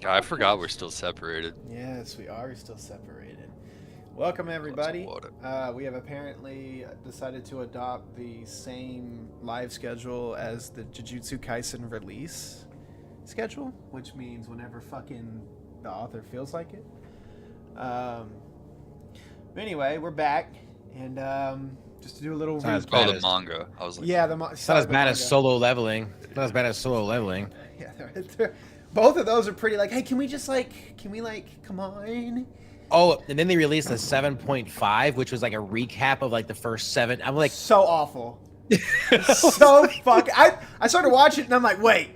I forgot we're still separated. Yes, we are still separated. Welcome, Lots of everybody. water. We have apparently decided to adopt the same live schedule as the Jujutsu Kaisen release schedule, which means whenever fucking the author feels like it. Um, but anyway, we're back, and just to do a little. It's not as Oh, bad the as manga. I was like, Yeah, it's not as bad as solo leveling. It's not as bad as solo leveling. Yeah, both of those are pretty. Like, hey, can we come on? Oh, and then they released a 7.5, which was like a recap of like the first seven. I'm like, So awful. So fuck. I started watching it and I'm like, wait,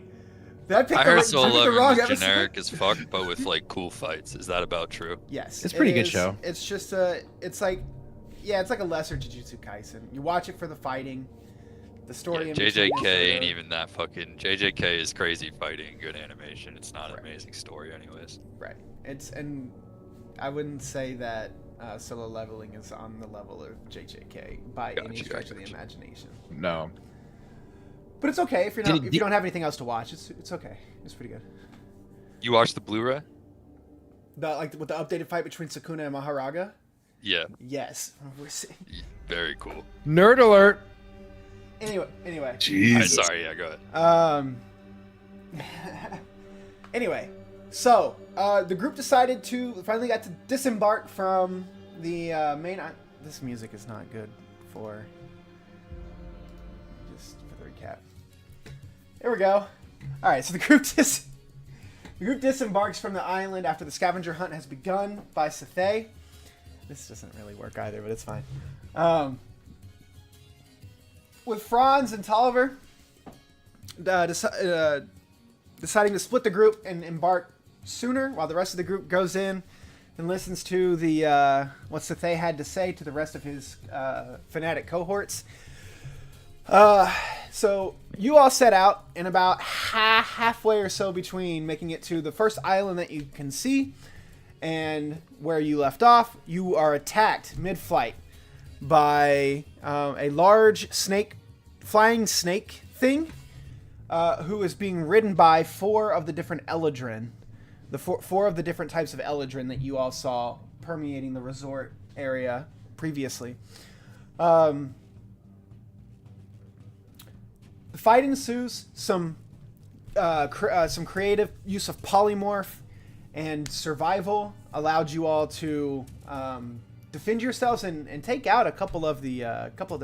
did I pick I the, heard did Soul I pick the Leveling wrong was episode? generic as fuck, but with like cool fights. Is that about true? Yes, It's a pretty it good is. show. It's just it's like a lesser Jujutsu Kaisen. You watch it for the fighting, the story. Yeah, in between is JJK sort ain't of- even that fucking. JJK is crazy fighting, good animation. It's not an Right. amazing story, anyways. Right. And I wouldn't say that Solo Leveling is on the level of JJK by any Gotcha, stretch of the gotcha. imagination. no. But it's okay if Did- if you don't have anything else to watch. It's okay. It's pretty good. You watched the Blu-ray? With the updated fight between Sukuna and Maharaga. Yeah, Yes, we're seeing. very cool. Nerd alert. Anyway. Alright, Jesus. sorry, yeah, go ahead. Anyway, so the group decided to finally got to disembark from the main. This music is not good for. Just for the recap. There we go. All right, so the group disembarks from the island after the scavenger hunt has begun by Sethe. This doesn't really work either, but it's fine. With Franz and Tolliver deciding to split the group and embark sooner, while the rest of the group goes in and listens to the what Sethe had to say to the rest of his fanatic cohorts. So you all set out, and about halfway or so between making it to the first island that you can see and where you left off, you are attacked mid-flight by a large flying snake thing, who is being ridden by four of the different Eladrin, the four of the different types of Eladrin that you all saw permeating the resort area previously. The fight ensues. Some creative use of polymorph and survival allowed you all to defend yourselves and take out a couple of the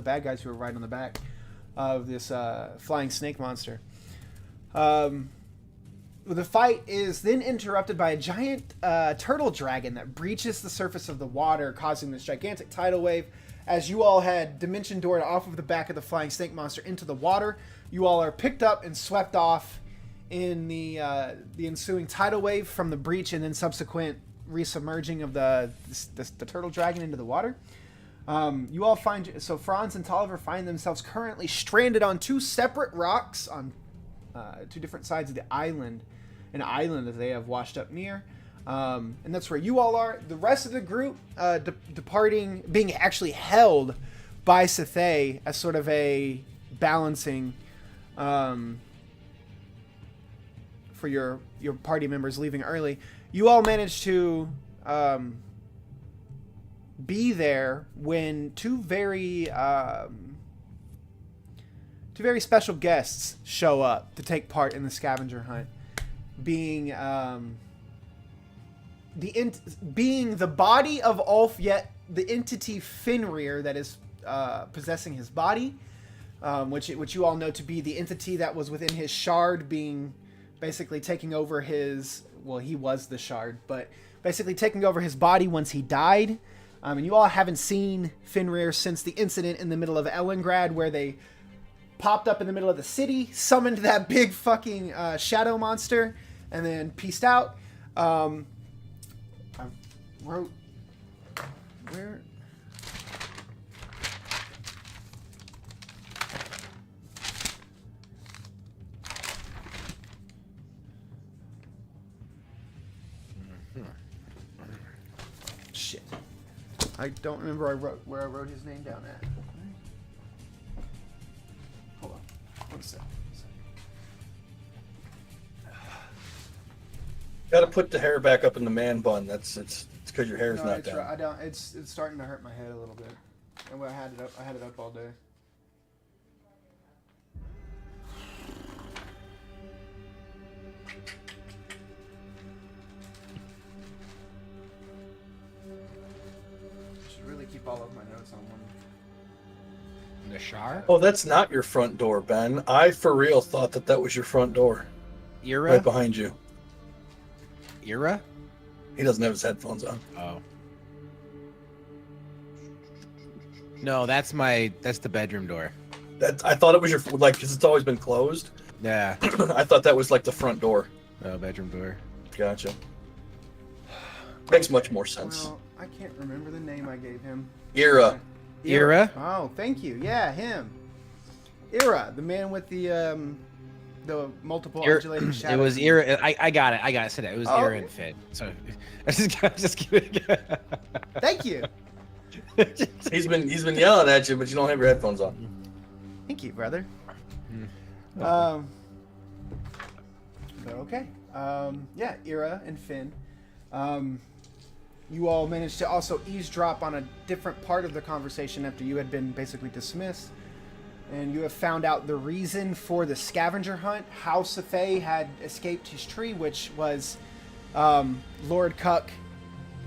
bad guys who were right on the back of this flying snake monster. The fight is then interrupted by a giant turtle dragon that breaches the surface of the water, causing this gigantic tidal wave. As you all had dimension doored off of the back of the flying snake monster into the water, you all are picked up and swept off in the ensuing tidal wave from the breach and then subsequent resubmerging of the turtle dragon into the water. You all so Franz and Tolliver find themselves currently stranded on two separate rocks on two different sides of the island, an island that they have washed up near. And that's where you all are. The rest of the group departing, being actually held by Sethe as sort of a balancing for your party members leaving early. You all managed to be there when two very special guests show up to take part in the scavenger hunt, being the body of Ulf, yet the entity Fenrir that is possessing his body, which you all know to be the entity that was within his shard, being basically taking over his. Well, he was the shard, but basically taking over his body once he died. And you all haven't seen Fenrir since the incident in the middle of Ellengrad, where they popped up in the middle of the city, summoned that big fucking shadow monster, and then peaced out. I wrote where. Shit. I don't remember where I wrote his name down at. Hold on. One sec. Got to put the hair back up in the man bun. It's because your hair's No, not it's down. right. I don't. It's starting to hurt my head a little bit. And when I had it up, all day. Should really keep all of my notes on one. The Shar? Oh, that's not your front door, Ben. I for real thought that was your front door, Era? right behind you. Era? He doesn't have his headphones on. Oh. No, that's the bedroom door. That I thought it was your because it's always been closed. Yeah. I thought that was like the front door. Oh, bedroom door. Gotcha. Makes much more sense. Well, I can't remember the name I gave him. Era. Era? Oh, thank you. Yeah, him. Era, the man with the multiple undulating shadows. It was Era. I got it. I said it. It was Oh. Era and Finn. So I just kidding. Thank you. He's been yelling at you, but you don't have your headphones on. Thank you, brother. Mm. But okay. Yeah, Era and Finn. You all managed to also eavesdrop on a different part of the conversation after you had been basically dismissed. And you have found out the reason for the scavenger hunt, how Safei had escaped his tree, which was Lord Cuck,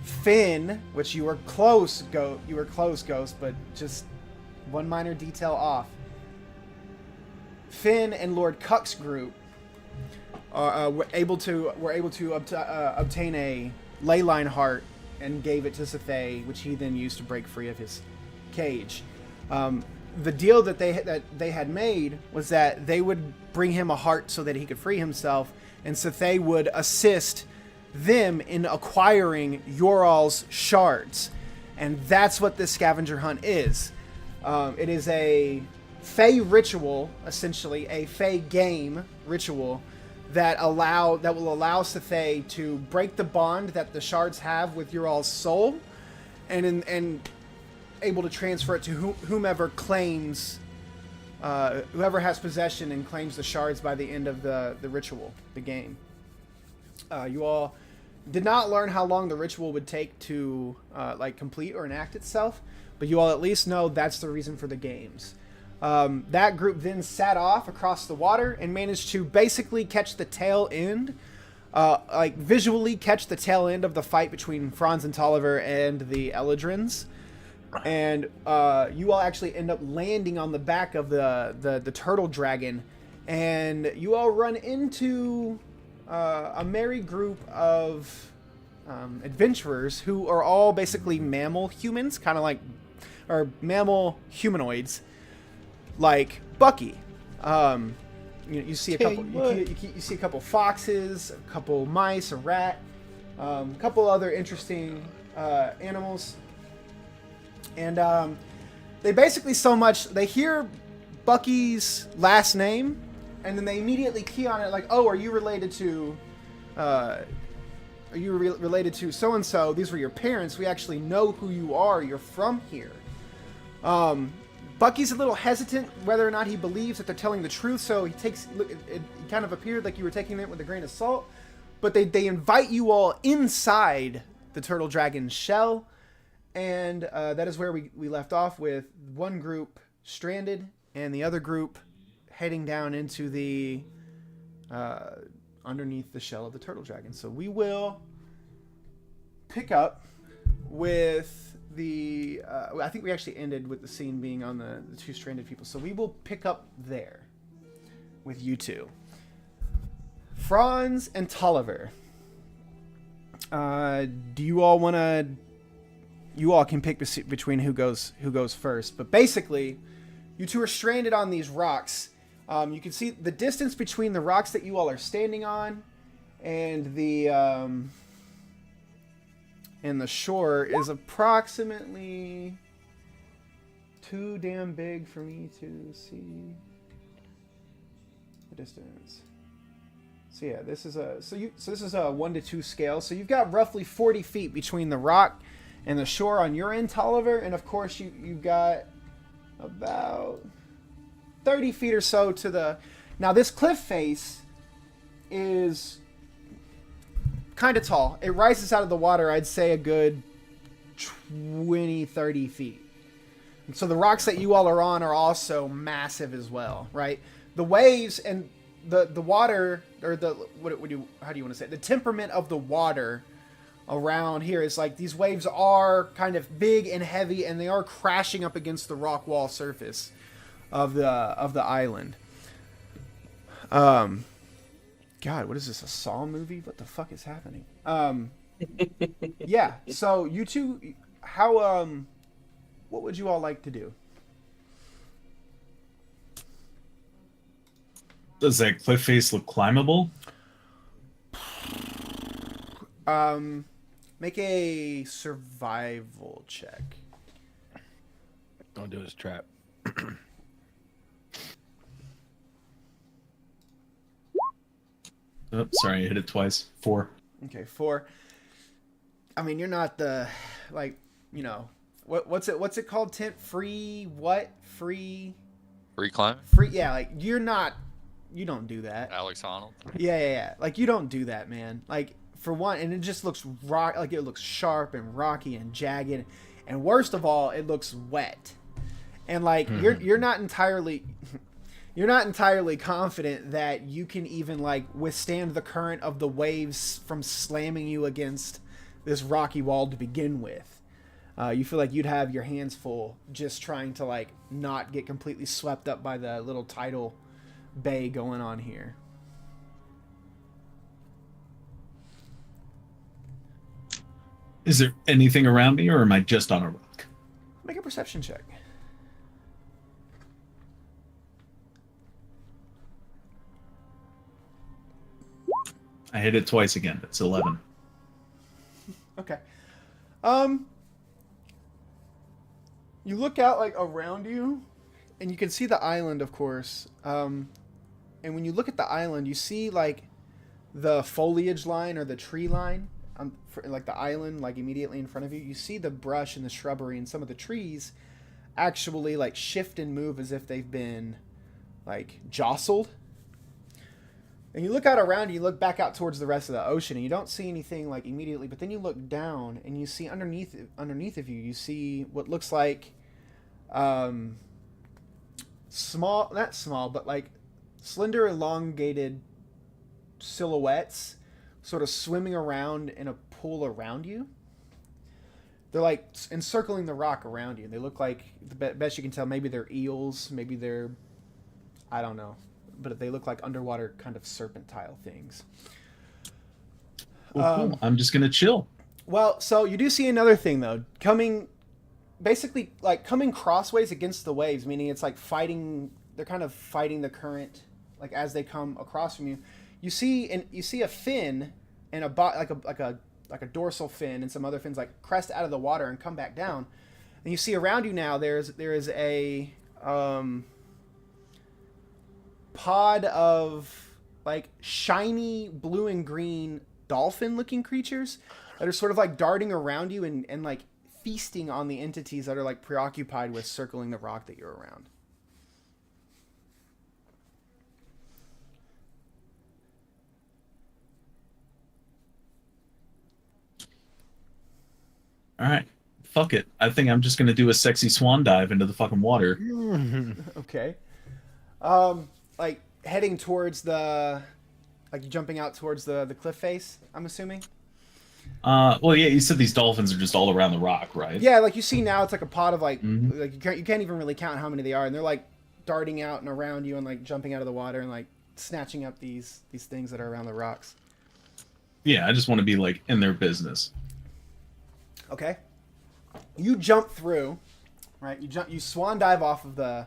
Finn, which you were close, Ghost, but just one minor detail off. Finn and Lord Cuck's group were able to obtain a leyline heart and gave it to Safei, which he then used to break free of his cage. The deal that they had made was that they would bring him a heart so that he could free himself, and Safei would assist them in acquiring Yoral's shards. And that's what this scavenger hunt is. It is a Fey ritual, essentially, a Fey game ritual that will allow Safei to break the bond that the shards have with Yoral's soul, and able to transfer it to whomever claims, whoever has possession and claims the shards by the end of the ritual, the game. You all did not learn how long the ritual would take to complete or enact itself, but you all at least know that's the reason for the games. That group then sat off across the water and managed to basically catch the tail end, visually catch the tail end of the fight between Franz and Tolliver and the Eladrins. And you all actually end up landing on the back of the turtle dragon, and you all run into a merry group of adventurers who are all basically mammal humans, or mammal humanoids, like Bucky. You see a couple. You see a couple foxes, a couple mice, a rat, a couple other interesting animals. And they basically they hear Bucky's last name, and then they immediately key on it, like, oh, are you related to so and so? These were your parents. We actually know who you are. You're from here. Bucky's a little hesitant whether or not he believes that they're telling the truth, so it kind of appeared like you were taking it with a grain of salt. But they invite you all inside the turtle dragon's shell. And that is where we left off, with one group stranded and the other group heading down into the underneath the shell of the turtle dragon. So we will pick up with I think we actually ended with the scene being on the two stranded people. So we will pick up there with you two. Franz and Tolliver. Do you all want to... You all can pick between who goes first, but basically, you two are stranded on these rocks. You can see the distance between the rocks that you all are standing on and the shore is approximately too damn big for me to see the distance. So yeah, this is a 1 to 2 scale. So you've got roughly 40 feet between the rock and the shore on your end, Tolliver, and of course you've got about 30 feet or so to the... Now this cliff face is kind of tall. It rises out of the water, I'd say a good 20, 30 feet. And so the rocks that you all are on are also massive as well, right? The waves and the water, or how do you want to say it? The temperament of the water around here is like these waves are kind of big and heavy, and they are crashing up against the rock wall surface of the island. God, what is this, a Saw movie? What the fuck is happening? Yeah, so you two, how, what would you all like to do? Does that cliff face look climbable? Make a survival check. Don't do his trap. Oh, sorry, I hit it twice. 4. Okay, 4. I mean, you're not the, like, you know, what's it called? Tent free, what? Free, climb. yeah, like, you don't do that. Alex Honnold. Yeah. Like, you don't do that, man. Like, for one, and it just looks like it looks sharp and rocky and jagged, and worst of all, it looks wet. And like, you're not entirely confident that you can even like withstand the current of the waves from slamming you against this rocky wall to begin with. You feel like you'd have your hands full just trying to like not get completely swept up by the little tidal bay going on here. Is there anything around me, or am I just on a rock? Make a perception check. I hit it twice again. It's 11. Okay. You look out like around you, and you can see the island, of course. And when you look at the island, you see like the foliage line or the tree line, like the island, like immediately in front of you. You see the brush and the shrubbery and some of the trees actually like shift and move as if they've been like jostled. And you look out around you look back out towards the rest of the ocean, and you don't see anything like immediately, but then you look down and you see underneath of you, you see what looks like small, not small, but like slender, elongated silhouettes sort of swimming around in a pool around you. They're like encircling the rock around you. They look like, the best you can tell, maybe they're eels, maybe they're, I don't know, but they look like underwater kind of serpentine things. Well, cool. I'm just gonna chill. Well, so you do see another thing though, coming crossways against the waves, meaning it's like fighting. They're kind of fighting the current, like as they come across from you. You see a fin and like a dorsal fin and some other fins like crest out of the water and come back down. And you see around you now there is a pod of like shiny blue and green dolphin looking creatures that are sort of like darting around you and like feasting on the entities that are like preoccupied with circling the rock that you're around. All right. Fuck it. I think I'm just gonna do a sexy swan dive into the fucking water. Okay. Like heading towards like jumping out towards the cliff face, I'm assuming. Well, yeah, you said these dolphins are just all around the rock, right? Yeah, like you see now, it's like a pod of like like you can't even really count how many they are, and they're like darting out and around you and like jumping out of the water and like snatching up these things that are around the rocks. Yeah, I just want to be like in their business. Okay. You jump through, right? You swan dive off of the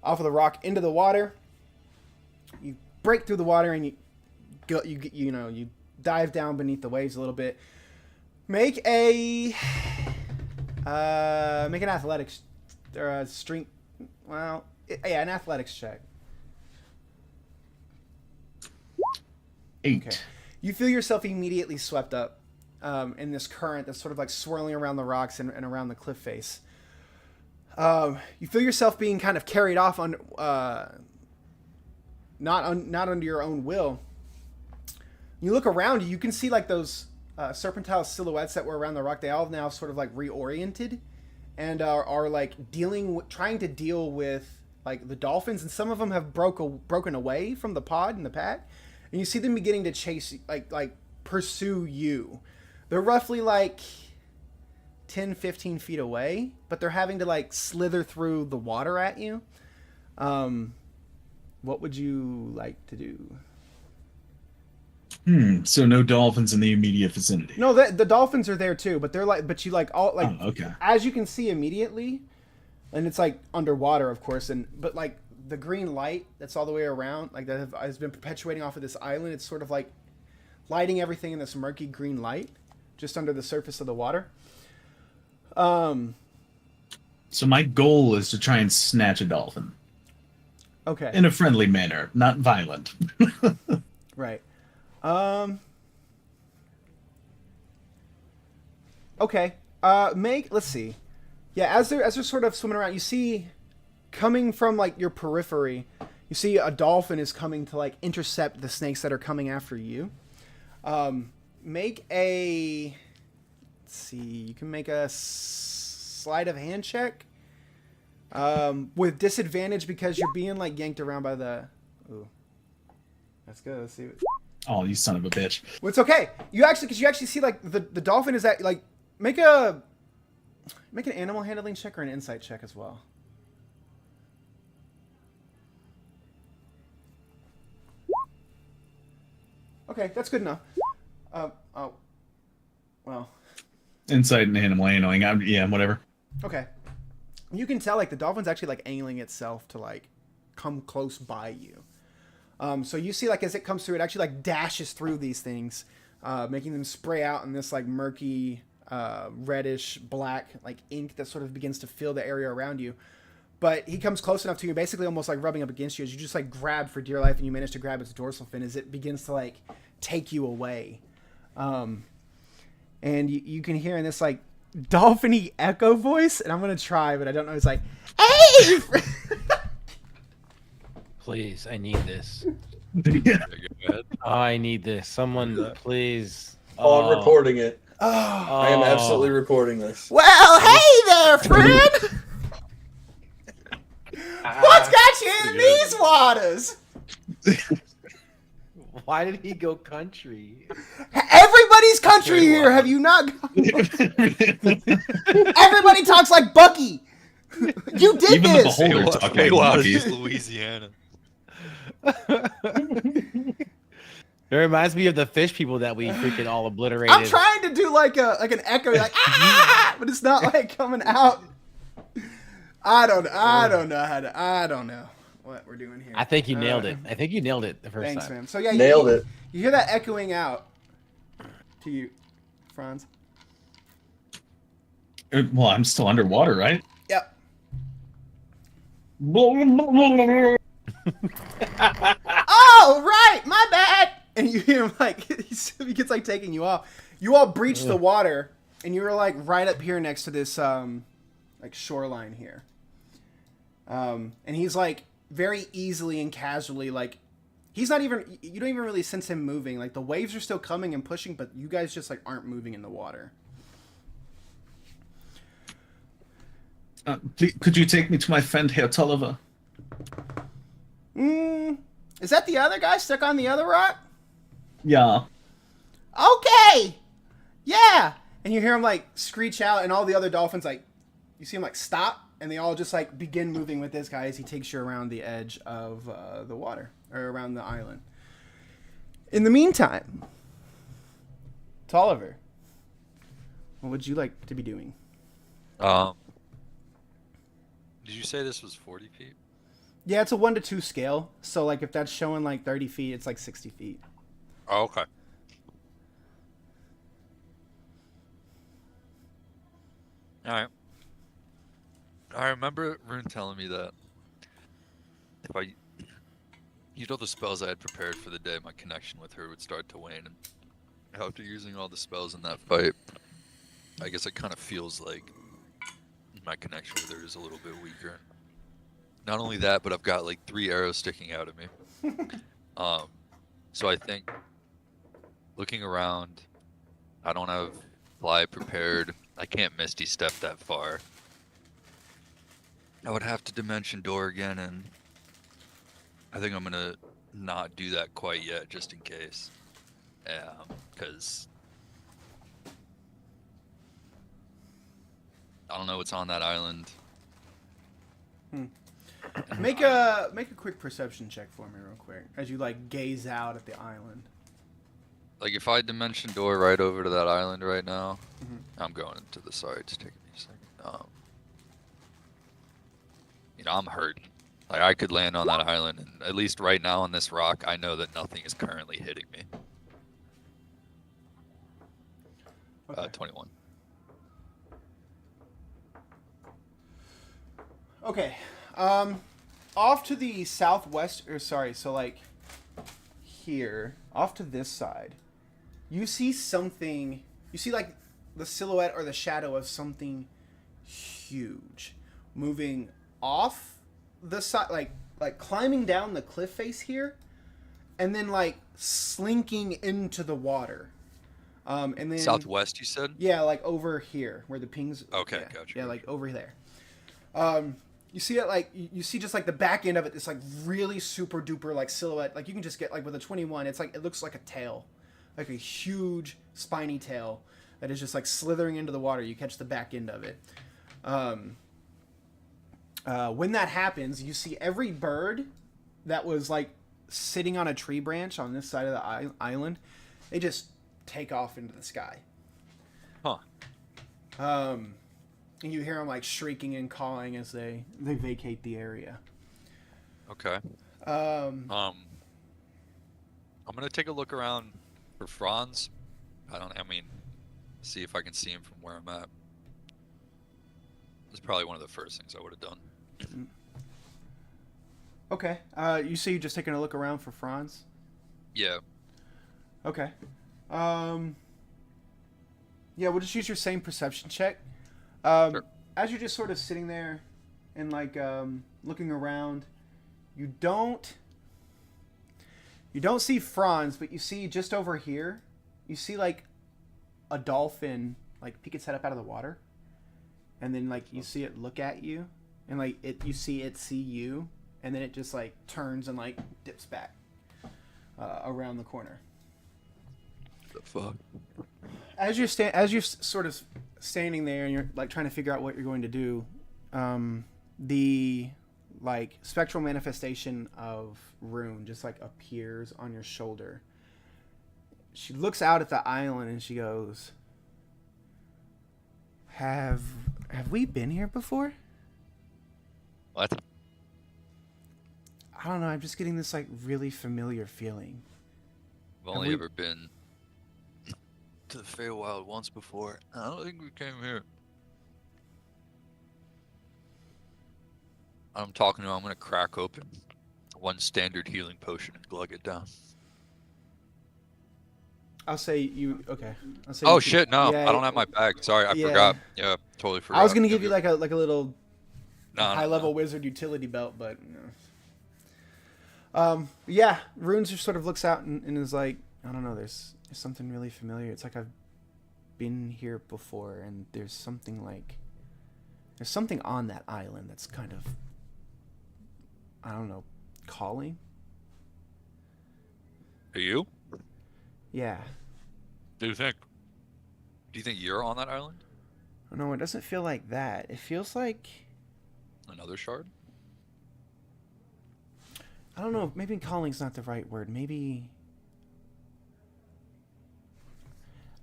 rock into the water. You break through the water and you dive down beneath the waves a little bit. Make an athletics or a strength. Well, yeah, an athletics check. 8. Okay. You feel yourself immediately swept up in this current that's sort of like swirling around the rocks and around the cliff face. You feel yourself being kind of carried off on not under your own will, You look around you can see like those serpentile silhouettes that were around the rock. They all now sort of like reoriented and are like trying to deal with like the dolphins, and some of them have broken away from the pod and the pack, and you see them beginning to chase like pursue you. They're roughly like 10-15 feet away, but they're having to like slither through the water at you. What would you like to do? So no dolphins in the immediate vicinity. No, the dolphins are there too, but they're like, but you like all like, Oh, okay. as you can see immediately, and it's like underwater, of course, but like the green light that's all the way around, like that has been perpetuating off of this island. It's sort of like lighting everything in this murky green light just under the surface of the water. So my goal is to try and snatch a dolphin. Okay. In a friendly manner, not violent. Right. Okay. Let's see. Yeah, as they're sort of swimming around, you see coming from like your periphery, you see a dolphin is coming to like intercept the snakes that are coming after you. Make a, let's see, you can make a sleight of hand check. With disadvantage because you're being like yanked around by the. Ooh, let's go. Let's see. Oh, you son of a bitch! Well, it's okay. You actually see like the dolphin is at like make an animal handling check or an insight check as well. Okay, that's good enough. Oh, well. Insight and animal handling. Yeah, whatever. Okay. You can tell like the dolphin's actually like angling itself to like come close by you. So you see like as it comes through, it actually like dashes through these things, making them spray out in this like murky, reddish black like ink that sort of begins to fill the area around you. But he comes close enough to you, basically almost like rubbing up against you as you just like grab for dear life, and you manage to grab its dorsal fin as it begins to like take you away. And you can hear in this like dolphin-y echo voice, and I'm gonna try, but I don't know. It's like, hey! Please, I need this. Go ahead. Oh, I need this. Someone, please. Oh, I'm reporting it. Oh. I am absolutely reporting this. Well, hey there, friend. What's got you in these waters? Why did he go country? Everybody's country here. Have you not? Everybody talks like Bucky. You did Even this. the beholder talk like Wow, Bucky. it's Louisiana. It reminds me of the fish people that we freaking all obliterated. I'm trying to do like an echo, like but it's not like coming out. I don't know what we're doing here. I think you nailed it. I think you nailed it the first Thanks, time. man. So yeah, Nailed it. You hear that echoing out to you, Franz? Well, I'm still underwater, right? Yep. Oh, right, my bad. And you hear him like he gets like taking you off. You all breach the water, and you were like right up here next to this like shoreline here. And he's like very easily and casually like you don't even really sense him moving. Like the waves are still coming and pushing, but you guys just like aren't moving in the water. Could you take me to my friend Herr Tulliver? Is that the other guy stuck on the other rock? Yeah. Okay. Yeah. And you hear him like screech out, and all the other dolphins like, you see him like stop, and they all just like begin moving with this guy as he takes you around the edge of the water, or around the island. In the meantime, Tolliver, what would you like to be doing? Did you say this was 40 feet? Yeah, it's a 1 to 2 scale. So like if that's showing like 30 feet, it's like 60 feet. Oh, okay. Alright. I remember Rune telling me that if the spells I had prepared for the day, my connection with her would start to wane. And after using all the spells in that fight, I guess it kind of feels like my connection with her is a little bit weaker. Not only that, but I've got like 3 arrows sticking out of me. So I think looking around. I don't have fly prepared. I can't Misty Step that far. I would have to Dimension Door again, and I think I'm gonna not do that quite yet, just in case. Because I don't know what's on that island. Make a quick perception check for me real quick as you like gaze out at the island. Like if I Dimension Door right over to that island right now, Mhm. I'm going to the side. Just take me a second. You know, I'm hurting. Like I could land on that island, and at least right now on this rock, I know that nothing is currently hitting me. Okay. 21. Okay. Off to the southwest, or sorry, so like here, off to this side, you see something. You see like the silhouette or the shadow of something huge moving off the side, like climbing down the cliff face here, and then like slinking into the water. And then Southwest, you said? yeah, like over here where the pings. Okay, yeah, gotcha, Yeah, gotcha. like over there. You see it like you see just like the back end of it. It's like really super duper like silhouette. Like you can just get like with a 21. It's like it looks like a tail, like a huge spiny tail that is just like slithering into the water. You catch the back end of it. When that happens, you see every bird that was like sitting on a tree branch on this side of the island. They just take off into the sky. Huh. And you hear them like shrieking and cawing as they vacate the area. Okay. Um, I'm gonna take a look around for Franz. I mean, see if I can see him from where I'm at. It's probably one of the first things I would have done. okay. You say you're just taking a look around for Franz? Yeah. Okay. Yeah, we'll just use your same perception check. Sure. As you're just sort of sitting there and like looking around, you don't see Franz, but you see just over here, you see like a dolphin like peek its head up out of the water, and then like you see it look at you, and like you see it see you, and then it just like turns and like dips back around the corner. The fuck? As you're sort of standing there and you're like trying to figure out what you're going to do, the like spectral manifestation of Rune just like appears on your shoulder. She looks out at the island and she goes, Have we been here before? What? I don't know, I'm just getting this like really familiar feeling. I've only ever been to the Feywild once before. I don't think we came here. I'm talking to him. I'm gonna crack open one standard healing potion and glug it down. I'll say you okay. I'll say Oh you shit! No, yeah, I don't have my bag. Sorry, I yeah. forgot. Yeah, totally forgot. I was gonna give you like a little No, high level wizard utility belt, but no. Yeah, Runes just sort of looks out and is like, I don't know, there's something really familiar. It's like I've been here before, and there's something on that island that's kind of, I don't know, calling. Are you? Yeah. Do you think you're on that island? No, it doesn't feel like that. It feels like, Another shard? I don't know, maybe calling's not the right word. Maybe,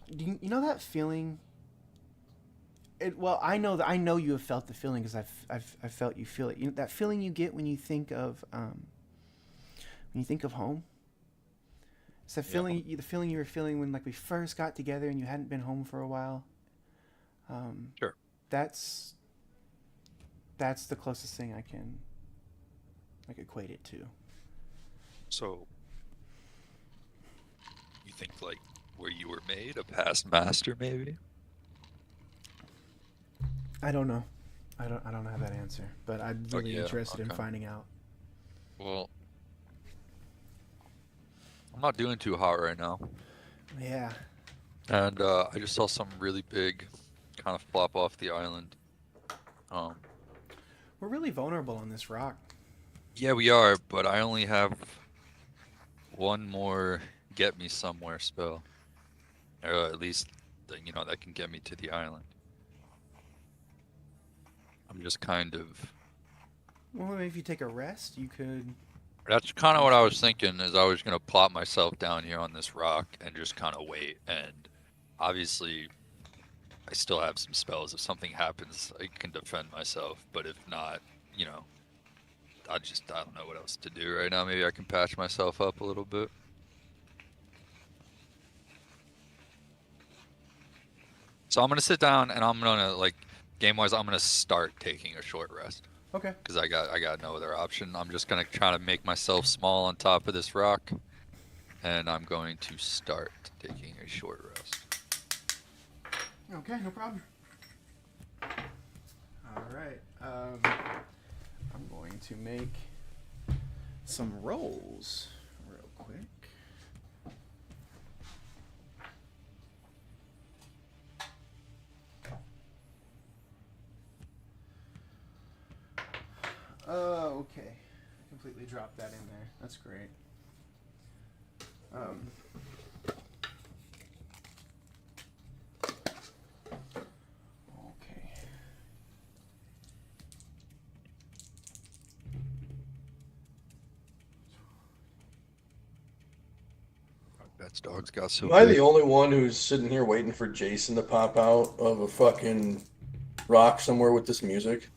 you know that feeling? I know you have felt the feeling because I've felt you feel it. You know, that feeling you get when you think of home. It's that feeling, the feeling you were feeling when like we first got together and you hadn't been home for a while. Sure. That's the closest thing I can like equate it to. So, you think like where you were made, a past master, maybe? I don't know. I don't have that answer, but I'm really interested in finding out. Well, I'm not doing too hot right now. Yeah. And I just saw some really big kind of flop off the island. We're really vulnerable on this rock. Yeah, we are, but I only have one more get me somewhere spell. Or at least, you know, that can get me to the island. I'm just kind of... Well, maybe if you take a rest, you could... That's kind of what I was thinking, is I was going to plop myself down here on this rock and just kind of wait. And obviously, I still have some spells. If something happens, I can defend myself. But if not, you know, I don't know what else to do right now. Maybe I can patch myself up a little bit. So I'm going to sit down and I'm going to, like, game-wise, I'm going to start taking a short rest. Okay. Because I got no other option. I'm just going to try to make myself small on top of this rock. And I'm going to start taking a short rest. Okay, no problem. All right. I'm going to make some rolls real quick. Okay. Completely dropped that in there. That's great. Okay. That's dog's got so Am I big. the only one who's sitting here waiting for Jason to pop out of a fucking rock somewhere with this music?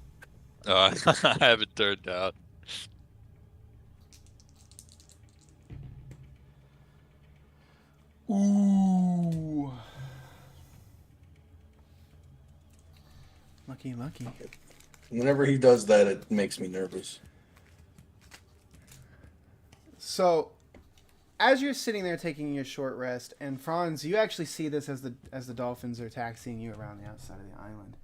I have it turned down. Ooh. Lucky, lucky. Whenever he does that, it makes me nervous. So, as you're sitting there taking your short rest, and Franz, you actually see this as the dolphins are taxiing you around the outside of the island.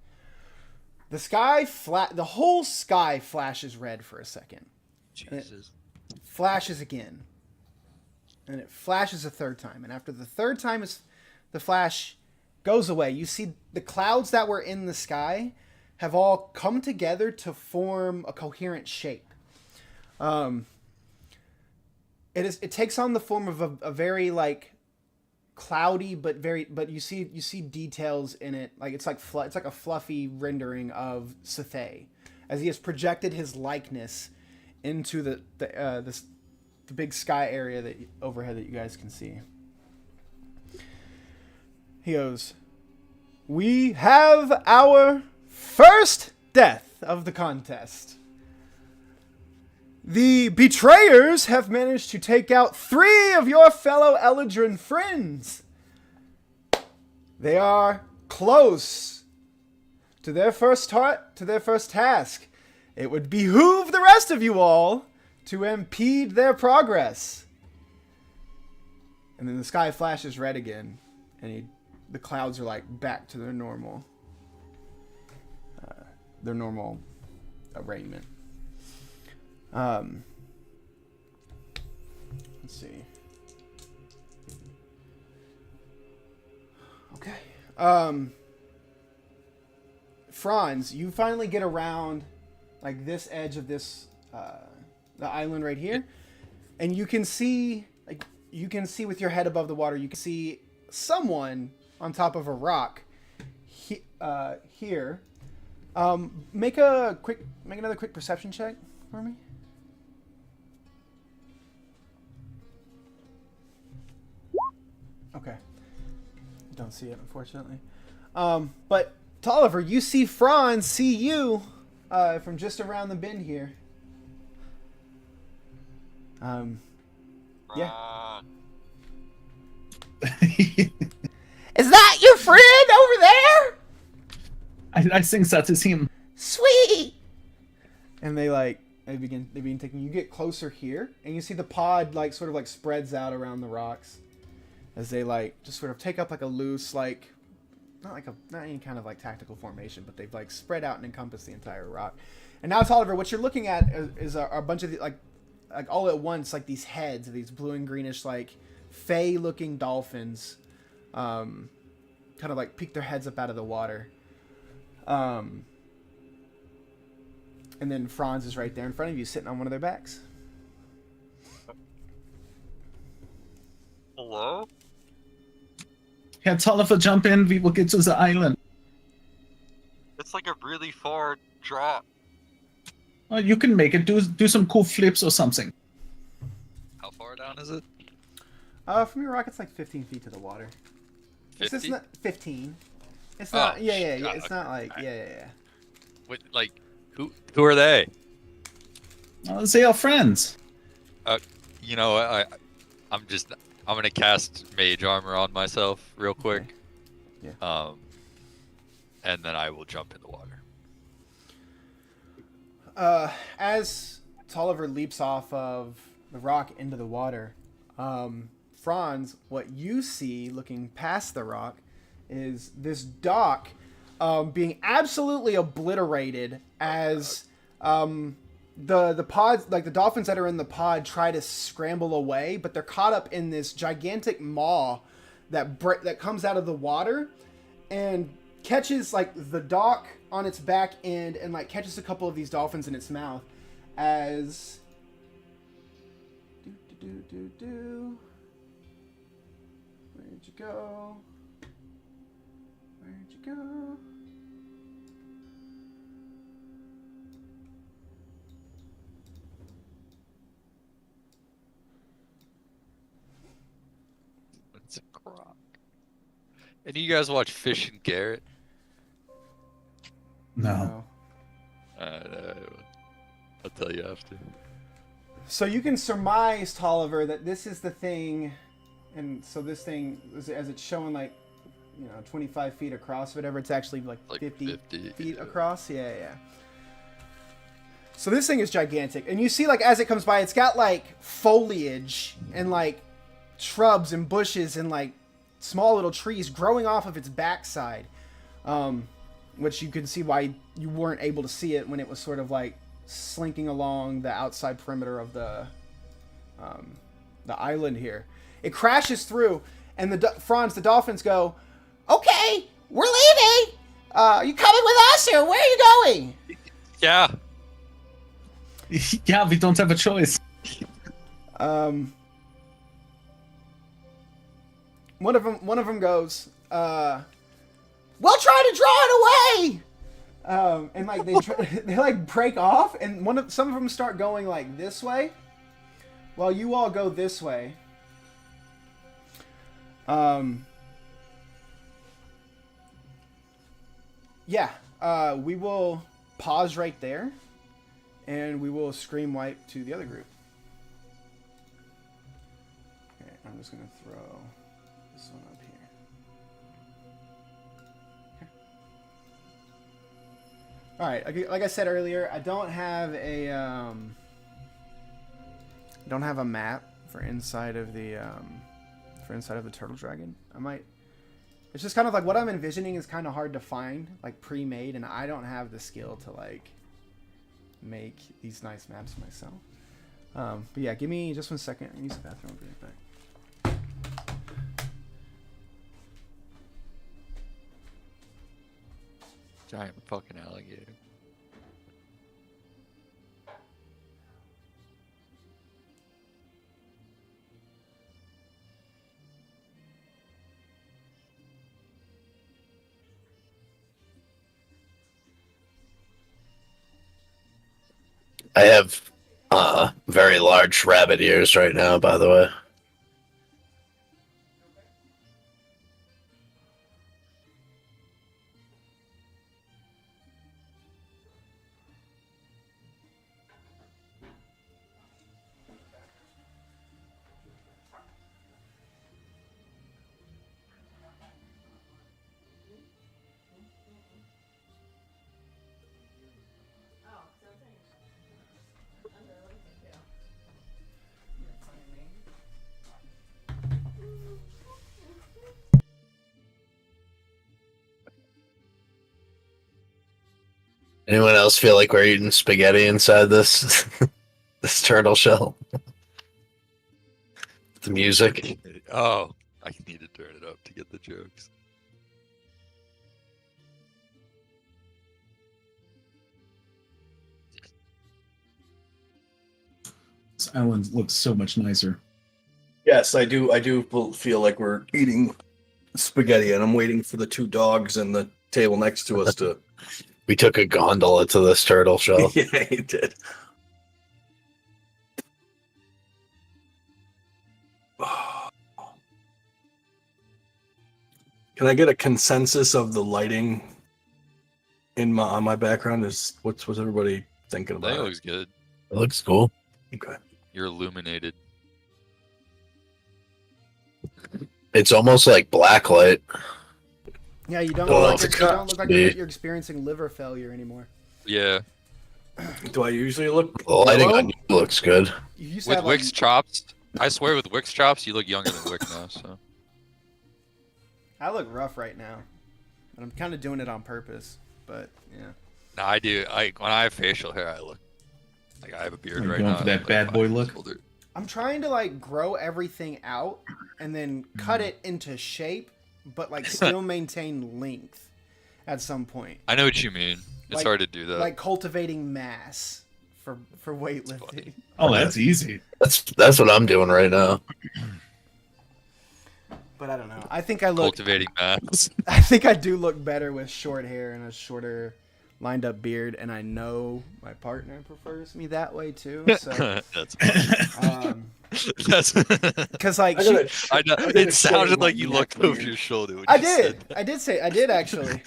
The whole sky flashes red for a second. Jesus. Flashes again. And it flashes a third time. And after the third time the flash goes away, you see the clouds that were in the sky have all come together to form a coherent shape. It takes on the form of a very like cloudy but you see details in it, like it's like a fluffy rendering of Sethe as he has projected his likeness into the big sky area overhead that you guys can see. He goes, "We have our first death of the contest. The betrayers have managed to take out 3 of your fellow Eladrin friends. They are close to their first task. It would behoove the rest of you all to impede their progress." And then the sky flashes red again, and the clouds are like back to their normal arrangement. Let's see. Okay. Franz, you finally get around like this edge of this the island right here, and you can see with your head above the water, you can see someone on top of a rock here. Make another quick perception check for me. Okay. Don't see it, unfortunately. But Tolliver, you see Franz see you from just around the bend here. Yeah. Is that your friend over there? I think that is him. Sweet. And they begin taking. You get closer here, and you see the pod sort of spreads out around the rocks as they just sort of take up a loose not any kind of tactical formation, but they've spread out and encompass the entire rock. And now, Tolliver, what you're looking at is a bunch of all at once these heads, these blue and greenish fey-looking dolphins, kind of like peek their heads up out of the water. And then Franz is right there in front of you, sitting on one of their backs. Hello? Yeah, Tolliver, jump in. We will get to the island. It's like a really far drop. You can make it. Do some cool flips or something. How far down is it? From your rock, it's like 15 feet to the water. It's 50? not 15. It's Oh, not. Yeah. God, It's not like. Yeah. Wait, like, who are they? They are friends. You know, I'm gonna cast mage armor on myself real quick. Okay. Yeah. And then I will jump in the water. As Tolliver leaps off of the rock into the water, Franz, what you see looking past the rock is this dock being absolutely obliterated as the pods, like the dolphins that are in the pod, try to scramble away, but they're caught up in this gigantic maw that comes out of the water and catches like the dock on its back end and like catches a couple of these dolphins in its mouth as where'd you go? It's a croc. And you guys watch Fish and Garrett? No. I'll tell you after. So you can surmise, Tolliver, that this is the thing, and so this thing, as it's showing like, 25 feet across, whatever, it's actually like 50 feet across. Yeah. So this thing is gigantic, and you see like as it comes by, it's got like foliage and like shrubs and bushes and like small little trees growing off of its backside, which you can see why you weren't able to see it when it was sort of like slinking along the outside perimeter of the island here. It crashes through, and the dolphins go, "Okay, we're leaving. You coming with us, or where are you going?" Yeah. Yeah, we don't have a choice. One of them goes, "We'll try to draw it away." And like they like break off, and some of them start going like this way, while you all go this way. We will pause right there, and we will scream wipe to the other group. Okay, I'm just gonna throw this one up here. Okay. All right, like I said earlier, I don't have a map for inside of the turtle dragon. It's just kind of like what I'm envisioning is kind of hard to find, like pre-made, and I don't have the skill to like make these nice maps myself. But yeah, give me just 1 second. I use the bathroom. I'll be right back. Giant fucking alligator. I have very large rabbit ears right now, by the way. Anyone else feel like we're eating spaghetti inside this this turtle shell? The music. Oh, I need to turn it up to get the jokes. This island looks so much nicer. Yes, I do. I do feel like we're eating spaghetti, and I'm waiting for the two dogs and the table next to us to. We took a gondola to this turtle shell. Yeah, he did. Can I get a consensus of the lighting on my background? What's everybody thinking about? That looks good. It looks cool. Okay. You're illuminated. It's almost like blacklight. Yeah, you don't, Well, look, like, you don't look like you're experiencing liver failure anymore. Yeah. Do I usually look? The lighting yellow? on you looks good. You used to With have, Wick's chops, I swear with Wick's chops, you look younger than Wick now, so. I look rough right now, but I'm kind of doing it on purpose. But yeah. No, I do. When I have facial hair, I look like I have a beard Are you right going now. for that I look bad like boy 5 years look? older. I'm trying to like grow everything out and then cut it into shape, but like still maintain length at some point. I know what you mean. It's Like- hard to do that. Like cultivating mass for weightlifting. Oh, that's easy. That's what I'm doing right now. But I don't know. I think I look. Cultivating mass. I think I do look better with short hair and a shorter, lined up beard, and I know my partner prefers me that way too. So, That's because like I she, gotta- I know. gotta It sounded shave like my you neck looked over beard. your shoulder. When I you did. said that. I did actually.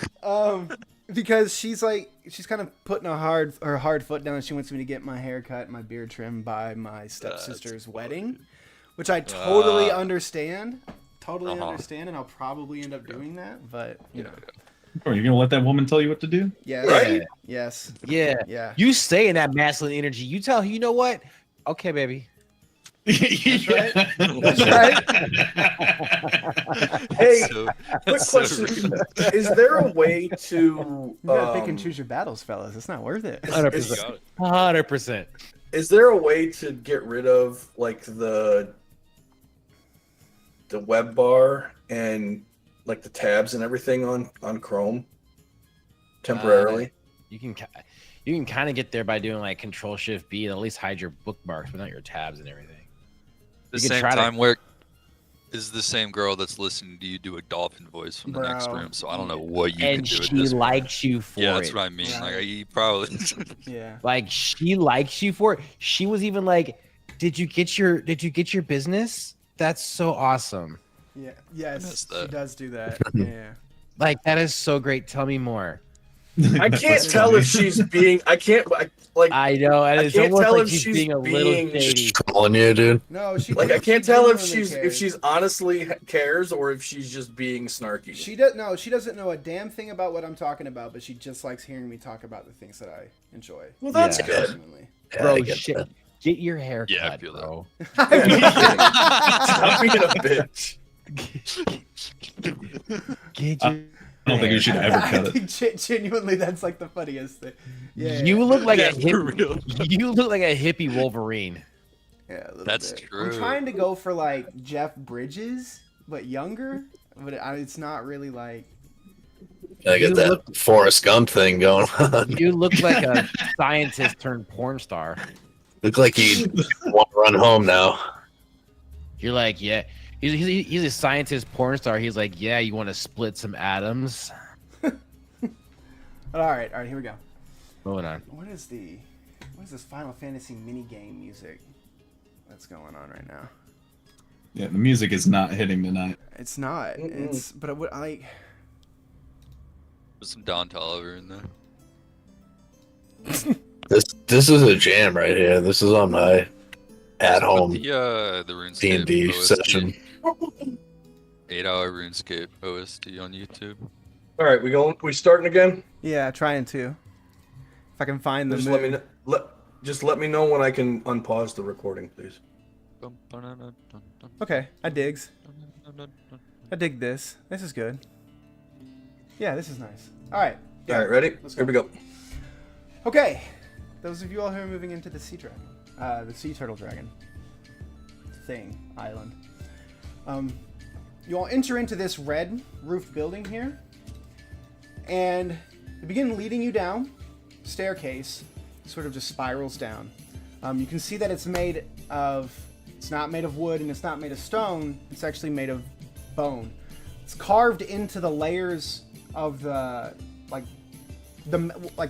Because she's kind of putting her hard foot down. And she wants me to get my hair cut, and my beard trimmed by my stepsister's wedding, which I totally understand. Totally understand, and I'll probably end up doing that. But you know, Or you're gonna let that woman tell you what to do? yes, Right? yes, Yeah. yeah. You stay in that masculine energy. You tell her, you know what? Okay, baby. right. That's right. Hey, So- quick that's so question: rude. Is there a way to? You gotta pick and choose your battles, fellas. It's not worth it. 100%. 100%. Is there a way to get rid of like the web bar and like the tabs and everything on Chrome temporarily? You can kind of get there by doing like Control Shift B and at least hide your bookmarks, but not your tabs and everything. The You can same try to- time where is the same girl that's listening to you do a dolphin voice from the next Bro. room, so I don't know what you can And do at she this point. likes you for Yeah, it. that's what I mean. Right. Like you probably Yeah. Like she likes you for it. She was even like, "Did you get your business? That's so awesome." Yeah. Yes. missed She that. does do that. Yeah. Like that is so great. Tell me more. I can't tell if she's being. I know, and I it's can't almost tell like if she's she's being a little being shady. Trolling you, dude. No, she. like I she can't tell if genuinely cares. she's honestly cares or if she's just being snarky. She does no. She doesn't know a damn thing about what I'm talking about, but she just likes hearing me talk about the things that I enjoy. Well, that's Yeah. good. Genuinely. Yeah, Bro, I get shit. that. Get your hair Yeah, I cut, feel that. bro. Stop being a bitch. Get your I don't think you should ever I cut it. think genuinely that's like the funniest thing. Yeah. You look like Yeah, a for real. you look like a hippie Wolverine. Yeah, a little That's bit. true. I'm trying to go for like Jeff Bridges, but younger. But it's not really like. I get You that look- Forrest Gump thing going on. You look like a scientist turned porn star. Look like you want to run home now. You're like, yeah. He's a scientist porn star. He's like, yeah, you want to split some atoms? All right, here we go. Moving on. What is this Final Fantasy mini game music that's going on right now? Yeah, the music is not hitting tonight. It's not. Mm-mm. But it would like. Put some Don Tolliver in there. This is a jam right here. This is on my at home The RuneScape D&D OST. session. 8-hour RuneScape OST on YouTube. All right, we starting again. Yeah, trying to. If I can find the Just mood. let me know. Just let me know when I can unpause the recording, please. Okay, I dig this. This is good. Yeah, this is nice. All right. All right, ready? Let's Here we go. Okay. Those of you all who are moving into the sea dragon, the sea turtle dragon. thing island. You all enter into this red roofed building here, and they begin leading you down. Staircase sort of just spirals down. You can see that it's not made of wood and it's not made of stone. It's actually made of bone. It's carved into the layers of the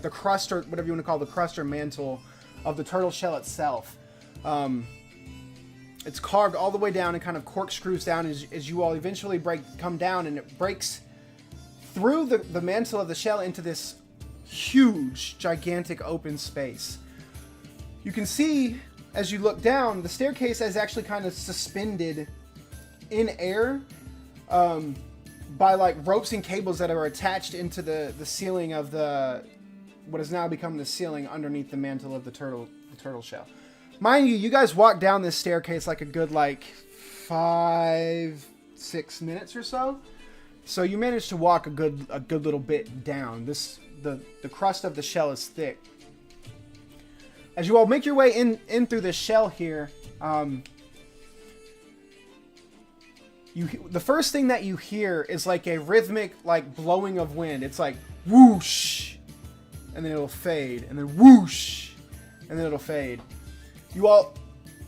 crust, or whatever you want to call the crust or mantle of the turtle shell itself. It's carved all the way down and kind of corkscrews down as you all eventually come down, and it breaks through the mantle of the shell into this huge, gigantic open space. You can see, as you look down, the staircase is actually kind of suspended in air by like ropes and cables that are attached into the ceiling of what has now become the ceiling underneath the mantle of the turtle shell. Mind you, you guys walk down this staircase like a good 5-6 minutes or so. So you managed to walk a good little bit down. The crust of the shell is thick. As you all make your way in through the shell here, the first thing that you hear is like a rhythmic blowing of wind. It's like whoosh, and then it'll fade, and then whoosh, and then it'll fade. You all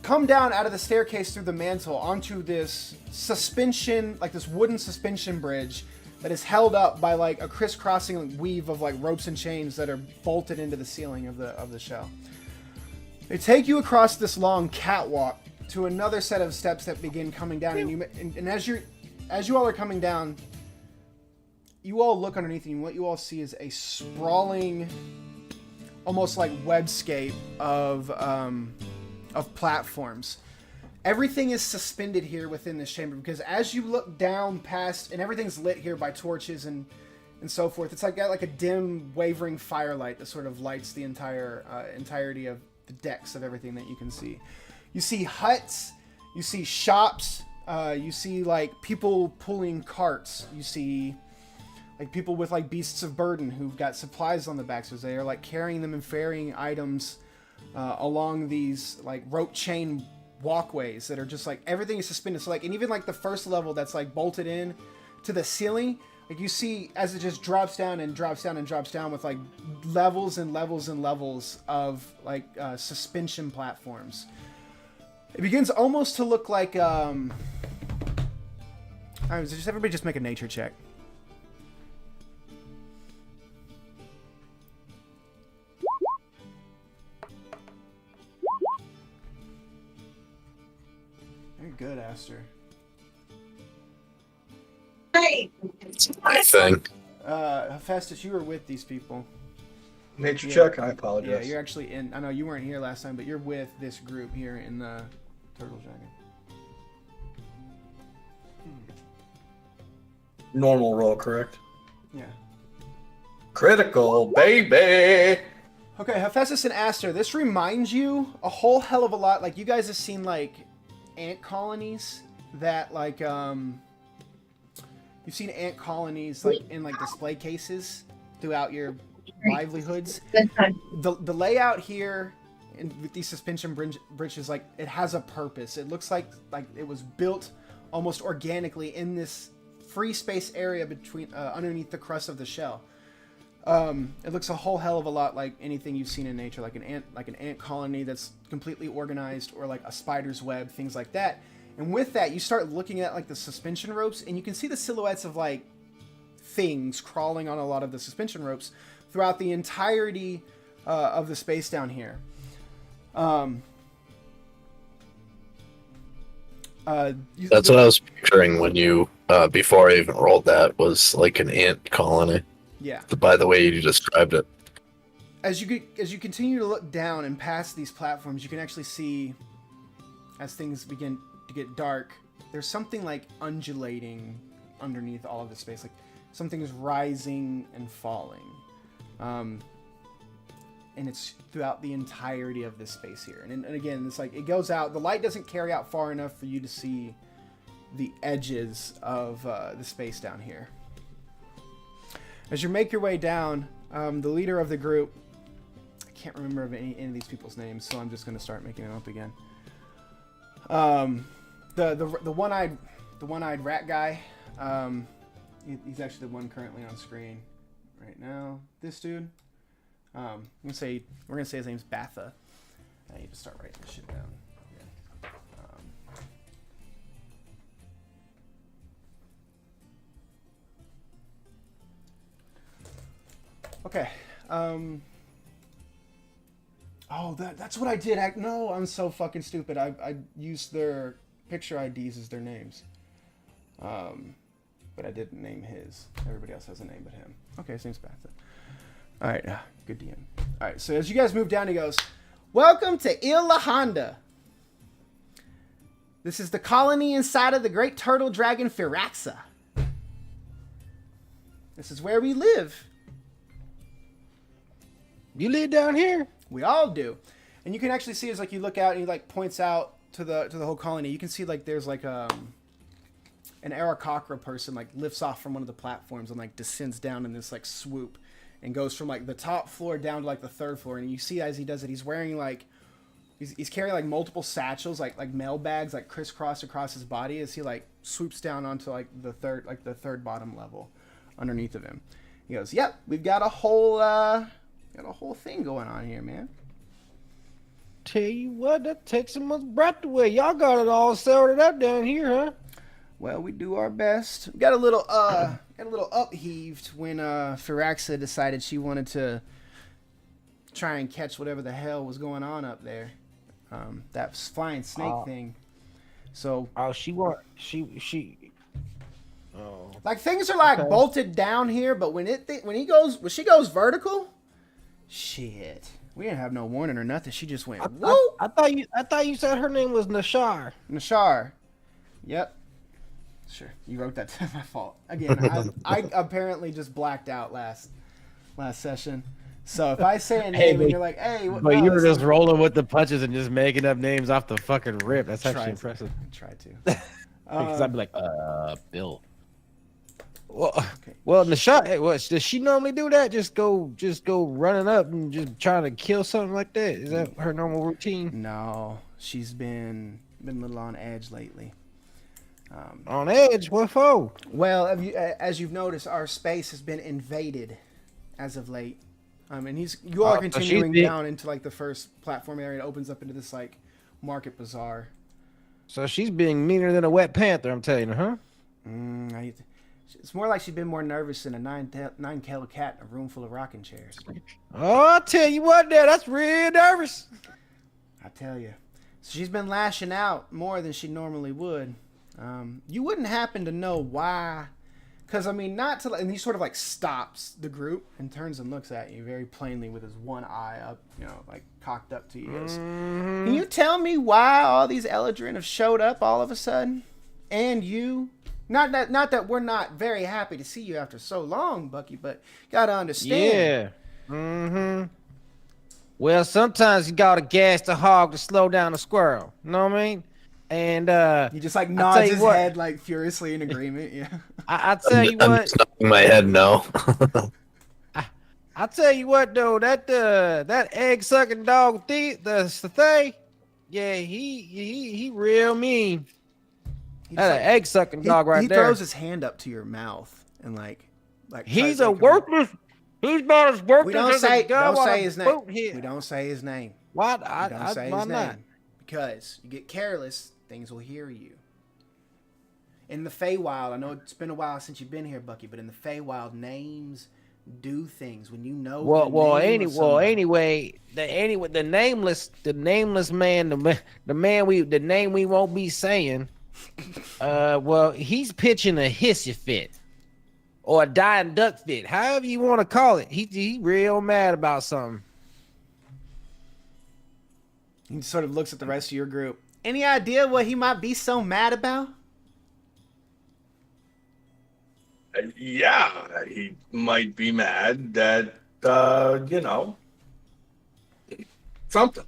come down out of the staircase through the mantle onto this suspension, this wooden suspension bridge that is held up by a crisscrossing weave of ropes and chains that are bolted into the ceiling of the shell. They take you across this long catwalk to another set of steps that begin coming down, and as you all are coming down, you all look underneath you, and what you all see is a sprawling, almost like webscape of platforms. Everything is suspended here within this chamber, because as you look down past, and everything's lit here by torches and so forth, it's got a dim, wavering firelight that sort of lights the entirety of the decks of everything that you can see. You see huts, you see shops, you see people pulling carts, you see people with beasts of burden who've got supplies on the backs, as they are carrying them and ferrying items along these rope chain walkways that are just everything is suspended. So and even the first level that's bolted in to the ceiling, you see as it just drops down and drops down and drops down with levels and levels and levels of suspension platforms. It begins almost to look like alright, so just everybody just make a nature check. Very good, Aster. My thing. Hephaestus, you were with these people. Nature Yeah. check. I apologize. Yeah, you're actually in. I know you weren't here last time, but you're with this group here in the Turtle Dragon. Normal roll, correct? Yeah. Critical, baby. Okay, Hephaestus and Aster, this reminds you a whole hell of a lot. You guys have seen ant colonies that you've seen ant colonies in display cases throughout your livelihoods. The layout here with these suspension bridges, it has a purpose. It looks like it was built almost organically in this free space area between underneath the crust of the shell. It looks a whole hell of a lot like anything you've seen in nature, like an ant colony that's completely organized, or a spider's web, things like that. And with that, you start looking at the suspension ropes, and you can see the silhouettes of things crawling on a lot of the suspension ropes throughout the entirety of the space down here. That's what I was picturing when you, before I even rolled that, was an ant colony. Yeah. By the way you described it. As you continue to look down and past these platforms, you can actually see, as things begin to get dark, there's something undulating underneath all of the space. Something is rising and falling. And it's throughout the entirety of this space here. And again, it's it goes out. The light doesn't carry out far enough for you to see the edges of the space down here. As you make your way down, the leader of the group, I can't remember any of these people's names, so I'm just going to start making them up again. the one-eyed rat guy. He's actually the one currently on screen right now. This dude. We're gonna say his name's Batha. I need to start writing this shit down. Yeah. Okay. Oh, that's what I did. No, I'm so fucking stupid. I used their picture IDs as their names. But I didn't name his. Everybody else has a name but him. Okay, his name's Batha. All right, good DM. All right, so as you guys move down, he goes, "Welcome to Ilahanda. This is the colony inside of the great turtle dragon Firaxa. This is where we live. You live down here? We all do." And you can actually see as like you look out and he like points out to the whole colony. You can see like there's like an Aarakocra person like lifts off from one of the platforms and like descends down in this like swoop and goes from like the top floor down to like the third floor. And you see as he does it, he's wearing like he's carrying like multiple satchels like mail bags like crisscross across his body as he like swoops down onto like the third bottom level underneath of him. He goes, "Yep, we've got a whole thing going on here, man. Tell you what, that takes so much breath away. Y'all got it all sorted up down here, huh?" Well, we do our best. We got a little upheaved when Firaxa decided she wanted to try and catch whatever the hell was going on up there. That flying snake thing. So she oh, like things are like bolted down here, but when she goes vertical, shit. We didn't have no warning or nothing. She just went whoa. I thought you said her name was Nashar. Nashar. Yep. Sure. You wrote that to my fault. Again, I apparently just blacked out last session. So if I say a name and you're like, "Hey," but you were just rolling with the punches and just making up names off the fucking rip. That's actually impressive. I tried to. Because I'd be like, Bill. Well, Nashar, does she normally do that? Just go running up and just trying to kill something like that? Is that her normal routine? No, she's been a little on edge lately. On edge? What for? Well, as you've noticed, our space has been invaded as of late. And you all are continuing down into like the first platform area. It opens up into this like market bazaar. So she's being meaner than a wet panther, I'm telling you, huh? It's more like she's been more nervous than a nine-tailed cat in a room full of rocking chairs. Oh, I'll tell you what, that's real nervous. I tell you. So she's been lashing out more than she normally would. You wouldn't happen to know why. Because, I mean, and he sort of like stops the group and turns and looks at you very plainly with his one eye up, like cocked up to you. Can you tell me why all these Eladrin have showed up all of a sudden? And you? Not that we're not very happy to see you after so long, Bucky, but gotta understand. Yeah. Well, sometimes you gotta gas the hog to slow down the squirrel. You know what I mean? And he just like nods his head like furiously in agreement. Yeah. I tell you I'm what. nodding my head no. I tell you what though, that egg sucking dog the thing, yeah, he real mean. That's an egg sucking dog right there. He throws his hand up to your mouth and like he's a worthless. He's not as worthless as a guy. Don't say his name. We don't say his name. Why? Don't say his name. Because you get careless, things will hear you. In the Feywild, I know it's been a while since you've been here, Bucky, but in the Feywild, names do things when you know. Anyway, the nameless man, the name we won't be saying. He's pitching a hissy fit or a dying duck fit, however you want to call it. He real mad about something. He sort of looks at the rest of your group. Any idea what he might be so mad about? Yeah, he might be mad that something.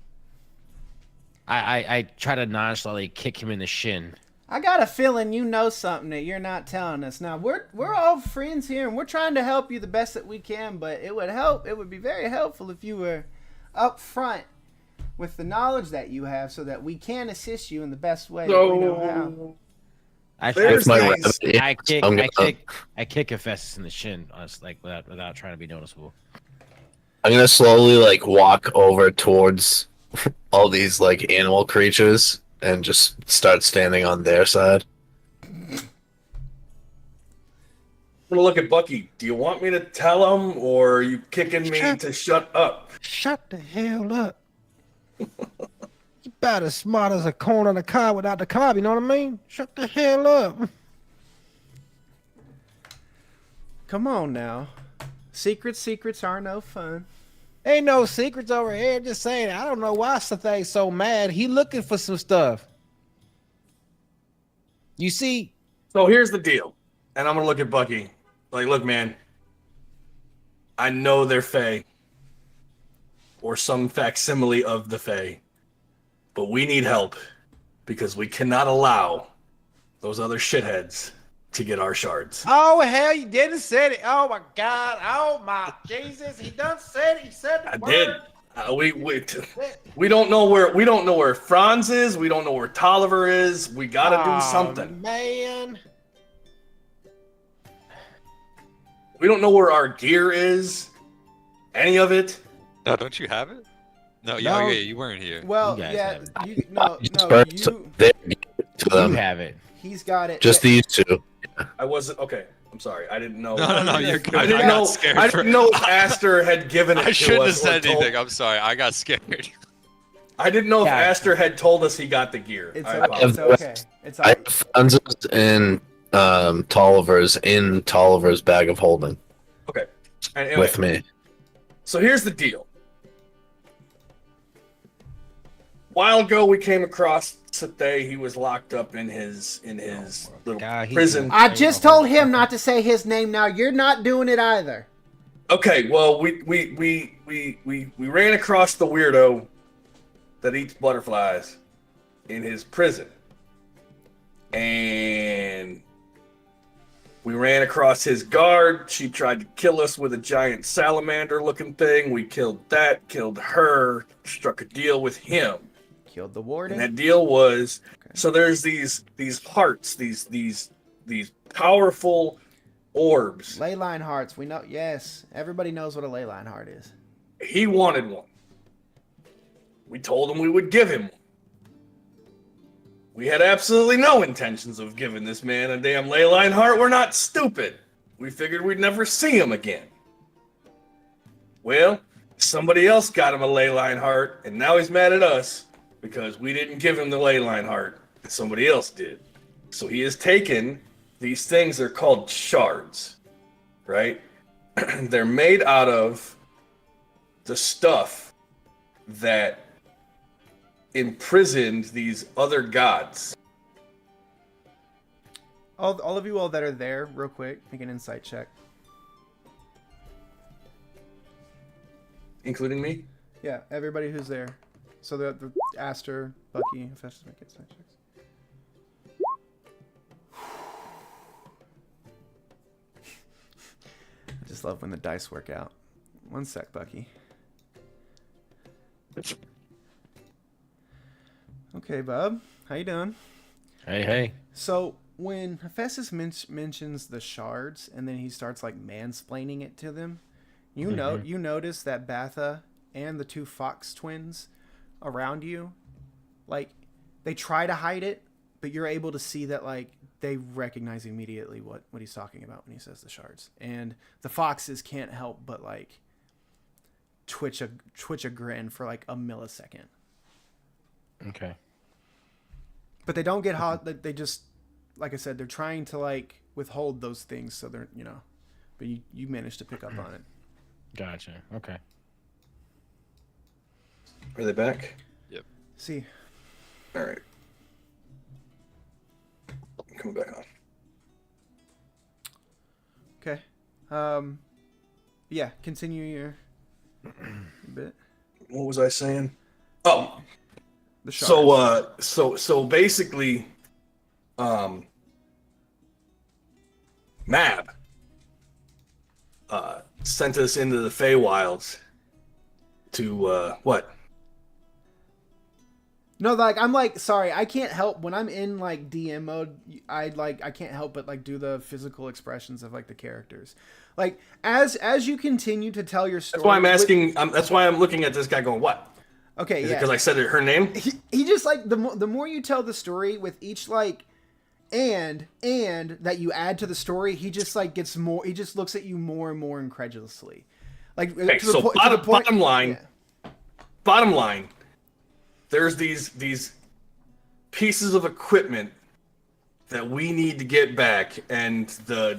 I try to nonchalantly kick him in the shin. I got a feeling you know something that you're not telling us. Now we're all friends here, and we're trying to help you the best that we can. But it would be very helpful if you were up front with the knowledge that you have so that we can assist you in the best way that we know how. So I there's my these. rabbit, I kick Hephaestus in the shin, like without trying to be noticeable. I'm gonna slowly like walk over towards all these like animal creatures and just start standing on their side. I'm gonna look at Bucky. Do you want me to tell him, or are you kicking me to shut up? Shut the hell up. You about as smart as a corn on a cob without the cob, you know what I mean? Shut the hell up. Come on now. Secrets are no fun. Ain't no secrets over here. Just saying, I don't know why Sathay's so mad. He looking for some stuff. You see, So here's the deal, and I'm gonna look at Bucky. Like, look, man. I know they're Fae, or some facsimile of the Fae, but we need help because we cannot allow those other shitheads to get our shards. oh hell, you didn't say it. Oh my God. Oh my Jesus. He done said it. He said the I word. did. We don't know where Franz is. We don't know where Tolliver is. We gotta do something. Man. We don't know where our gear is. Any of it. No, don't you have it? No, yeah, No. yeah, you weren't here. Well, You guys yeah, have it. To You them. have it. he's got it. Just Yeah, these two. I wasn't okay. I'm sorry. I didn't know. No, you're good. I didn't got know. scared I for- didn't know if Aster had given it I to shouldn't have us. or said told- anything. I'm sorry. I got scared. I didn't know if Yeah. Aster had told us he got the gear. It's, I o- apologize. it's okay. It's I all have right. Franz's and Tolliver's in Tolliver's bag of holding Okay. And anyway, with me. so here's the deal. A while ago, we came across Satay. He was locked up in his little God, prison. I just told him not to say his name. Now you're not doing it either. Okay, well, we ran across the weirdo that eats butterflies in his prison, and we ran across his guard. She tried to kill us with a giant salamander-looking thing. We killed that, killed her, struck a deal with him. Killed the And warden. that deal was so there's these hearts, these powerful orbs. Ley line hearts. We know. Yes, everybody knows what a ley line heart is. He wanted one. We told him we would give him one. We had absolutely no intentions of giving this man a damn ley line heart. We're not stupid. We figured we'd never see him again. Well, somebody else got him a ley line heart, and now he's mad at us because we didn't give him the ley line heart. Somebody else did. So he has taken these things, they're called shards, right? They're made out of the stuff that imprisoned these other gods. All of you all that are there, real quick, make an insight check. Including me? Yeah, everybody who's there. So the Aster, Bucky, Hephaestus, make insight checks. I just love when the dice work out. One sec, Bucky. Okay, bub. How you doing? Hey. So when Hephaestus mentions the shards, and then he starts like mansplaining it to them, you notice that Batha and the two Fox twins around you, like they try to hide it, but you're able to see that like they recognize immediately what he's talking about when he says the shards, and the foxes can't help but like twitch a grin for like a millisecond. Okay. But they don't get hot. They just, like I said, they're trying to like withhold those things, so they're but you managed to pick up on it. Gotcha. Okay. Are they back? See, All right. I'm coming back on. okay, yeah, continue your bit. What was I saying? Oh, The shards. so basically, Mab sent us into the Feywilds to what? No, like I'm like sorry, I can't help when I'm in like DM mode. I can't help but like do the physical expressions of like the characters. Like as you continue to tell your story. That's why I'm asking. That's why I'm looking at this guy going, "What?" Okay, Is it yeah. because I said her name? He just like the more you tell the story with each like and that you add to the story, he just like gets more. He just looks at you more and more incredulously. Like Okay, to the so point. To the point bottom line. yeah. Bottom line, there's these pieces of equipment that we need to get back, and the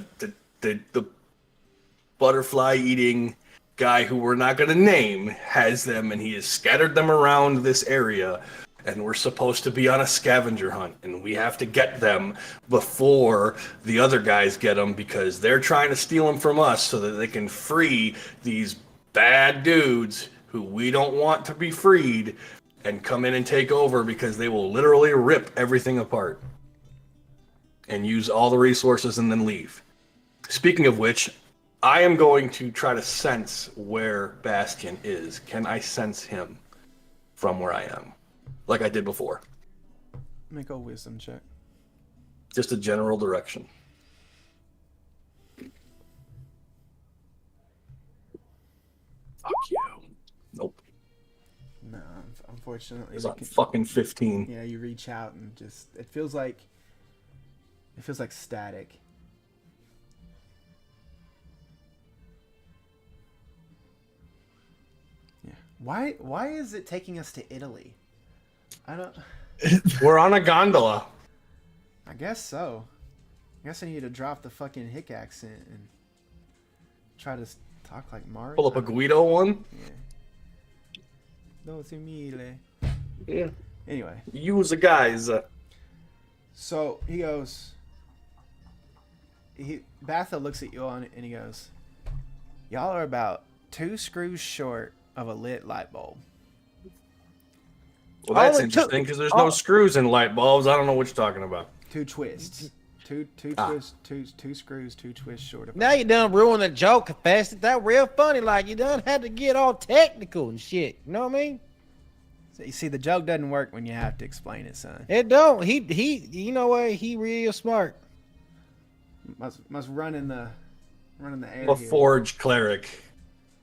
butterfly eating guy who we're not going to name has them, and he has scattered them around this area, and we're supposed to be on a scavenger hunt, and we have to get them before the other guys get them, because they're trying to steal them from us so that they can free these bad dudes who we don't want to be freed and come in and take over, because they will literally rip everything apart and use all the resources and then leave. Speaking of which, I am going to try to sense where Bastion is. Can I sense him from where I am? Like I did before. Make a wisdom check. Just a general direction. Fuck you. Nope. No, unfortunately. It's on fucking 15. Yeah, you reach out and just it feels like static. Yeah. Why is it taking us to Italy? I don't. We're on a gondola. I guess so. I guess I need to drop the fucking hick accent and try to talk like Mario. Pull up a Guido one. Yeah. No, it's mille. Yeah. Anyway. Use the guys. So he goes. Batha looks at you all and he goes, "Y'all are about 2 screws short of a lit light bulb." Well, that's Only interesting because there's oh. no screws in light bulbs. I don't know what you're talking about. 2 twists. Two twists, two screws, 2 twists short of. Now you done ruined the joke, Fast. That real funny. Like you done had to get all technical and shit. You know what I mean? So you see, the joke doesn't work when you have to explain it, son. It don't. He. You know what? He real smart. Must run in the air. A here. forge cleric.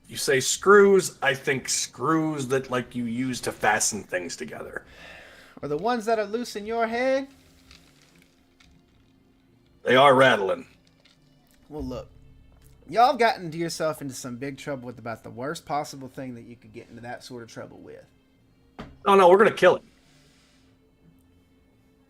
You say screws, I think screws that like you use to fasten things together. Or the ones that are loose in your head. They are rattling. Well, look, y'all have gotten yourself into some big trouble with about the worst possible thing that you could get into that sort of trouble with. Oh no, we're gonna kill it.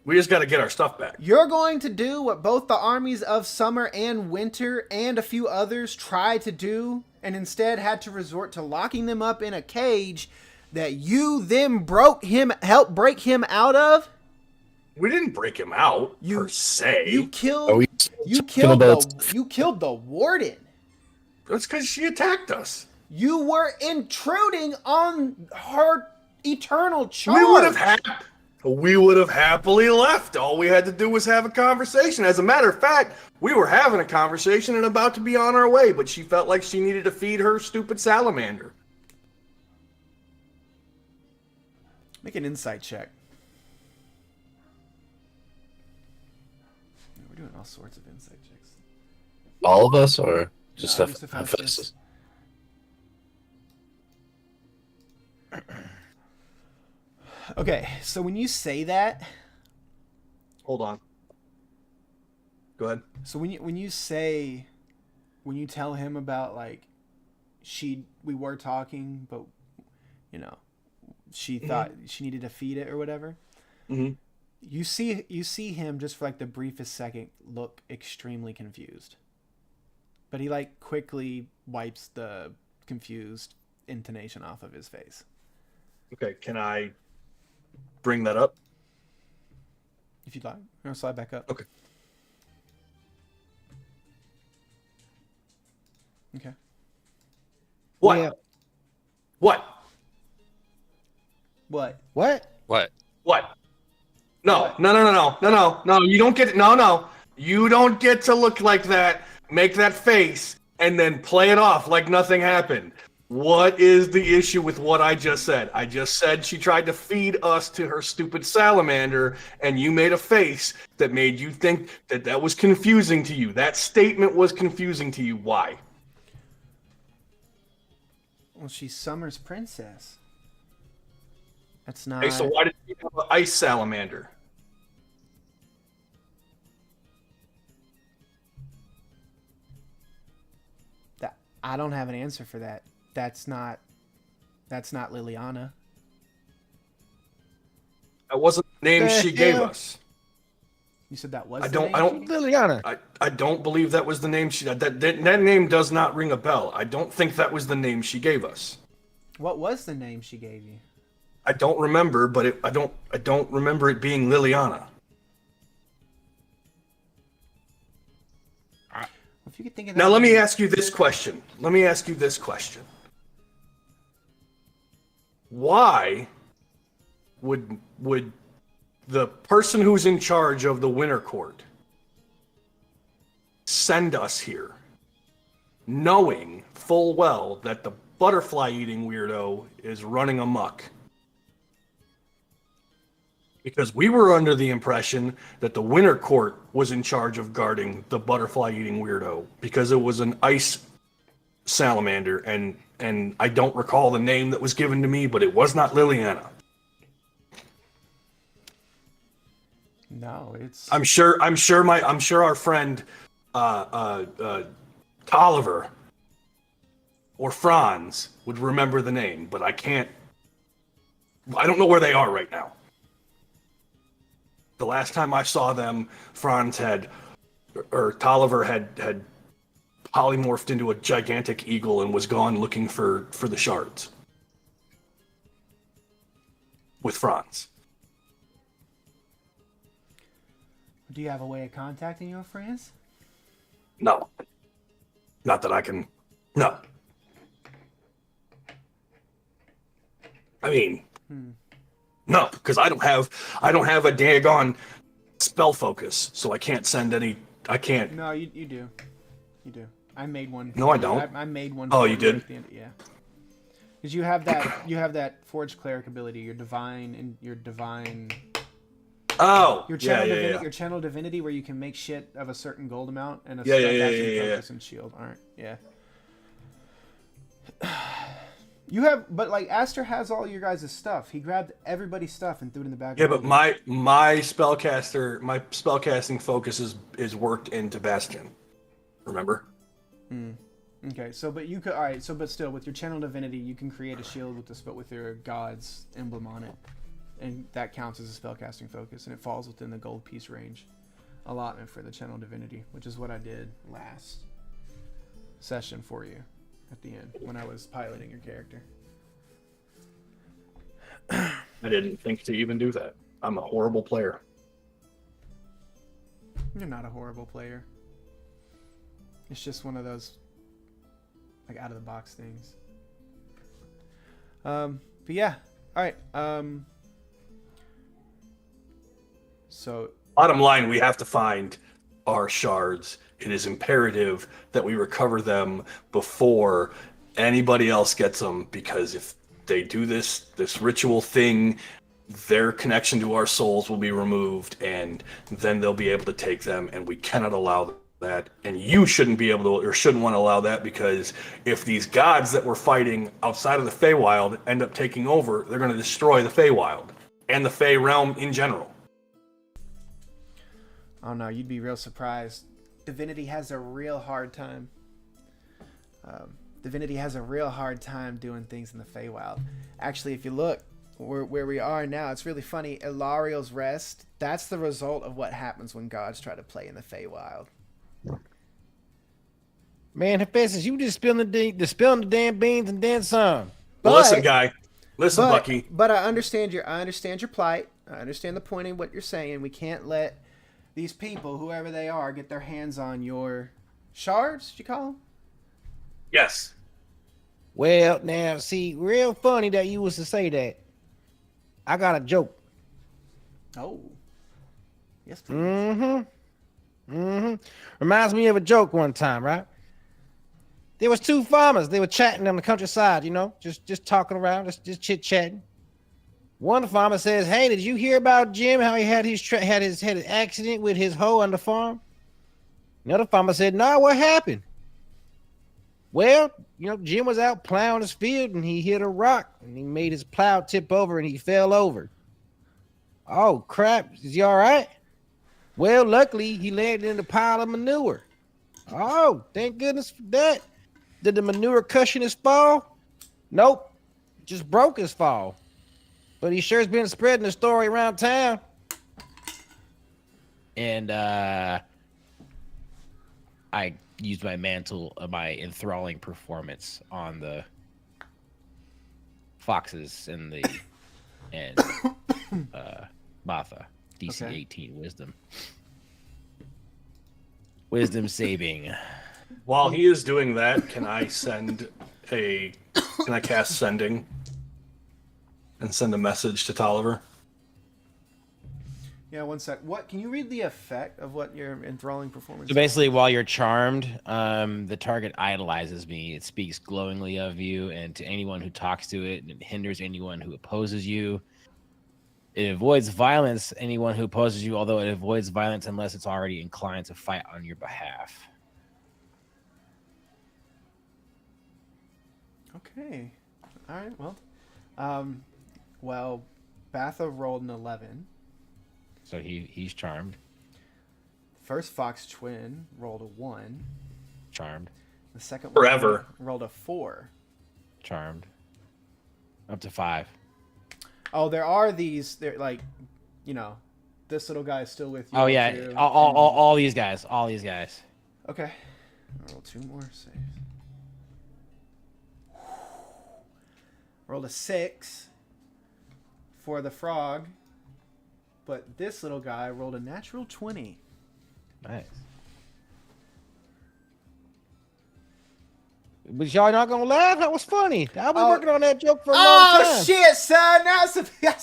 We just gotta get our stuff back. You're going to do what both the armies of Summer and Winter and a few others tried to do, and instead had to resort to locking them up in a cage that you then helped break him out of. We didn't break him out per se. You killed. Are we You talking killed about- you killed the warden. That's because she attacked us. You were intruding on her eternal charge. We would have happily left. All we had to do was have a conversation. As a matter of fact, we were having a conversation and about to be on our way, but she felt like she needed to feed her stupid salamander. Make an insight check. We're doing all sorts of insight checks. All of us, or just No, a just a Hephaestus? Okay, so when you say that, Hold on. Go ahead. so when you tell him about like we were talking, but you know, she thought she needed to feed it or whatever. Mm-hmm. You see him just for like the briefest second look extremely confused. But he like quickly wipes the confused intonation off of his face. Okay, can I bring that up? If you'd like. Or slide back up. Okay. Okay. What? Yeah. What? What? What? What? What? No, no. You don't get no. You don't get to look like that, make that face, and then play it off like nothing happened. What is the issue with what I just said? I just said she tried to feed us to her stupid salamander, and you made a face that made you think that that was confusing to you. That statement was confusing to you. Why? Well, she's Summer's princess. That's not. Okay, so why did you have an ice salamander? That I don't have an answer for that. That's not Liliana. That wasn't the name The she gave hell? us. You said that was. I the don't- name I don't- she gave? Liliana. I don't believe that was the name she that name does not ring a bell. I don't think that was the name she gave us. What was the name she gave you? I don't remember, but I don't remember it being Liliana. If you could think of that. Now let me name- ask you this question. Why would the person who's in charge of the Winter Court send us here, knowing full well that the butterfly eating weirdo is running amok? Because we were under the impression that the Winter Court was in charge of guarding the butterfly eating weirdo because it was an ice salamander, and I don't recall the name that was given to me, but it was not Liliana. No, it's. I'm sure our friend Tolliver or Franz would remember the name, but I don't know where they are right now. The last time I saw them, Tolliver had polymorphed into a gigantic eagle and was gone looking for the shards with Franz. Do you have a way of contacting your friends? No. Not that I can. No. I mean, no, because I don't have a daggone spell focus, so I can't send any. I can't. No, you do. You do. I made one. No, I don't. I made one. Oh, for you did? at the end, yeah. Because you have that forged cleric ability, your divine. Oh, Your channel divinity, where you can make shit of a certain gold amount and a spellcasting focus and shield. All right, yeah. You have, but like Aster has all your guys' stuff. He grabbed everybody's stuff and threw it in the back. Yeah, of the but building. my spellcasting focus is worked into Bastion. Remember? Okay, so but you could, all right. So but still, with your channel divinity, you can create a shield with your god's emblem on it, and that counts as a spellcasting focus, and it falls within the gold piece range allotment for the channel divinity, which is what I did last session for you at the end when I was piloting your character. I didn't think to even do that. I'm a horrible player. You're not a horrible player. It's just one of those like out of the box things. But yeah, all right. So Bottom line, we have to find our shards. It is imperative that we recover them before anybody else gets them, because if they do this ritual thing, their connection to our souls will be removed, and then they'll be able to take them, and we cannot allow that. And you shouldn't be able to, or shouldn't want to allow that, because if these gods that we're fighting outside of the Feywild end up taking over, they're going to destroy the Feywild and the Fey realm in general. oh no, you'd be real surprised. Divinity has a real hard time. Divinity has a real hard time doing things in the Feywild. Actually, if you look where we are now, it's really funny. Ilariel's Rest, that's the result of what happens when gods try to play in the Feywild. Man, Hephaestus, you just spilling the damn beans and then some. Well, listen, guy. Listen, But, Bucky. but I understand your plight. I understand the point of what you're saying. We can't let these people, whoever they are, get their hands on your shards. Did you call them? Yes. Well, now, see, real funny that you was to say that. I got a joke. Oh. Yes, please. Reminds me of a joke one time, right? There was two farmers. They were chatting on the countryside, you know, just talking around, just chit chatting. One farmer says, "Hey, did you hear about Jim? How he had his accident with his hoe on the farm?" Another farmer said, "No, what happened?" Well, you know, Jim was out plowing his field and he hit a rock and he made his plow tip over and he fell over. Oh crap! Is he all right? Well, luckily he landed in a pile of manure. Oh, thank goodness for that. Did the manure cushion his fall? Nope, just broke his fall. But he sure's been spreading the story around town. And I used my mantle of my enthralling performance on the foxes and Martha. DC Okay. 18 wisdom saving. While he is doing that, can I cast sending and send a message to Tolliver? Yeah, one sec. What can you read the effect of what your enthralling performance? So basically, while you're charmed, the target idolizes me. It speaks glowingly of you, and to anyone who talks to it, and it hinders anyone who opposes you. It avoids violence, anyone who opposes you, although it avoids violence unless it's already inclined to fight on your behalf. Okay. All right. Well, Batha rolled an 11. So he's charmed. First fox twin rolled a 1. Charmed. The second Forever. one rolled a 4. Charmed. Up to 5. Oh, there are these. They're like, you know, this little guy is still with you. Oh yeah, too. all these guys. All these guys. Okay. Roll 2 more saves. Rolled a 6 for the frog, but this little guy rolled a natural 20. Nice. But y'all not gonna laugh? That was funny. I've been working on that joke for a long time. Oh shit, son! That's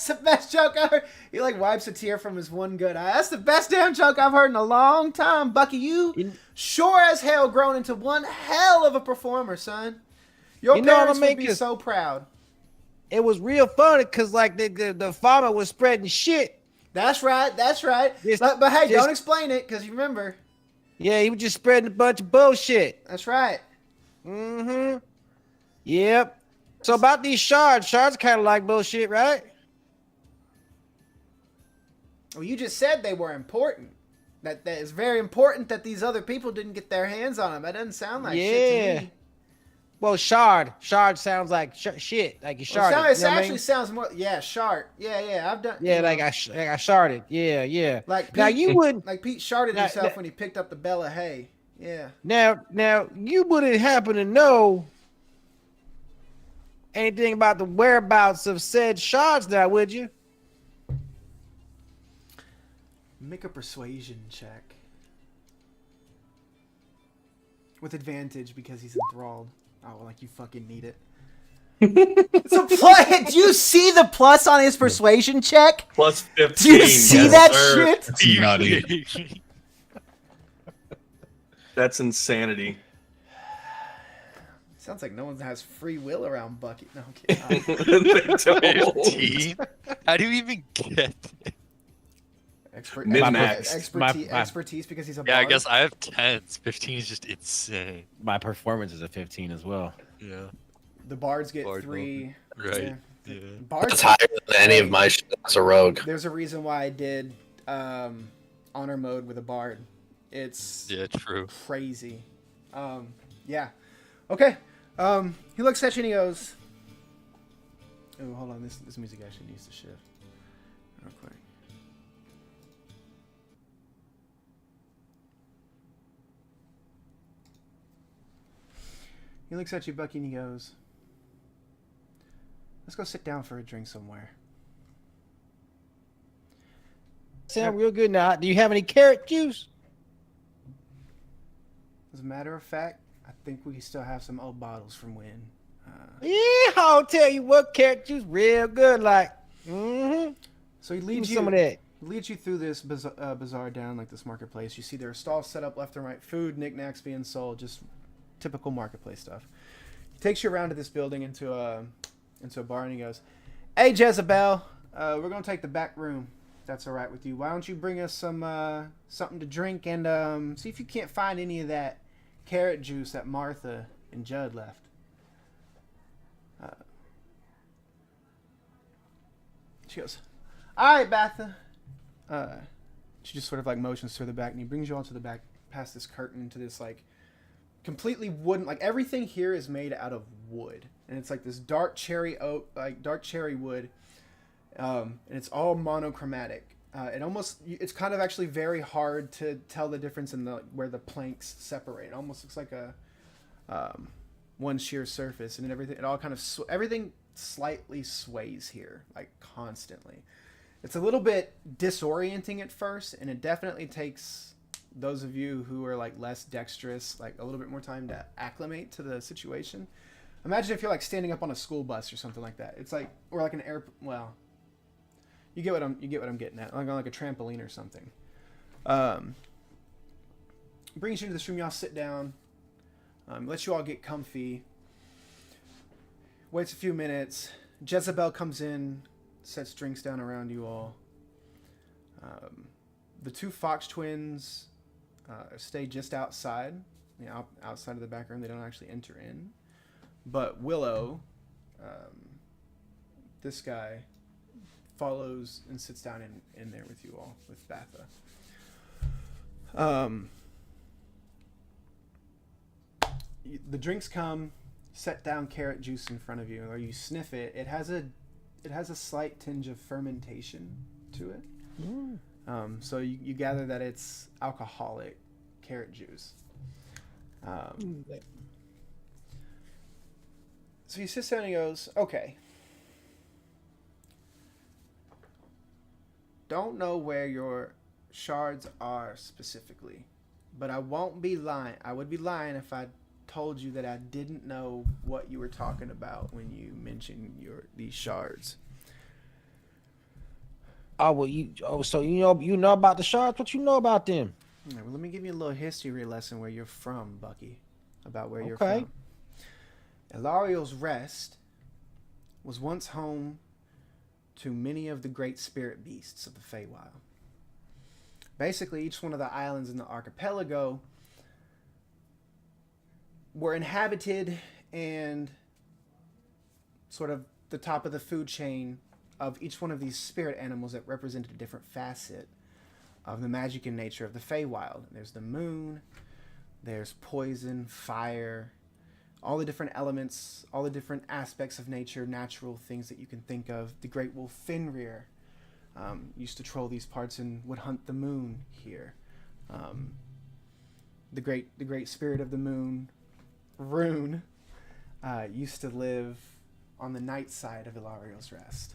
the best joke I heard. He like wipes a tear from his one good eye. That's the best damn joke I've heard in a long time, Bucky. You sure as hell grown into one hell of a performer, son. Your parents would be so proud. It was real funny because like the farmer was spreading shit. That's right. But hey, don't explain it because you remember. Yeah, he was just spreading a bunch of bullshit. That's right. Mm-hmm. Yep. So about these shards kind of like bullshit, right? Well, you just said they were important. That it's very important that these other people didn't get their hands on them. That doesn't sound like shit to me. Well, shard sounds like shit. Like you sharded. It actually sounds more. Yeah, shard. Yeah. I've done. Yeah, like I sharded. Yeah. Like Pete, now you would like Pete sharded himself when he picked up the bale of hay. Yeah. Now you wouldn't happen to know anything about the whereabouts of said shards, now would you? Make a persuasion check with advantage because he's enthralled. Oh, like you fucking need it. It's a plus. Do you see the plus on his persuasion check? Plus 15. Do you see that shit? It's nutty. That's insanity. Sounds like no one has free will around Bucky. No, I'm kidding. They don't. 15? How do you even get it? Min-max. Expertise because he's a Yeah, I bard. guess I have 10s. 15 is just insane. My performance is a 15 as well. Yeah. The bards get Bard 3. Right. Yeah. Yeah. Bards. That's higher than any of my shit as a rogue. There's a reason why I did honor mode with a bard. It's Yeah, true. crazy. Yeah. Okay. He looks at you and he goes, "Oh, hold on. This music actually needs to shift real quick." He looks at you, Bucky, and he goes, "Let's go sit down for a drink somewhere." Sound real good now. Do you have any carrot juice? As a matter of fact, I think we still have some old bottles from when. Yeah, I'll tell you what, carrot juice real good. Like, So he Give me leads some of that. leads you through this bazaar down like this marketplace. You see there are stalls set up left and right, food, knickknacks being sold, just typical marketplace stuff. He takes you around to this building into a bar, and he goes, "Hey Jezebel, we're gonna take the back room. If that's all right with you. Why don't you bring us some something to drink and see if you can't find any of that carrot juice that Martha and Judd left." She goes, "All right, Batha." She just sort of like motions to the back, and he brings you all to the back, past this curtain, to this like completely wooden. Like everything here is made out of wood, and it's like this dark cherry oak, like dark cherry wood, and it's all monochromatic. It's kind of actually very hard to tell the difference in where the planks separate. It almost looks like a one sheer surface, and everything. It all kind of everything slightly sways here, like constantly. It's a little bit disorienting at first, and it definitely takes those of you who are like less dexterous like a little bit more time to acclimate to the situation. Imagine if you're like standing up on a school bus or something like that. It's like, or like an air. Well, you get what I'm getting at, like on like a trampoline or something. Brings you into this room. Y'all sit down. Lets you all get comfy. Waits a few minutes. Jezebel comes in, sets drinks down around you all. The two Fox twins stay just outside, outside of the back room. They don't actually enter in. But Willow, this guy, follows and sits down in there with you all, with Batha. The drinks come, set down carrot juice in front of you, or you sniff it. It has a slight tinge of fermentation to it. So you gather that it's alcoholic carrot juice. So he sits down and he goes, "Okay. Don't know where your shards are specifically, but I won't be lying. I would be lying if I told you that I didn't know what you were talking about when you mentioned these shards." Oh well, so you know about the shards? What you know about them? All right, well, let me give you a little history lesson where you're from, Bucky. About where you're Okay. from. Ilariel's Rest was once home to many of the great spirit beasts of the Feywild. Basically, each one of the islands in the archipelago were inhabited and sort of the top of the food chain of each one of these spirit animals that represented a different facet of the magic and nature of the Feywild. There's the moon, there's poison, fire, all the different elements, all the different aspects of nature, natural things that you can think of. The great wolf Fenrir used to troll these parts and would hunt the moon here. The great spirit of the moon, Rune, used to live on the night side of Ilariel's Rest.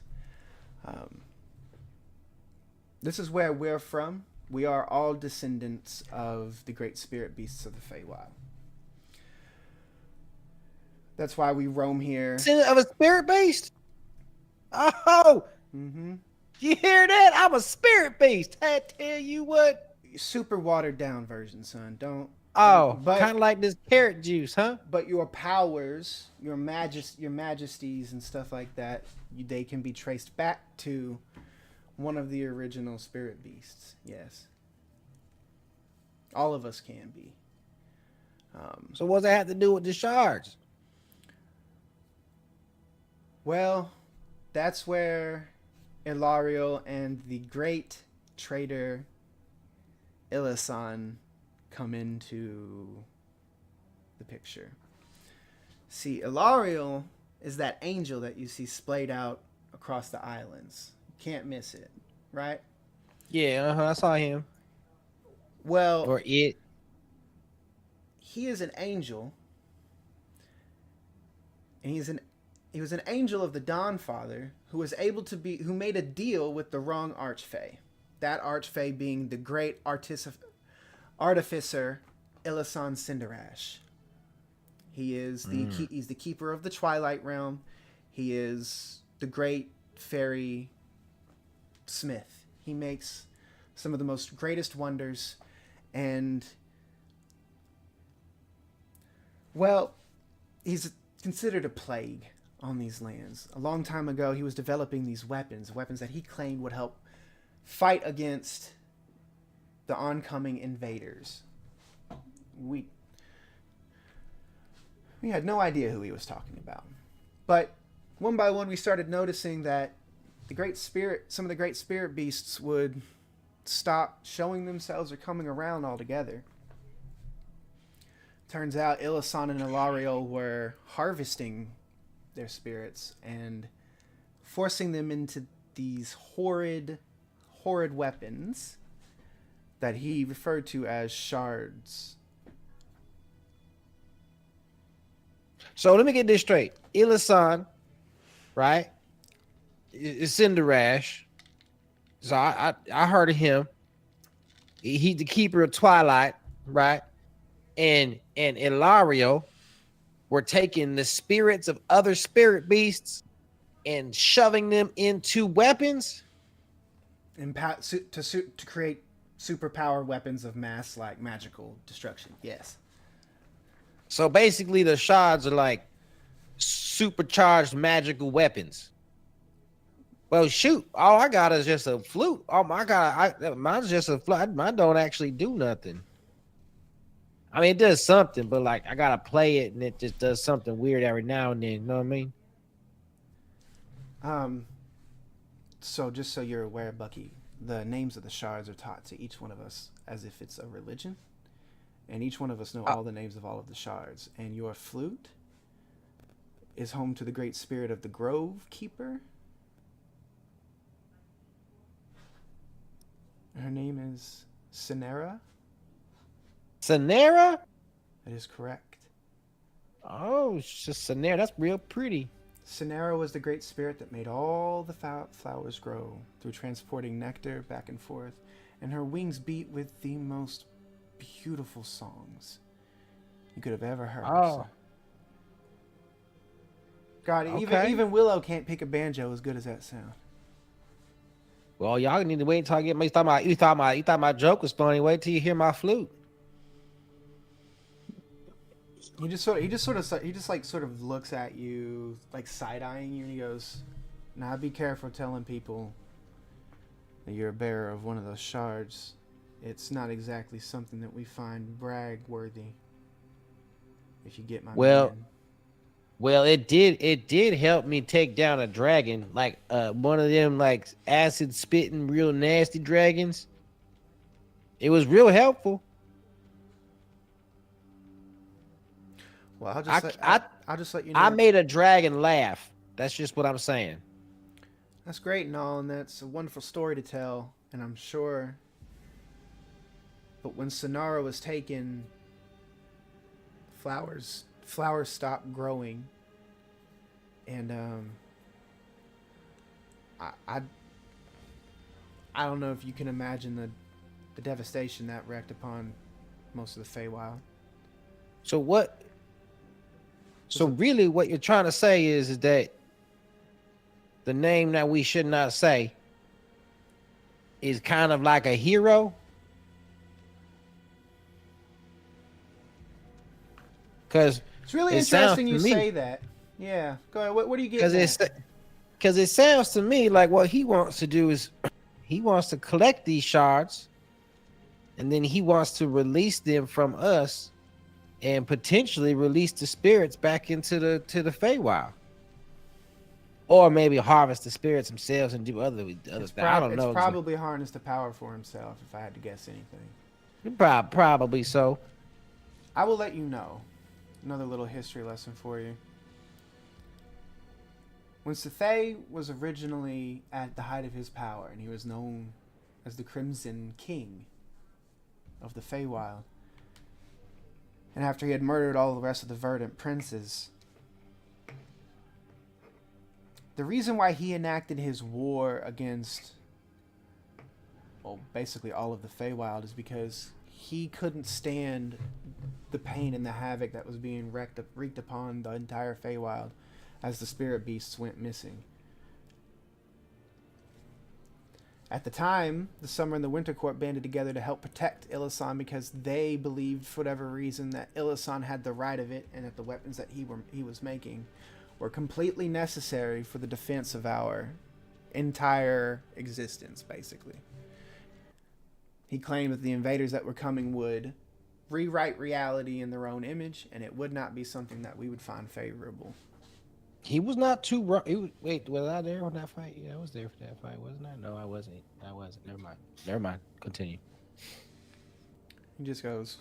This is where we're from. We are all descendants of the great spirit beasts of the Feywild. That's why we roam here. Of a spirit beast? Oh, Mm-hmm. you hear that? I'm a spirit beast. I tell you what. Super watered down version, son. Don't. Oh, But- kind of like this carrot juice, huh? But your powers, your majesties and stuff like that, they can be traced back to one of the original spirit beasts. Yes. All of us can be. So what does that have to do with the shards? Well, that's where Ilariel and the great trader Ilisan come into the picture. See, Ilariel is that angel that you see splayed out across the islands. Can't miss it, right? Yeah, I saw him. Well, Or it. he is an angel, and he was an angel of the Dawn Father who made a deal with the wrong Archfey. That Archfey being the great artificer Ilisan Cinderash. He's the keeper of the Twilight Realm. He is the great fairy smith. He makes some of the greatest wonders, and Well, he's considered a plague on these lands. A long time ago, he was developing these weapons that he claimed would help fight against the oncoming invaders. We had no idea who he was talking about. But one by one, we started noticing that some of the great spirit beasts would stop showing themselves or coming around altogether. Turns out Illisan and Ilariel were harvesting their spirits and forcing them into these horrid weapons that he referred to as shards. So let me get this straight. Illisan, right? It's Cinderash. So I heard of him. He's the keeper of Twilight, right? And Ilario were taking the spirits of other spirit beasts and shoving them into weapons To create superpower weapons of mass, like magical destruction. Yes. So basically, the shards are like supercharged magical weapons. Well, shoot, all I got is just a flute. Oh my God, mine's just a flute. Mine don't actually do nothing. I mean, it does something, but like I gotta play it, and it just does something weird every now and then. You know what I mean? So just so you're aware, Bucky, the names of the shards are taught to each one of us as if it's a religion, and each one of us know all the names of all of the shards. And your flute is home to the great spirit of the Grove Keeper. Her name is Cinera. Cinera? That is correct. Oh, it's just Cinera. That's real pretty. Cinera was the great spirit that made all the flowers grow through transporting nectar back and forth, and her wings beat with the most beautiful songs you could have ever heard. Oh. God, Okay. even Willow can't pick a banjo as good as that sound. Well, y'all need to wait until I get my. You thought my joke was funny. Wait till you hear my flute. He just sort of looks at you, like side-eyeing you, and he goes, "Now be careful telling people that you're a bearer of one of those shards. It's not exactly something that we find brag-worthy. If you get my meaning." Well, it did help me take down a dragon, like one of them like acid spitting real nasty dragons. It was real helpful. Well, I'll just let you know. I made a dragon laugh. That's just what I'm saying. That's great and all, and that's a wonderful story to tell, and I'm sure. But when Sonara was taken, flowers stopped growing, and I don't know if you can imagine the devastation that wreaked upon most of the Feywild. So what? So really, what you're trying to say is that the name that we should not say is kind of like a hero. Because it's really interesting you say that. Yeah, go ahead. What do you get? Because it sounds to me like what he wants to do is he wants to collect these shards, and then he wants to release them from us, and potentially release the spirits back into the Feywild, or maybe harvest the spirits themselves and do other things. I don't know. It's probably harnessed the power for himself, if I had to guess anything. Probably so. I will let you know. Another little history lesson for you. When Sethei was originally at the height of his power, and he was known as the Crimson King of the Feywild, and after he had murdered all the rest of the Verdant princes, the reason why he enacted his war against, well, basically all of the Feywild is because he couldn't stand the pain and the havoc that was being wreaked upon the entire Feywild as the spirit beasts went missing. At the time, the Summer and the Winter Court banded together to help protect Illisan because they believed, for whatever reason, that Illisan had the right of it and that the weapons that he was making were completely necessary for the defense of our entire existence, basically. He claimed that the invaders that were coming would rewrite reality in their own image, and it would not be something that we would find favorable. He was not too wrong. Wait, was I there on that fight? Yeah, I was there for that fight, wasn't I? No, I wasn't. Never mind. Never mind. Continue. He just goes.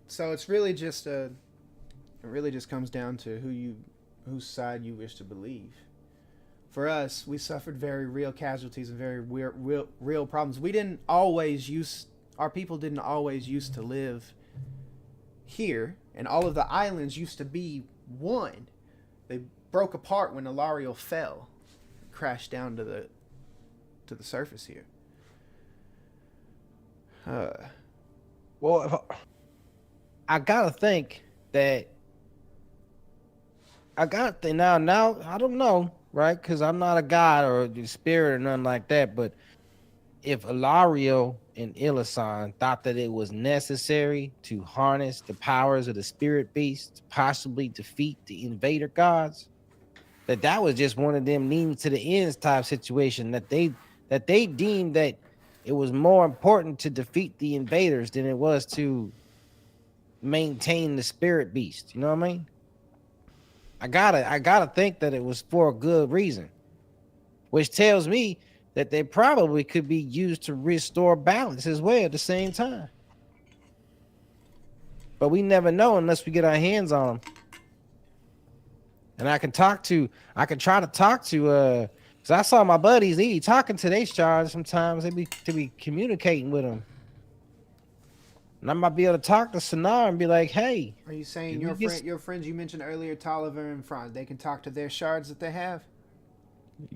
So it's really just it really just comes down to whose side you wish to believe. For us, we suffered very real casualties and very real problems. Our people didn't always used to live here, and all of the islands used to be one. They broke apart when Ilariel fell, crashed down to the surface here. Well, I gotta think that now I don't know, right? Because I'm not a god or a spirit or nothing like that. But if Ilariel and Illisan thought that it was necessary to harness the powers of the spirit beast to possibly defeat the invader gods, that was just one of them means to the ends type situation, that they deemed that it was more important to defeat the invaders than it was to maintain the spirit beast. You know what I mean? I gotta think that it was for a good reason, which tells me that they probably could be used to restore balance as well at the same time. But we never know unless we get our hands on them. And I can try to talk to because I saw my buddies talking to their shards sometimes. They be communicating with them. And I might be able to talk to Sonar and be like, hey. Are you saying your friends you mentioned earlier, Tolliver and Franz, they can talk to their shards that they have?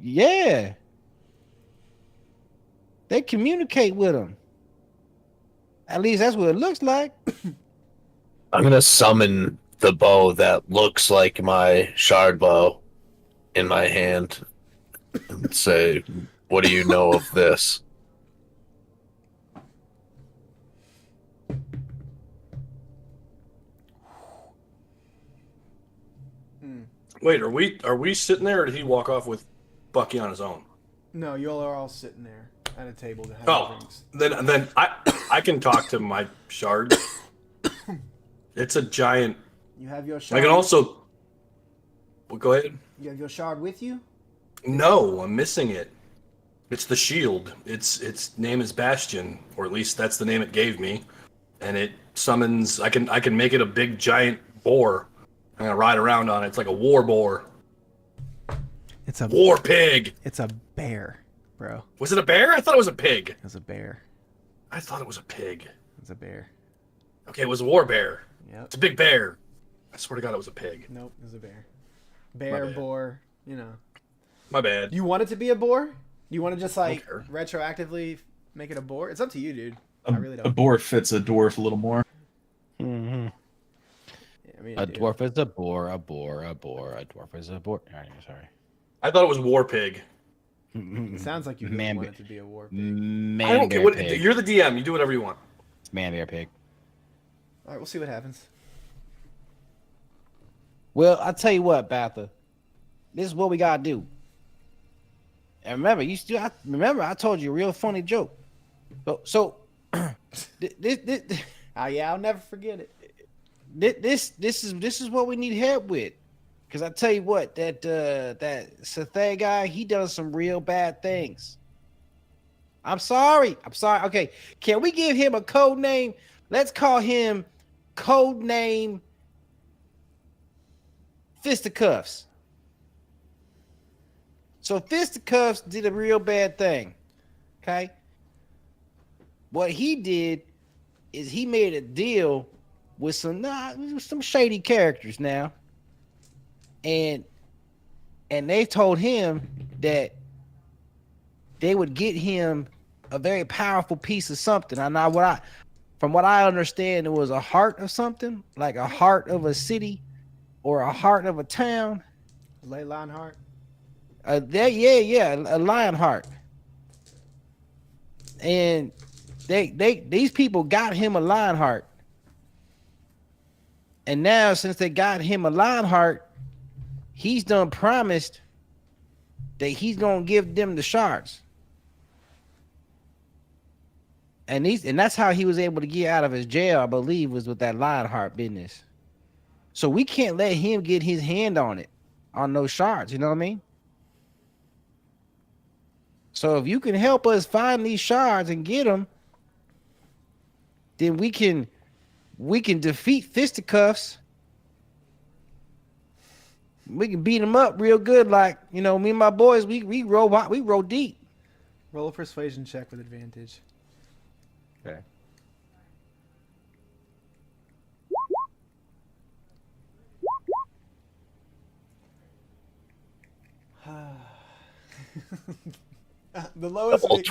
Yeah. They communicate with them. At least that's what it looks like. I'm gonna summon the bow that looks like my shard bow in my hand and say, "What do you know of this?" Wait, are we sitting there, or did he walk off with Bucky on his own? No, you all are all sitting there at a table to have drinks. Then I can talk to my shard. It's a giant. You have your shard. I can also. Well, go ahead. You have your shard with you? No, I'm missing it. It's the shield. Its name is Bastion, or at least that's the name it gave me, and it summons. I can make it a big giant boar. I'm gonna ride around on it. It's like a war boar. It's a war pig. It's a bear, bro. Was it a bear? I thought it was a pig. It's a bear. I thought it was a pig. It's a bear. Okay, it was a war bear. Yep. It's a big bear. I swear to God, it was a pig. Nope, it was a bear. Bear, boar, you know. My bad. You want it to be a boar? You want to just like retroactively make it a boar? It's up to you, dude. I really don't. A boar fits a dwarf a little more. Mm-hmm. Yeah, I mean, a dwarf is a boar, a dwarf is a boar. Sorry. I thought it was war pig. It sounds like you really want it to be a war pig. I don't care. You're the DM. You do whatever you want. It's man, bear, pig. All right, we'll see what happens. Well, I'll tell you what, Batha. This is what we gotta do. And remember, I told you a real funny joke. So this oh yeah, I'll never forget it. This is what we need help with. Cause I tell you what, that Sathay guy, he does some real bad things. I'm sorry. Okay, can we give him a code name? Let's call him code name Fisticuffs. So Fisticuffs did a real bad thing. Okay. What he did is he made a deal with some shady characters now. And they told him that they would get him a very powerful piece of something. From what I understand, it was a heart of something, like a heart of a city or a heart of a town. Ley Lionheart. A lion heart. and these people got him a Lionheart. And now, since they got him a Lionheart, he's done promised that he's gonna give them the shards. And that's how he was able to get out of his jail, I believe, was with that Lionheart business. So we can't let him get his hand on those shards. You know what I mean? So if you can help us find these shards and get them, then we can defeat Fisticuffs. We can beat them up real good, like me and my boys. We roll deep. Roll a persuasion check with advantage. Okay. The lowest, Double being,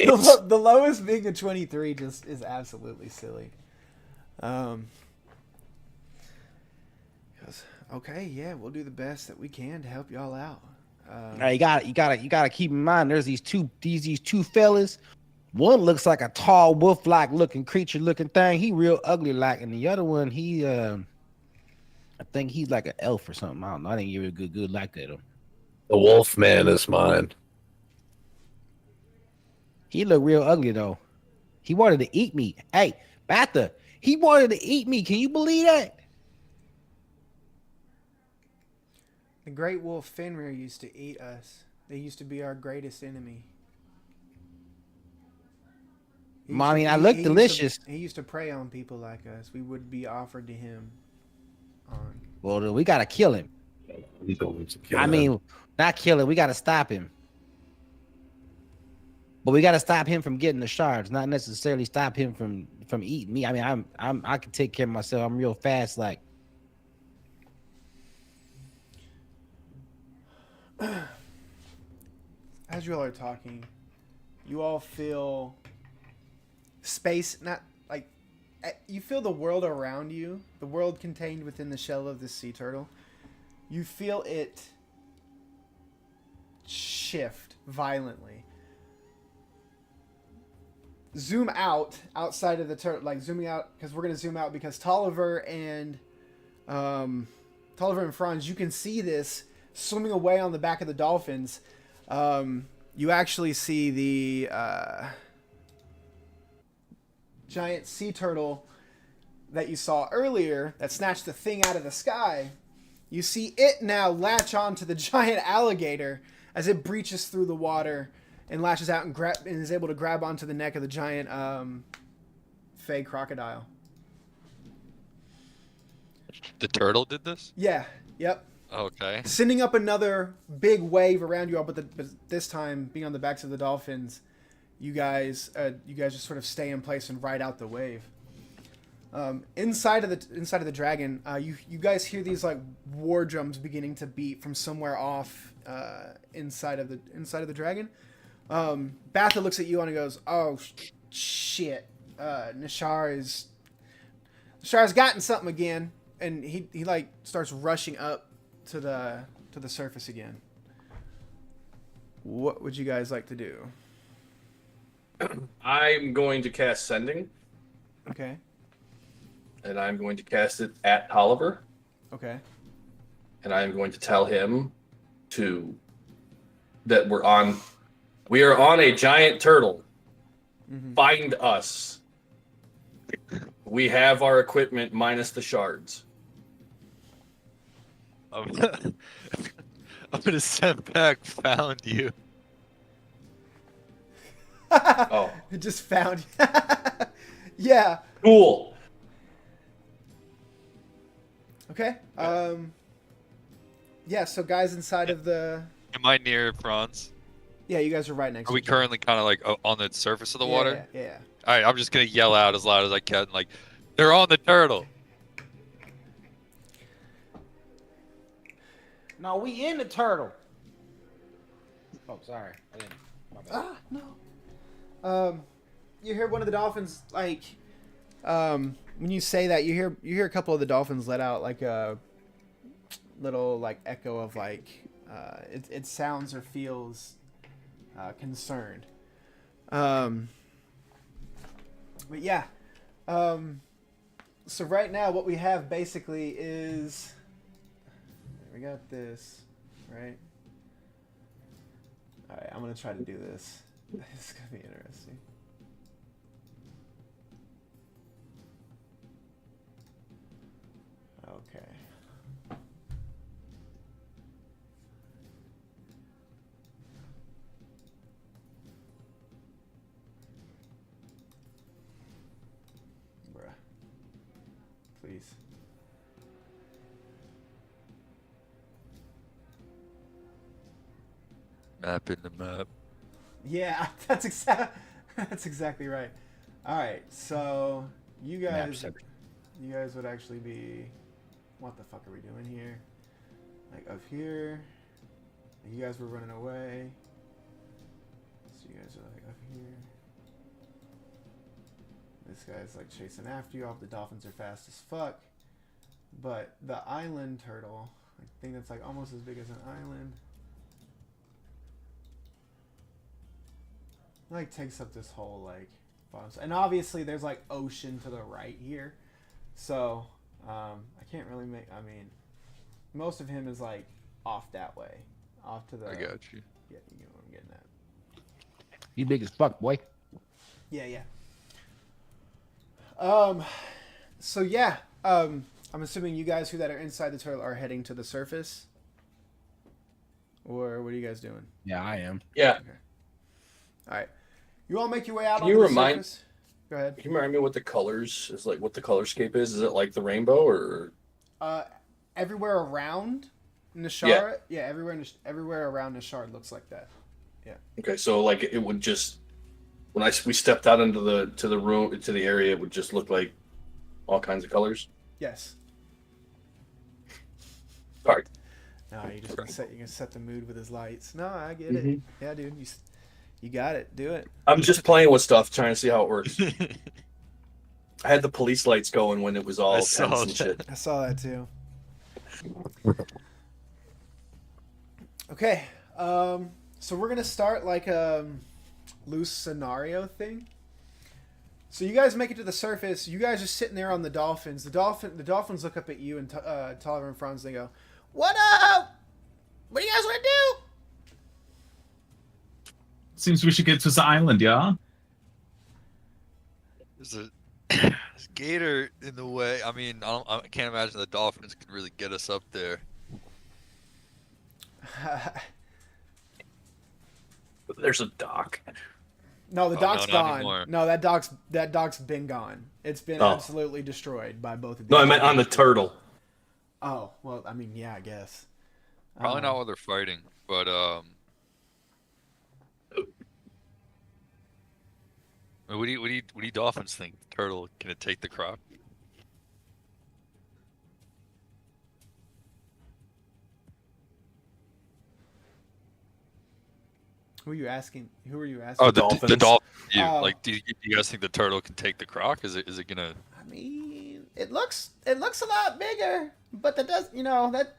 28s. the lowest being a 23 just is absolutely silly. Okay, yeah, we'll do the best that we can to help y'all out. Now you gotta keep in mind. There's these two fellas. One looks like a tall wolf-like looking creature looking thing. He real ugly like, and the other one I think he's like an elf or something. I don't know. I didn't give it a good like at him. The wolf man is mine. He looked real ugly though. He wanted to eat me. Hey, Batha, he wanted to eat me. Can you believe that? The great wolf Fenrir used to eat us. They used to be our greatest enemy. I look delicious. He used to prey on people like us. We would be offered to him. Well, then we gotta kill him. He's going to kill I him. mean, not kill him. We gotta stop him. But we gotta stop him from getting the shards, not necessarily stop him from eating me. I mean, I can take care of myself. I'm real fast, like. As you all are talking, you all feel space, not like you feel the world around you, the world contained within the shell of this sea turtle. You feel it shift violently. Zoom out outside of the turtle, like zooming out, because we're gonna zoom out because Tolliver and Franz, you can see this swimming away on the back of the dolphins. You actually see the giant sea turtle that you saw earlier that snatched the thing out of the sky. You see it now latch onto the giant alligator as it breaches through the water and lashes out and is able to grab onto the neck of the giant fey crocodile. The turtle did this? Yeah. Yep. Okay. Sending up another big wave around you all, but this time being on the backs of the dolphins, you guys just sort of stay in place and ride out the wave. Inside of the dragon, you guys hear these like war drums beginning to beat from somewhere off inside of the dragon. Batha looks at you and he goes, "Oh shit, Nishar's gotten something again," and he like starts rushing up to the surface again. What would you guys like to do? I'm going to cast Sending, Okay. and I'm going to cast it at Tolliver, Okay. and I'm going to tell him that we are on a giant turtle. Mm-hmm. Find us. We have our equipment minus the shards. I'm gonna send back found you. Oh, It just found you. Yeah. cool. Okay. Yeah, so guys inside of the... Am I near Franz? Yeah, you guys are right next Are to we each other. currently kind of like on the surface of the water? Yeah. All right, I'm just gonna yell out as loud as I can, like, they're on the turtle. No, we in the turtle. Oh, sorry. I didn't. My bad. No. You hear one of the dolphins, like, when you say that, you hear a couple of the dolphins let out, like, a little, like, echo of, like, it sounds or feels concerned. But yeah. So right now, what we have basically is we got this, right? All right, I'm gonna try to do this. This is gonna be interesting. Okay. Bruh. Please. Map in the map. Yeah, that's exactly right. All right, so you guys would actually be. What the fuck are we doing here? Like up here. You guys were running away. So you guys are like up here. This guy's like chasing after you. All the dolphins are fast as fuck. But the island turtle, I think that's like almost as big as an island. Like takes up this whole like bottom. And obviously there's like ocean to the right here. So I can't really make. I mean, most of him is like off that way, off to the. I got you. Yeah, you know what I'm getting at. You big as fuck, boy. Yeah, yeah. So yeah. I'm assuming you guys who that are inside the turtle are heading to the surface. Or what are you guys doing? Yeah, I am. Yeah. All right. You all make your way out Can onto you the remind- surface. Go ahead. Can you remind me what the colors is like? What the color scape is? Is it like the rainbow or? Everywhere around Nishara, yeah, everywhere around Nishara looks like that. Okay, so like it would just when we stepped out into the room to the area, it would just look like all kinds of colors. Yes. All right. No, you can set the mood with his lights. No, I get it. Yeah, dude, you got it. Do it. I'm just playing with stuff, trying to see how it works. I had the police lights going when it was all tense and shit. I saw that too. Okay, so we're gonna start like a loose scenario thing. So you guys make it to the surface. You guys are sitting there on the dolphins. The dolphins look up at you and Tolliver and Franz. They go, "What up? What do you guys want to do?" Seems we should get to the island, yeah? There's a gator in the way. I mean, I can't imagine the dolphins could really get us up there. There's a dock. No, the Oh, dock's no, not gone. anymore. No, that dock's been gone. It's been Oh. absolutely destroyed by both of these. No, I meant on the turtle. Oh, well, I mean, yeah, I guess. Probably not while they're fighting, but what do you dolphins think? The turtle, can it take the crop? Who are you asking? Oh, the dolphins. dolphin. Oh. Like, do you guys think the turtle can take the croc? Is it gonna? I mean, it looks a lot bigger, but that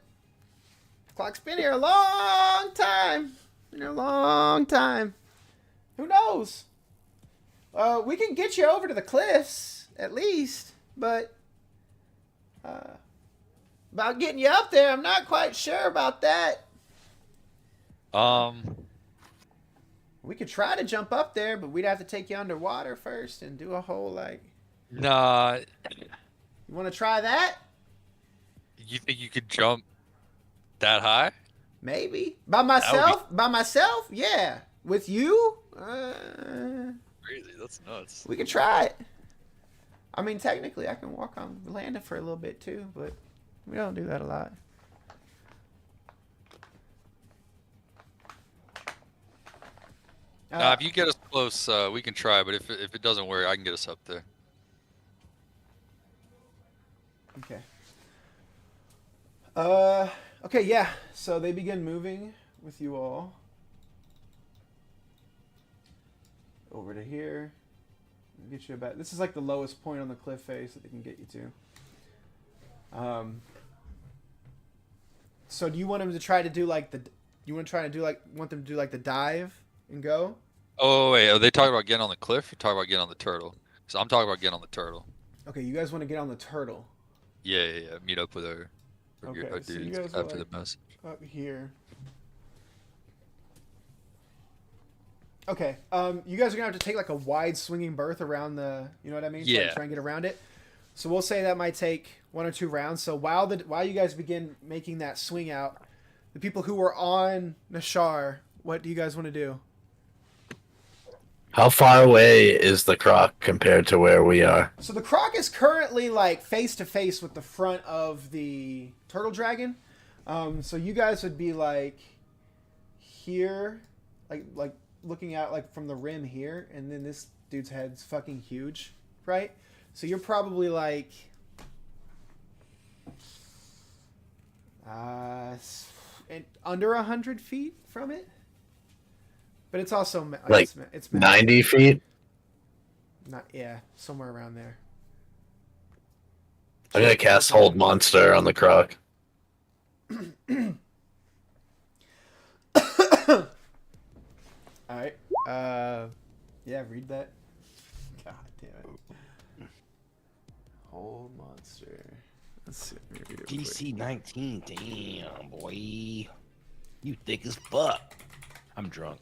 clock's been here a long time. Been here a long time. Who knows? We can get you over to the cliffs at least, but about getting you up there, I'm not quite sure about that. We could try to jump up there, but we'd have to take you underwater first and do a whole like. Nah. You want to try that? You think you could jump that high? Maybe by myself. By myself, yeah. With you, Crazy. That's nuts. we could try it. I mean, technically, I can walk on land for a little bit too, but we don't do that a lot. Nah, if you get us close, we can try. But if it doesn't work, I can get us up there. Okay. Okay, yeah. So they begin moving with you all over to here. Get you about. This is like the lowest point on the cliff face that they can get you to. So do you want them to try to do like the? You want them to do like the dive and go? Oh wait, are they talking about getting on the cliff or talking about getting on the turtle? So I'm talking about getting on the turtle. Okay, you guys want to get on the turtle. Yeah. Meet up with our Okay, our so you dudes guys are after like the message. up here. Okay, you guys are gonna have to take like a wide swinging berth around the, you know what I mean? Yeah. To, like, try and get around it. So we'll say that might take 1 or 2 rounds. So while you guys begin making that swing out, the people who were on Nashar, what do you guys want to do? How far away is the croc compared to where we are? So the croc is currently like face to face with the front of the turtle dragon. So you guys would be like here, like looking out like from the rim here, and then this dude's head's fucking huge, right? So you're probably like under 100 feet from it, but it's also Like it's 90 feet? Not, yeah, somewhere around there. I'm gonna cast Hold Monster on the croc. All right. Yeah, read that. God damn it. Hold monster. Let's see. Let me read it real quick. DC 19. Damn, boy. You thick as fuck. I'm drunk.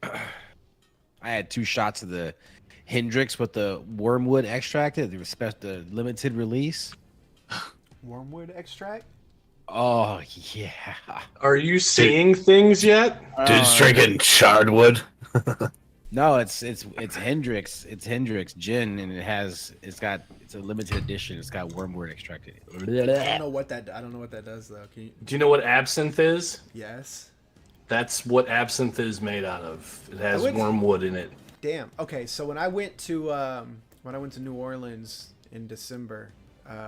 I had 2 shots of the Hendrix with the wormwood extract. The limited release. Wormwood extract? Oh yeah. Are you seeing things yet? Dude's drinking shardwood. No, it's Hendrix. It's Hendrix gin, and it's a limited edition. It's got wormwood extracted. I don't know what that does though. Can you? Do you know what absinthe is? Yes. That's what absinthe is made out of. It has would- wormwood in it. Damn. Okay, so when I went to New Orleans in December,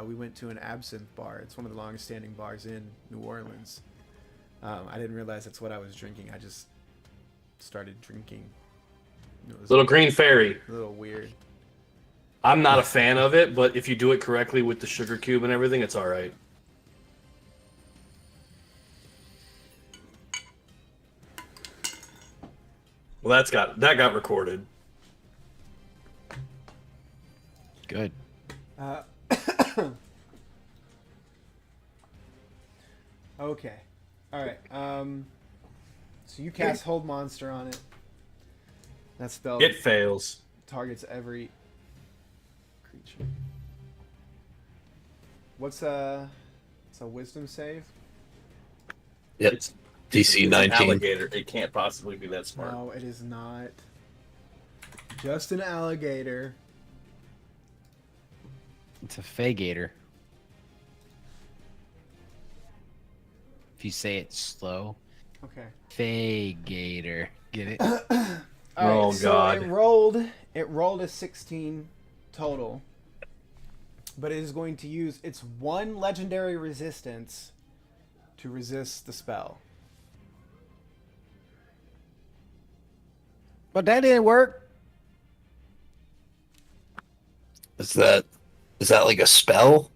we went to an absinthe bar. It's one of the longest standing bars in New Orleans. I didn't realize that's what I was drinking. I just started drinking. It was Little Green Fairy. a little weird. I'm not a fan of it, but if you do it correctly with the sugar cube and everything, it's all right. Well, that got recorded. Good. Okay. All right. So you cast Hold Monster on it. That spell It fails. targets every creature. What's a Wisdom save? Yep. It's DC an 19. alligator. It can't possibly be that smart. No, it is not. Just an alligator. It's a Fagator. If you say it slow, Okay. Fagator. Get it? All right, Oh, so God. it rolled a 16 total, but it is going to use its 1 legendary resistance to resist the spell. But that didn't work. Is that like a spell?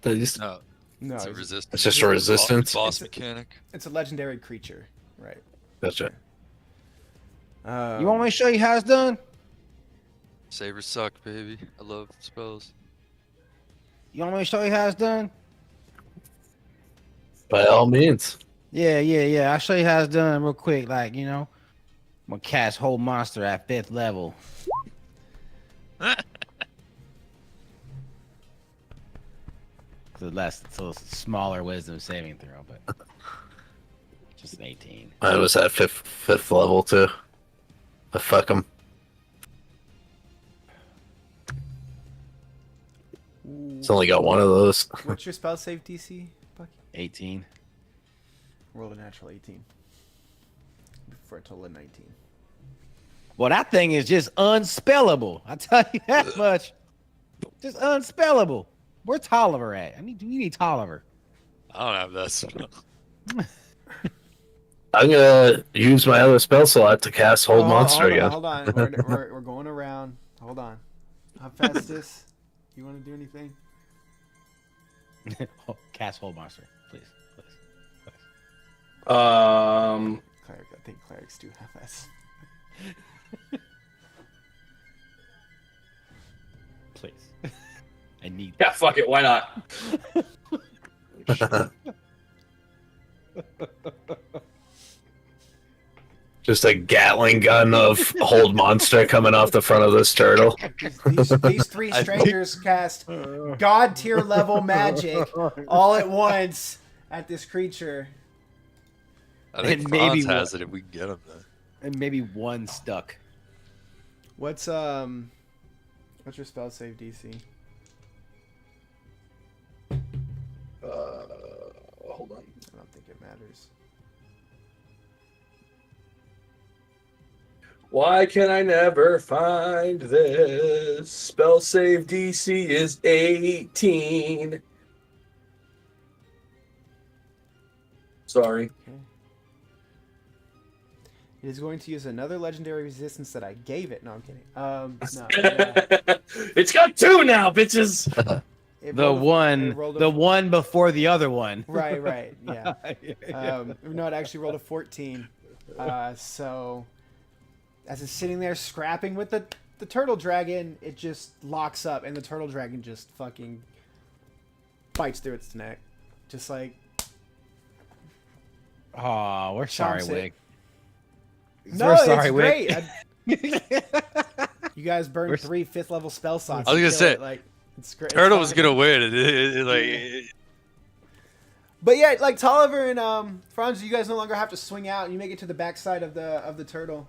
That is- No, No, it's a it's, resistance. It's just a resistance? Boss mechanic. it's a legendary creature, right? Gotcha. You want me to show you how it's done? Sabers suck, baby. I love spells. You want me to show you how it's done? By all means. Yeah. I'll show you how it's done real quick. Like, I'm gonna cast Hold Monster at 5th level. So smaller wisdom saving throw, but just an 18. I was at fifth level too. But fuck him. It's only got one of those. What's your spell save DC, Bucky? 18. Rolled a natural 18 for a total of 19. Well, that thing is just unspellable. I tell you that much. Just unspellable. Where's Tolliver at? We need Tolliver. I don't have that spell. I'm gonna use my other spell slot to cast Hold Monster again. Hold on. We're going around. Hold on. How fast is this? You want to do anything? Cast Hold Monster, please. Cleric, I think clerics do have S. Please. I need. Yeah, fuck it. Why not? Just a Gatling gun of hold monster coming off the front of this turtle. These three strangers cast god tier level magic all at once at this creature. I think And Franz maybe has it if we can get him there. And maybe one stuck. What's your spell save DC? Hold on. I don't think it matters. Why can I never find this? Spell save DC is 18. Sorry. Okay. It is going to use another legendary resistance that I gave it. No, I'm kidding. No, yeah. It's got 2 now, bitches. It The rolled a- one before the other one. Right, yeah. No, it actually rolled a 14. So as it's sitting there scrapping with the turtle dragon, it just locks up, and the turtle dragon just fucking bites through its neck, just like. Oh, we're sorry, Chomps it. Wig. No, We're sorry, it's Wig. great. You guys burned We're- 3 5th level spell slots. I was to gonna kill say, it, like it's great. Turtle It's was fine. gonna win. But yeah, like Tolliver and Franz, you guys no longer have to swing out, and you make it to the backside of the turtle.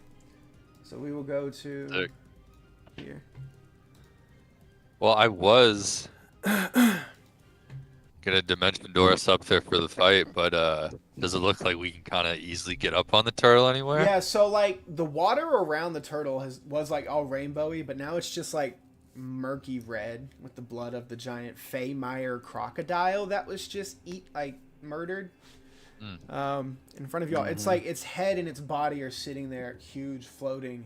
So we will go to Sick. here. Well, I was gonna dimension door us up there for the fight, but does it look like we can kind of easily get up on the turtle anywhere? Yeah, so like the water around the turtle was like all rainbowy, but now it's just like murky red with the blood of the giant Fey-Meyer crocodile that was just murdered. In front of y'all. It's like its head and its body are sitting there, huge floating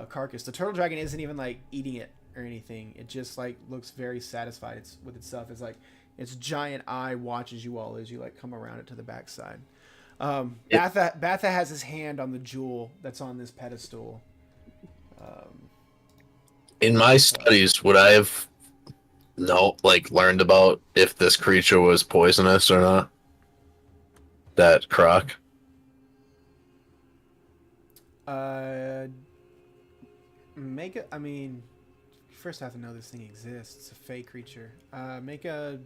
carcass. The turtle dragon isn't even like eating it or anything. It just like looks very satisfied with itself. It's like its giant eye watches you all as you like come around it to the backside. Batha has his hand on the jewel that's on this pedestal. In my studies, would I have learned about if this creature was poisonous or not? That croc. First I have to know this thing exists. It's a fey creature. Make a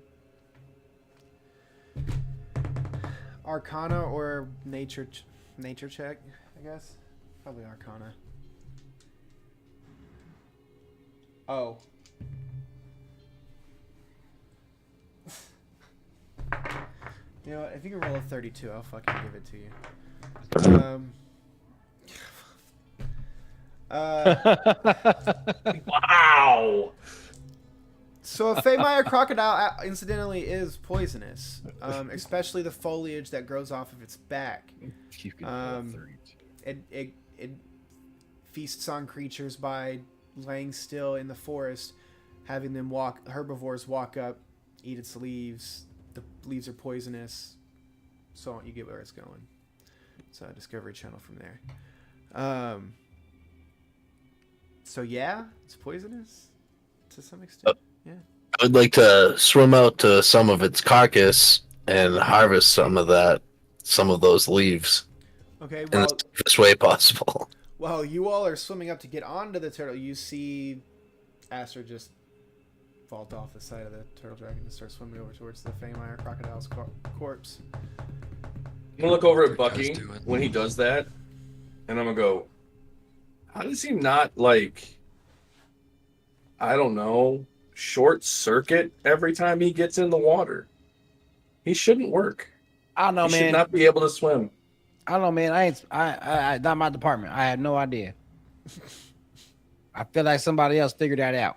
Arcana or nature check, I guess. Probably Arcana. Oh. You know what? If you can roll a 32, I'll fucking give it to you. Wow. So a Fey-Meyer crocodile, incidentally, is poisonous, especially the foliage that grows off of its back. You can roll 32. It feasts on creatures by laying still in the forest, having them herbivores walk up, eat its leaves. The leaves are poisonous, so you get where it's going. It's a Discovery Channel from there. So yeah, it's poisonous to some extent. Yeah. I would like to swim out to some of its carcass and harvest some of those leaves Okay. in Well, the safest way possible. while you all are swimming up to get onto the turtle, you see Aster just vault off the side of the turtle dragon and start swimming over towards the Fey-Meyer crocodile's corpse. I'm gonna look over at Bucky Guys do it. when he does that, and I'm gonna go, how does he not, like, I don't know, short circuit every time he gets in the water? He shouldn't work. I don't know, He man. should not be able to swim. I don't know, man. I not my department. I have no idea. I feel like somebody else figured that out.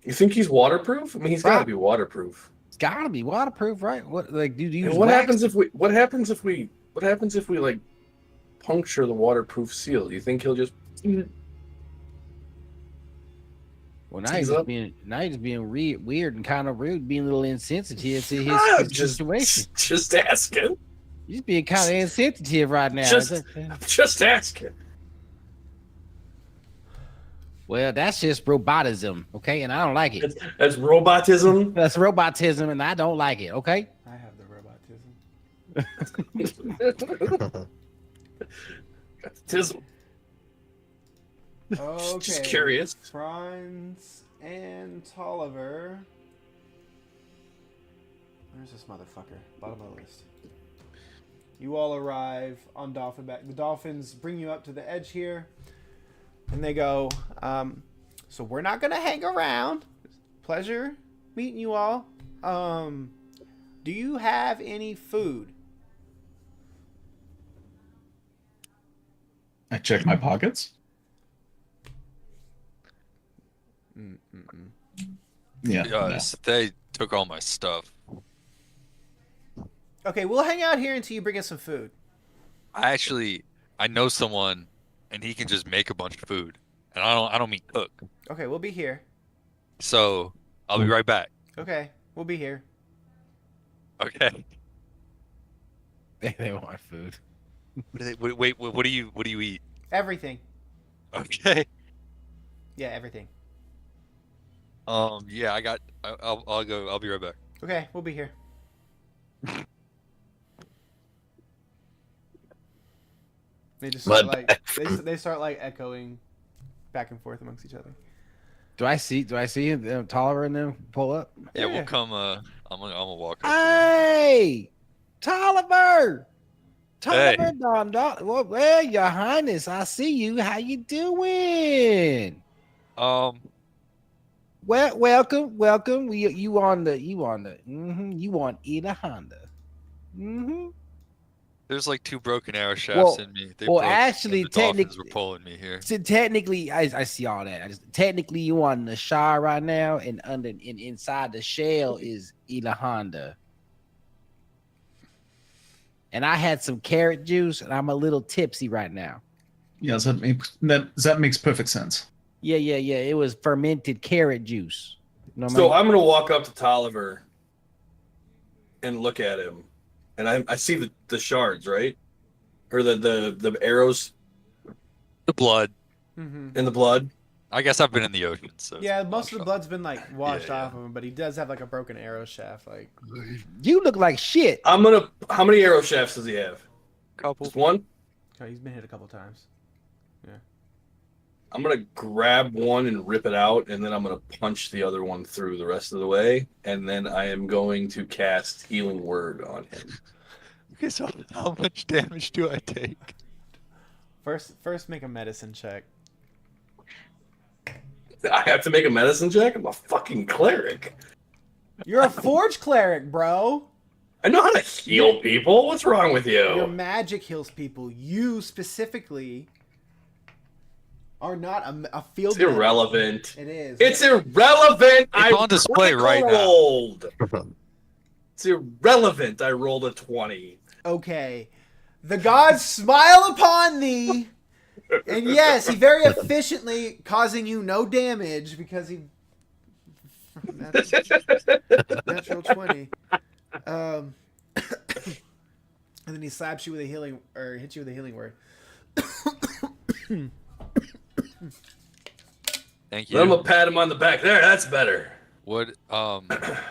You think he's waterproof? I mean, he's got to be waterproof. It's gotta be waterproof, right? What like do you use And what wax? happens if we like puncture the waterproof seal? You think he'll just Well, now Tease he's up? just being weird and kind of rude, being a little insensitive to his situation. just asking? You're being kind of insensitive right now. I'm just asking. Well, that's just robotism, okay? And I don't like it. That's robotism. That's robotism, and I don't like it, okay? I have the robotism. Tism. Okay. Just curious. Franz and Tolliver. Where's this motherfucker? Bottom of the list. You all arrive on Dolphin back. The Dolphins bring you up to the edge here. And they go, so we're not going to hang around. Pleasure meeting you all. Do you have any food? I check my pockets. Yeah. no. They took all my stuff. Okay, we'll hang out here until you bring us some food. I know someone, and he can just make a bunch of food, and I don't mean cook. Okay, we'll be here. So I'll be right back. Okay, we'll be here. Okay. They want food. Wait, what do you eat? Everything. Okay. Yeah, everything. Yeah, I'll go. I'll be right back. Okay, we'll be here. They just start they start like echoing back and forth amongst each other. Do I see Tolliver and them pull up? Yeah, Yeah. we'll come. I'm gonna walk up. Hey, Tolliver! Hey. Don. Well, Your Highness, I see you. How you doing? Um, Well, welcome. You on Ida Honda. there's like 2 broken arrow shafts Well- in me. They well, broke when actually, the Dolphins technic- were pulling me here. So technically, I see all that. Technically, you on the Shire right now, and inside the shell is Ida Honda. And I had some carrot juice, and I'm a little tipsy right now. Yes, that makes perfect sense. Yeah. It was fermented carrot juice. You know what I So mean? I'm gonna walk up to Tolliver and look at him, and I see the shards, right, or the arrows The blood. Mm-hmm. in the blood. I guess I've been in the ocean, so Yeah, it's most of the washed blood's been like washed Yeah, off of him, but he does have like a broken arrow shaft. Like, You look like shit. How many arrow shafts does he have? off. Couple. Just one. oh, he's been hit a couple times. I'm gonna grab one and rip it out, and then I'm gonna punch the other one through the rest of the way, and then I am going to cast Healing Word on him. Okay, so how much damage do I take? First, make a medicine check. I have to make a medicine check. I'm a fucking cleric. You're a forge cleric, bro. I know how to heal people. What's wrong with Your you? magic heals people. You specifically are not a field. It's irrelevant. It is. It's irrelevant. It's on display right now. rolled. It's irrelevant. I rolled a 20. Okay. The gods smile upon thee. And yes, he very efficiently causing you no damage because he natural 20. And then he slaps you with a healing or hits you with a healing word. Thank Let you. him pat him on the back. There, that's better. What can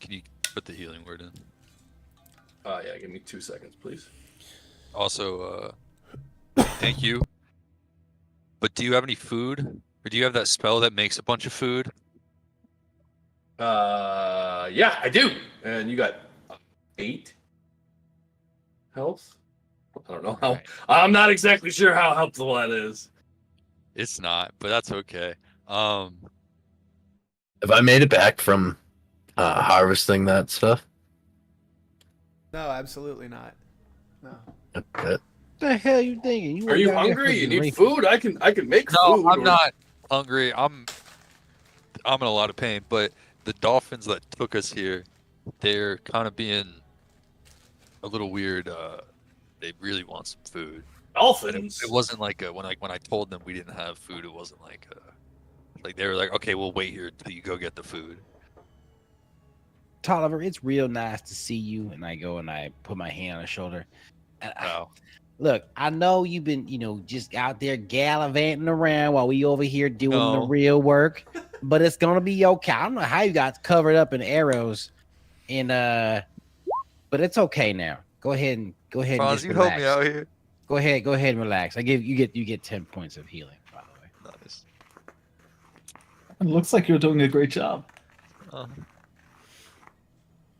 you put the healing word in? Yeah, give me 2 seconds, please. Also, thank you. But do you have any food? Or do you have that spell that makes a bunch of food? Yeah, I do. And you got 8 health. I don't know how. Right. I'm not exactly sure how helpful that is. It's not, but that's okay. Have I made it back from harvesting that stuff? No, absolutely not. No. Okay. the hell you thinking? Are you hungry? You need food? I can make No, food. I'm not hungry. I'm in a lot of pain, but the dolphins that took us here, they're kind of being a little weird. They really want some food. And Dolphins. it wasn't like when I told them we didn't have food, it wasn't like they were like, okay, we'll wait here until you go get the food. Tolliver, it's real nice to see you. And I go and I put my hand on his shoulder. And Oh. look, I know you've been, just out there gallivanting around while we over here doing the No. real work, but it's gonna be okay. I don't know how you got covered up in arrows, and but it's okay now. Go ahead and Franz, just you help relax. me out here. Go ahead and relax. I give you get 10 points of healing, by the way. Nice. It looks like you're doing a great job. All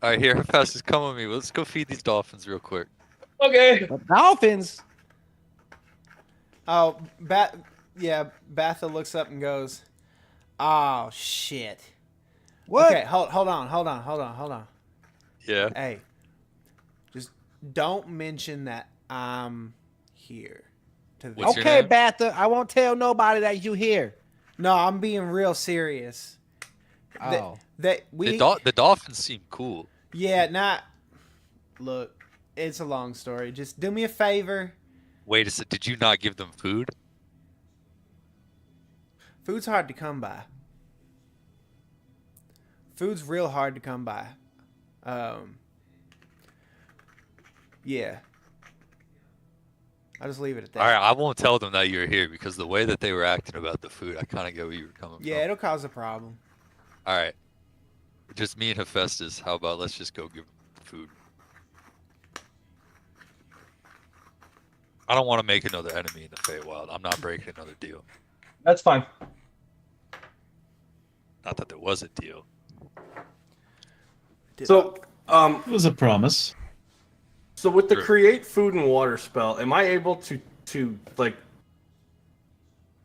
right, here, Festus, come with me. Let's go feed these dolphins real quick. Okay. But dolphins. Oh, Batha looks up and goes, "Oh shit." What? Okay, hold on. Yeah. Hey, just don't mention that I'm here. To them. What's your Okay, name? Batha. I won't tell nobody that you here. No, I'm being real serious. Oh. The dolphins seem cool. Yeah, not. Look, it's a long story. Just do me a favor. Wait a sec. Did you not give them food? Food's hard to come by. Food's real hard to come by. Yeah. I'll just leave it at that. All right, I won't tell them that you're here because the way that they were acting about the food, I kind of get where you were coming Yeah, from. it'll cause a problem. All right. Just me and Hephaestus. How about let's just go give them food? I don't want to make another enemy in the Feywild. I'm not breaking another deal. That's fine. Not that there was a deal. So, It was a promise. so with the Sure. create food and water spell, am I able to like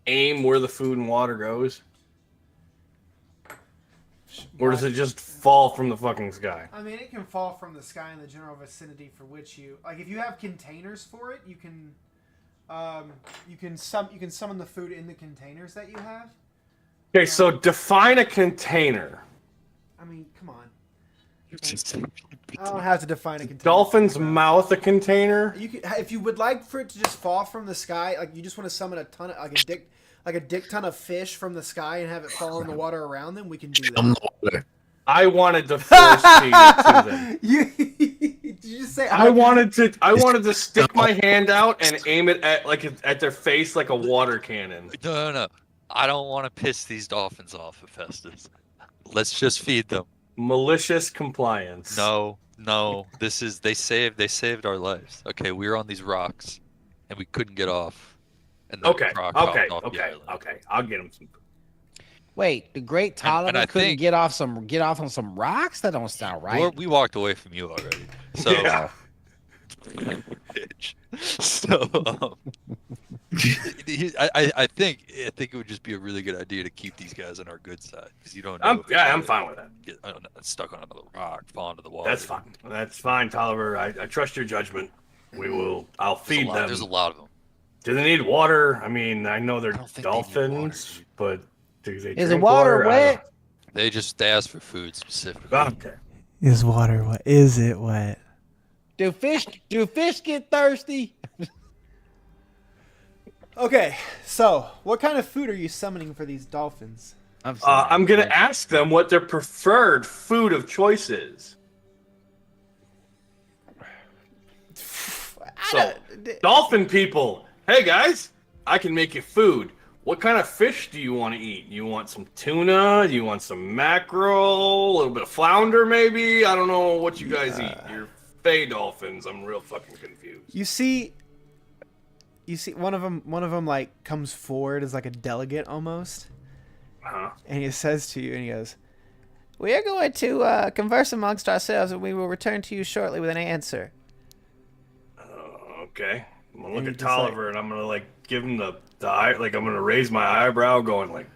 aim where the food and water goes, or does it just fall from the fucking sky? I mean, it can fall from the sky in the general vicinity for which you like. If you have containers for it, you can summon the food in the containers that you have. Okay, so define a container. I mean, come on. I don't have to define a container. Dolphin's mouth a container. You can, if you would like for it to just fall from the sky, like you just want to summon a ton of like a dick ton of fish from the sky and have it fall in the water around them. We can do that. I wanted to force feed it to them. Did you just say I wanted to stick my hand out and aim it at their face like a water cannon. No. I don't want to piss these dolphins off, Hephaestus. Let's just feed them. Malicious compliance. No. They saved our lives. Okay, we were on these rocks, and we couldn't get off. And the Okay. rock hopped Okay. off the Okay. island. Okay. I'll get them some. Wait, the great and Tolliver I couldn't think- get off on some rocks? That don't sound right. We walked away from you already. So, Yeah. bitch. So, I think it would just be a really good idea to keep these guys on our good side because you don't know. I'm fine with that. Get stuck on another rock, fall into the water. That's fine. That's fine, Tolliver. I trust your judgment. I'll feed them. There's a lot of them. Do they need water? I mean, I know they're I don't think they need water, dolphins, dude. but do they Is the drink water I wet? They asked for food specifically. don't- Okay. Is water wet? Is it wet? Do fish get thirsty? Okay, so what kind of food are you summoning for these dolphins? I'm gonna ask them what their preferred food of choice is. So, dolphin people, hey guys, I can make you food. What kind of fish do you want to eat? You want some tuna? Do you want some mackerel? A little bit of flounder, maybe? I don't know what you guys eat. You're fey dolphins. I'm real fucking confused. You see one of them like comes forward as like a delegate almost, Uh-huh. and he says to you, and he goes, "We are going to converse amongst ourselves, and we will return to you shortly with an answer." Okay. I'm gonna look And at he just, like- Tolliver and I'm gonna like give him the eye, like I'm gonna raise my eyebrow, going like,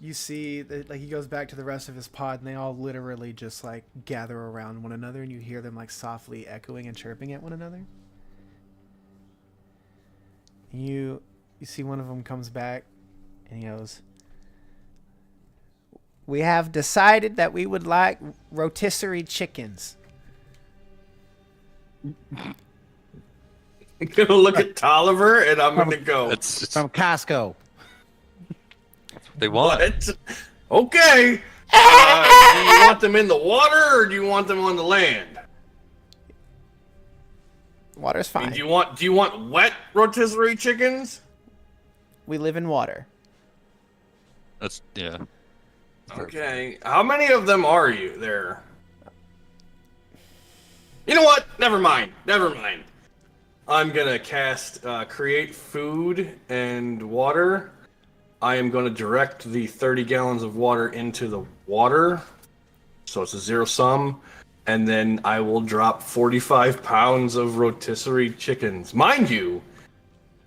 You see that like he goes back to the rest of his pod, and they all literally just like gather around one another, and you hear them like softly echoing and chirping at one another. And you see one of them comes back, and he goes, "We have decided that we would like rotisserie chickens." I'm gonna look at Tolliver and I'm gonna go, It's From Costco. what they want. what? Okay. Do you want them in the water or do you want them on the land? Water's I mean, fine. do you want wet rotisserie chickens? We live in water. That's yeah. Okay. How many of them are you there? You know what? Never mind. I'm gonna cast create food and water. I am gonna direct the 30 gallons of water into the water, so it's a zero sum, and then I will drop 45 pounds of rotisserie chickens. Mind you,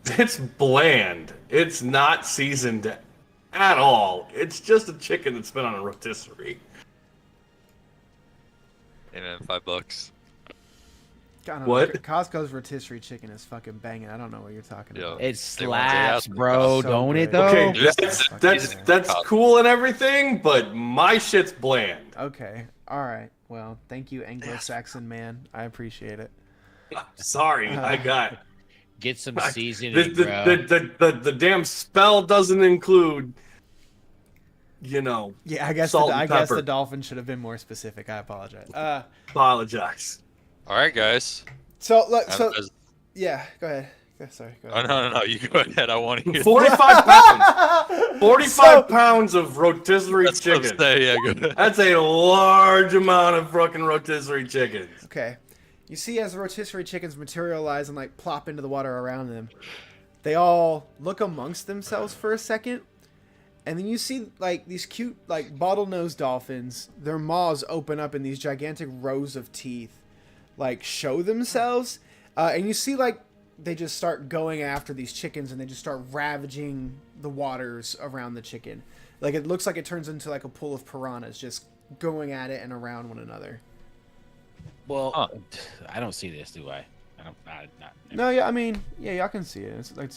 it's bland. It's not seasoned at all. It's just a chicken that's been on a rotisserie. Hey man, $5. God, What? Costco's rotisserie chicken is fucking banging. I don't know what you're talking Yeah. about. It They want to slaps, ask me bro. so Don't it good. though? Okay, This- that's cool and everything, but my shit's bland. Okay. All right. Well, thank you, Anglo-Saxon man. I appreciate it. Sorry, I got Get some the, seasoning, the, bro. the damn spell doesn't include, you know, Yeah, I guess Salt I and guess the pepper. dolphin should have been more specific. I apologize. apologize. All right, guys. So look. As- So as- yeah. Go ahead. Sorry. Go oh, ahead. no. You go ahead. I want to hear. 45 pounds. 45 pounds of rotisserie That's what I'm chicken. saying, yeah, go ahead. That's a large amount of fucking rotisserie chickens. Okay. You see, as the rotisserie chickens materialize and like plop into the water around them, they all look amongst themselves for a second, and then you see like these cute like bottlenose dolphins. Their maws open up in these gigantic rows of teeth, like show themselves, and you see like they just start going after these chickens, and they just start ravaging the waters around the chicken. Like it looks like it turns into like a pool of piranhas, just going at it and around one another. Well, Huh. I don't see this, do I? I don't. Not. No, yeah, I mean, yeah, y'all can see it. It's like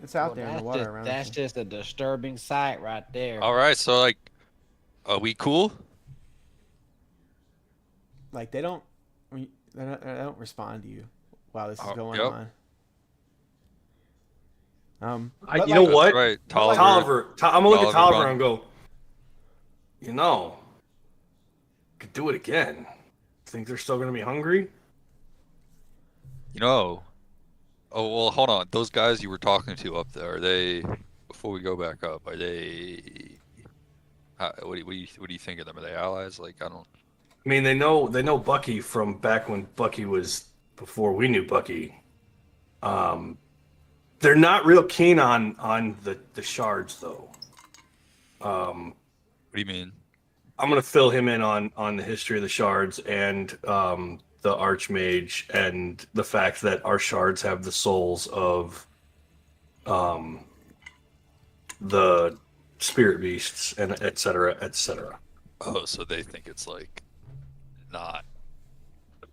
it's out there in the water around. That's us. just a disturbing sight right there. All right, so like, are we cool? Like they don't respond to you while this is Oh, going yep. on. You But, know like, what? Right, Tolliver. I'm gonna look at Tolliver Tolliver Bun. and go, you know, could do it again. Think they're still gonna be hungry? You know. Oh well, hold on. Those guys you were talking to up there, are they? Before we go back up, are they? What do you think of them? Are they allies? Like I don't. I mean, they know Bucky from back when Bucky was before we knew Bucky. They're not real keen on the shards though. What do you mean? I'm gonna fill him in on the history of the shards and the Archmage and the fact that our shards have the souls of the spirit beasts and et cetera, et cetera. Oh, so they think it's like not.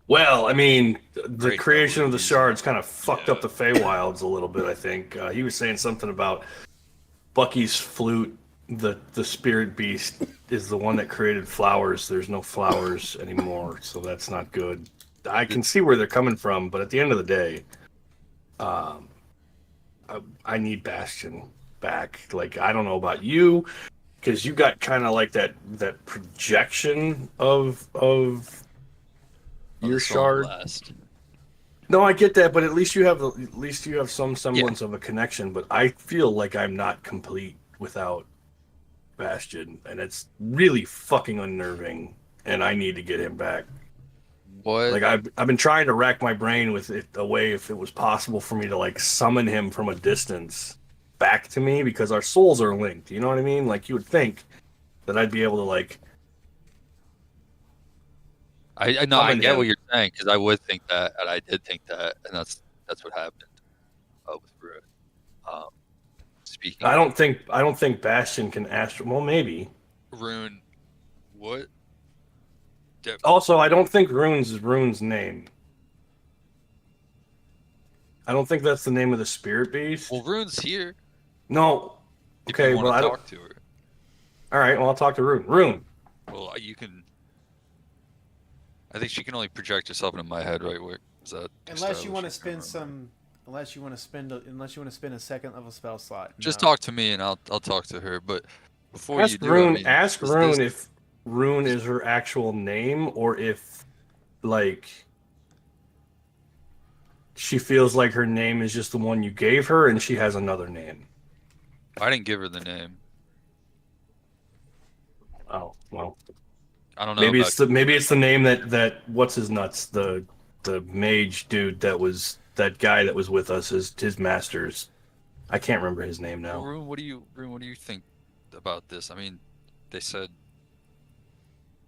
Well, I mean, the Great creation of the abilities. shards kind of fucked up Yeah. the Feywilds a little bit, I think. He was saying something about Bucky's flute, the spirit beast, is the one that created flowers. There's no flowers anymore, so that's not good. I can see where they're coming from, but at the end of the day, I need Bastion back. Like, I don't know about you, because you got kind of like that projection of your this won't shard. last. No, I get that, but at least you have some semblance of a connection. But I feel like I'm not complete without Bastion, and it's really fucking unnerving. And I need to get him back. What? Like I've been trying to rack my brain with it a way if it was possible for me to like summon him from a distance back to me because our souls are linked. You know what I mean? Like you would think that I'd be able to like. I know I summon get him. what you're saying because I would think that, and I did think that, and that's what happened with Rude. Speaking, I don't think Bastion can astral. Well, maybe. of Rune, what? Also, I don't think Rune's is Rune's name. I don't think that's the name of the spirit beast. Well, Rune's here. No. If Okay, you want well, I to don't. talk to her. All right, well, I'll talk to Rune. Rune. Well, you can. I think she can only project herself into my head, right? Where is that? Unless you want to established? I can't remember. unless you want to spend a second level spell slot. Just No. talk to me, and I'll talk to her. But before you Ask do, Rune. I mean, Ask is Rune this- Rune is her actual name, or if, like, she feels like her name is just the one you gave her and she has another name. I didn't give her the name. Oh, well. I don't know Maybe about it's the name that what's his nuts, the mage dude that guy that was with us, his master's. I can't remember his name Well, now. Rune, what do you think about this? I mean, they said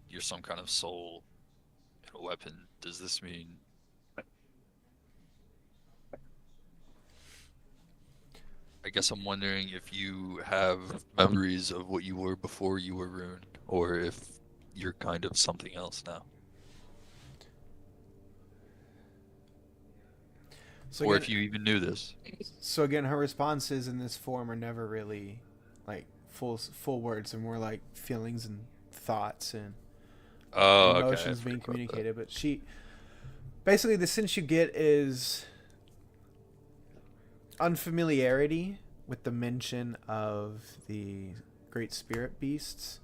you're some kind of soul in a weapon. Does this mean I guess I'm wondering if you have memories of what you were before you were Rune, or if you're kind of something else now. So Or again, if you even knew this. so again, her responses in this form are never really like full words, and more like feelings and thoughts and Oh, okay. I emotions being forgot about that. communicated. But she basically, the sense you get is unfamiliarity with the mention of the great spirit beasts,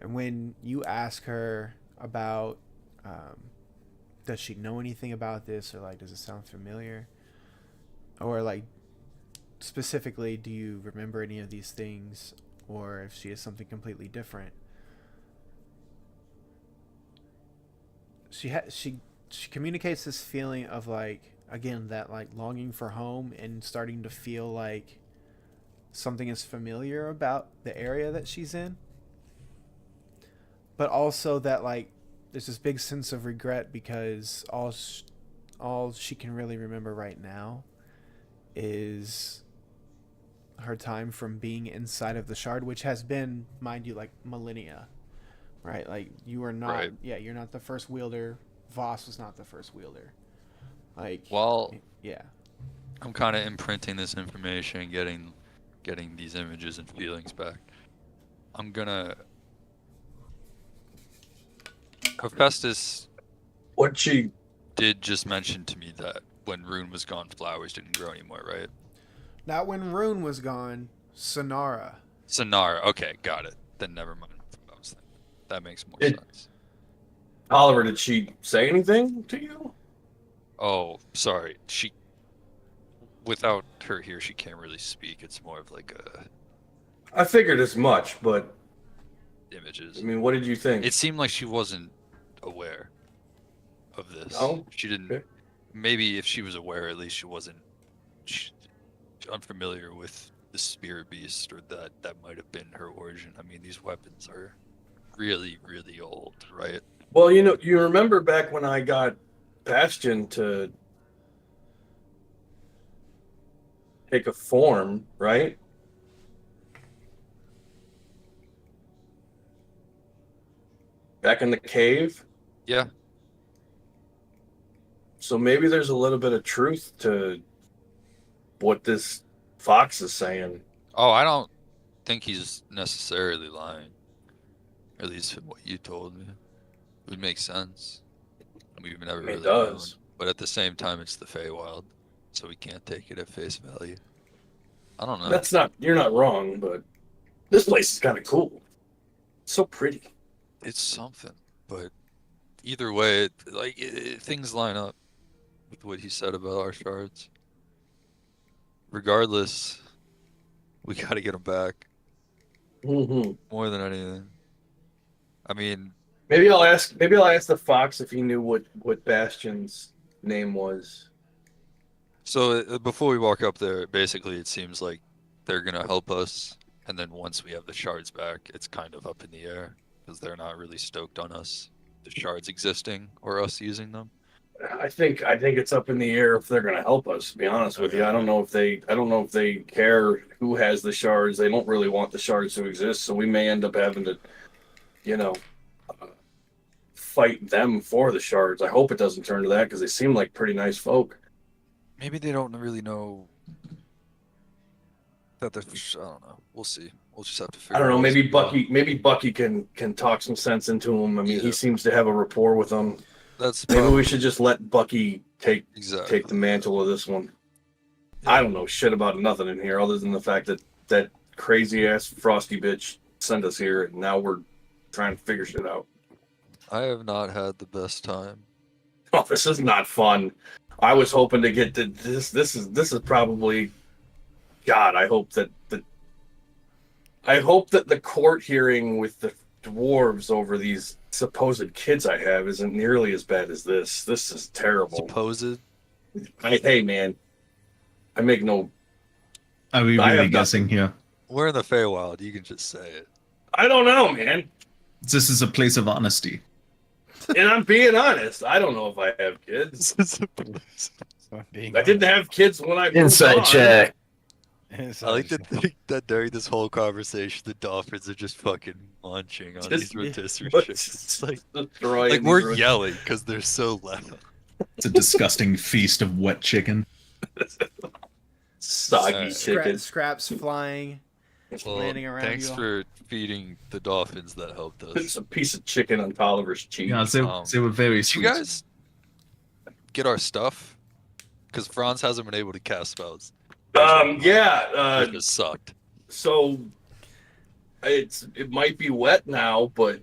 and when you ask her about does she know anything about this, or like does it sound familiar, or like specifically do you remember any of these things, or if she is something completely different, she communicates this feeling of like, again, that like longing for home and starting to feel like something is familiar about the area that she's in, but also that like there's this big sense of regret because all she can really remember right now is her time from being inside of the shard, which has been, mind you, like millennia, right? Like you are not, Right. yeah, you're not the first wielder. Voss was not the first wielder. Like, Well, yeah, I'm kind of imprinting this information, getting these images and feelings back. I'm gonna Hephaestus What she did just mention to me that when Rune was gone, flowers didn't grow anymore, right? not when Rune was gone. Sonara. Sonara. Okay, got it. Then never mind. I was thinking. That makes more It- sense. Oliver, did she say anything to you? Oh, sorry. Without her here, she can't really speak. It's more of like I figured as much, but images. I mean, what did you think? It seemed like she wasn't aware of this. Oh, She didn't. okay. Maybe if she was aware, at least she wasn't unfamiliar with the spirit beast, or that might have been her origin. I mean, these weapons are really, really old, right? Well, you remember back when I got Bastion to take a form, right? Back in the cave. Yeah. So maybe there's a little bit of truth to what this fox is saying. Oh, I don't think he's necessarily lying. At least from what you told me. It would make sense. We've never It really does. known. But at the same time, it's the Feywild, so we can't take it at face value. I don't know. You're not wrong, but this place is kind of cool. It's so pretty. It's something, but either way, things line up with what he said about our shards. Regardless, we got to get them back Mm-hmm. more than anything. I mean, Maybe I'll ask the fox if he knew what Bastion's name was. so before we walk up there, basically it seems like they're gonna help us, and then once we have the shards back, it's kind of up in the air because they're not really stoked on the shards existing or us using them. I think it's up in the air if they're going to help us. To be honest with you, I don't know if they care who has the shards. They don't really want the shards to exist, so we may end up having to, you know, fight them for the shards. I hope it doesn't turn to that because they seem like pretty nice folk. Maybe they don't really know that they're. I don't know. We'll see. We'll just have to figure. I don't know. out as Maybe we go. Bucky can talk some sense into him. I mean, Yeah. he seems to have a rapport with them. That's Maybe probably we should just let Bucky take the mantle of this one. Yeah. I don't know shit about nothing in here other than the fact that crazy ass frosty bitch sent us here, and now we're trying to figure shit out. I have not had the best time. Oh, this is not fun. I was hoping to get to this. This is probably. God, I hope that the court hearing with the dwarves over these supposed kids I have isn't nearly as bad as this. This is terrible. Supposed? Hey, man, I make no. Are we I really have guessing here? We're in the Feywild. You can just say it. I don't know, man. This is a place of honesty. And I'm being honest. I don't know if I have kids. I didn't have kids when I moved Inside on. check. I like to think that during this whole conversation, the dolphins are just fucking munching on these rotisserie chickens. It's like we're yelling because they're so loud. It's a disgusting feast of wet chicken. Soggy chicken. Scraps flying, Well, landing around thanks you all. for feeding the dolphins that helped It's us. a piece of chicken on Tolliver's cheek. Yeah, they were very Did sweet. you guys get our stuff? Because Franz hasn't been able to cast spells. Yeah. It just sucked. So it might be wet now, but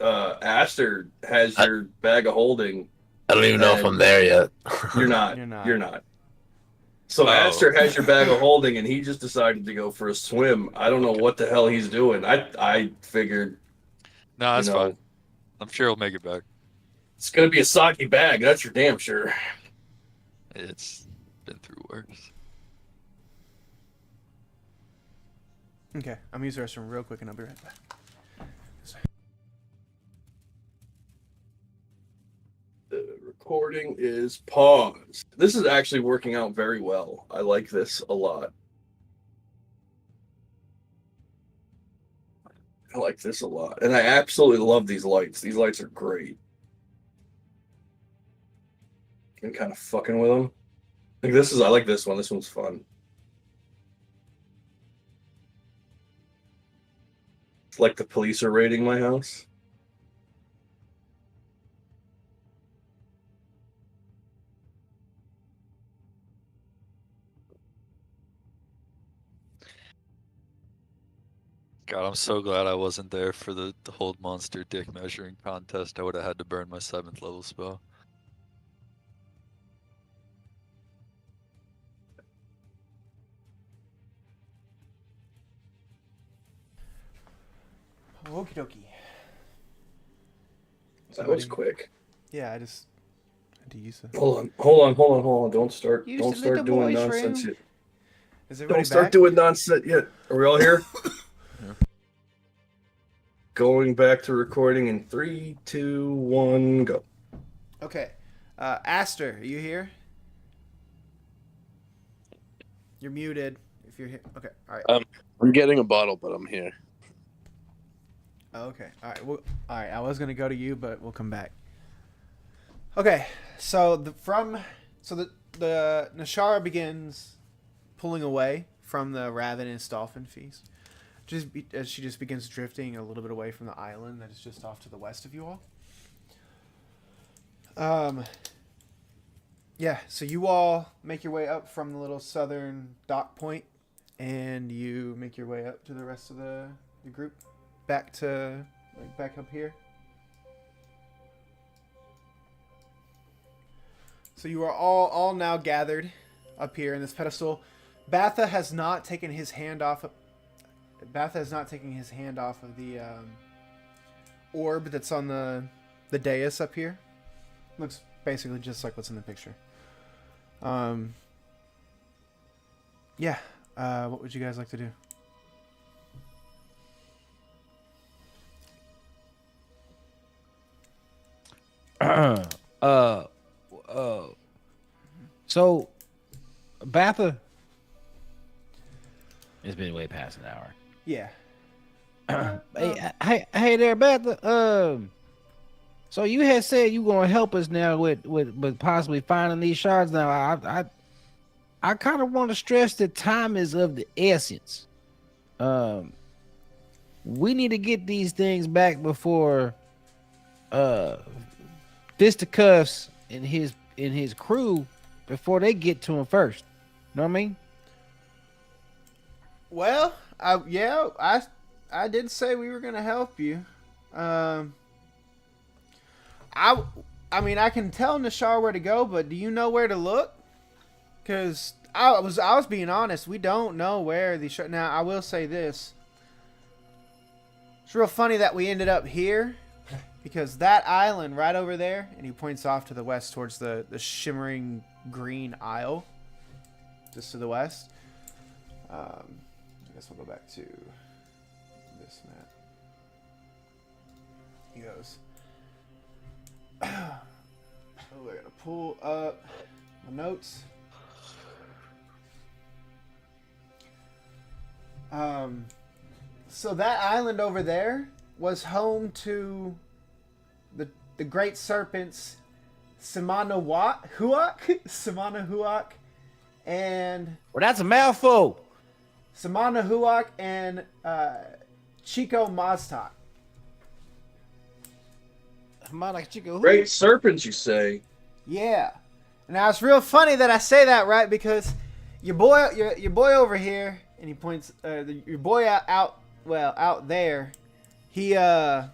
Aster has your bag of holding. I don't even know if I'm there yet. You're not. You're not. So Oh. Aster has your bag of holding, and he just decided to go for a swim. I don't know what the hell he's doing. I figured No, that's You know. fine. I'm sure he'll make it back. it's gonna be a soggy bag. That's for damn sure. It's been through worse. Okay, I'm gonna use the restroom real quick and I'll be right back. The recording is paused. This is actually working out very well. I like this a lot. I like this a lot. And I absolutely love these lights. These lights are great. I'm kind of fucking with them. I like this one. This one's fun. It's like the police are raiding my house. God, I'm so glad I wasn't there for the hold monster dick measuring contest. I would have had to burn my 7th level spell. Okie dokie. That was quick. Yeah, I just had to use the. Hold on. Don't start Use the doing little boy's nonsense room. yet. Is everybody Don't start back? doing nonsense yet. Are we all here? Yeah. Going back to recording in 3, 2, 1, go. Okay. Aster, are you here? You're muted. If you're here. Okay. All right. I'm getting a bottle, but I'm here. Oh, okay. All right. Well, all right. I was gonna go to you, but we'll come back. Okay. So the Nashara begins pulling away from the ravenous dolphin feast, as she just begins drifting a little bit away from the island that is just off to the west of you all. Yeah. So you all make your way up from the little southern dock point, and you make your way up to the rest of the group. Back up here. So you are all now gathered up here in this pedestal. Batha has not taken his hand off. Batha has not taken his hand off of the orb that's on the dais up here. Looks basically just like what's in the picture. Yeah. What would you guys like to do? So, Batha, it's been way past an hour. Yeah. Hey there, Batha. So you had said you gonna help us now with possibly finding these shards. Now, I kind of want to stress that time is of the essence. We need to get these things back before Fisticuffs and his crew, before they get to him first. Know what I mean? Well, I did say we were gonna help you. Um, I, I mean, I can tell Nashar where to go, but do you know where to look? Because I was being honest. We don't know where the shard. Now, I will say this. It's real funny that we ended up here, because that island right over there, and he points off to the west towards the shimmering green isle, just to the west. I guess we'll go back to this map. He goes. Oh, I gotta pull up my notes. So that island over there was home to the great serpents Samanahuak, and Well, that's a mouthful. Samanahuak and Chico Maztak. Great serpents, you say? Yeah. Now it's real funny that I say that, right? Because your boy over here, and he points your boy out there. He that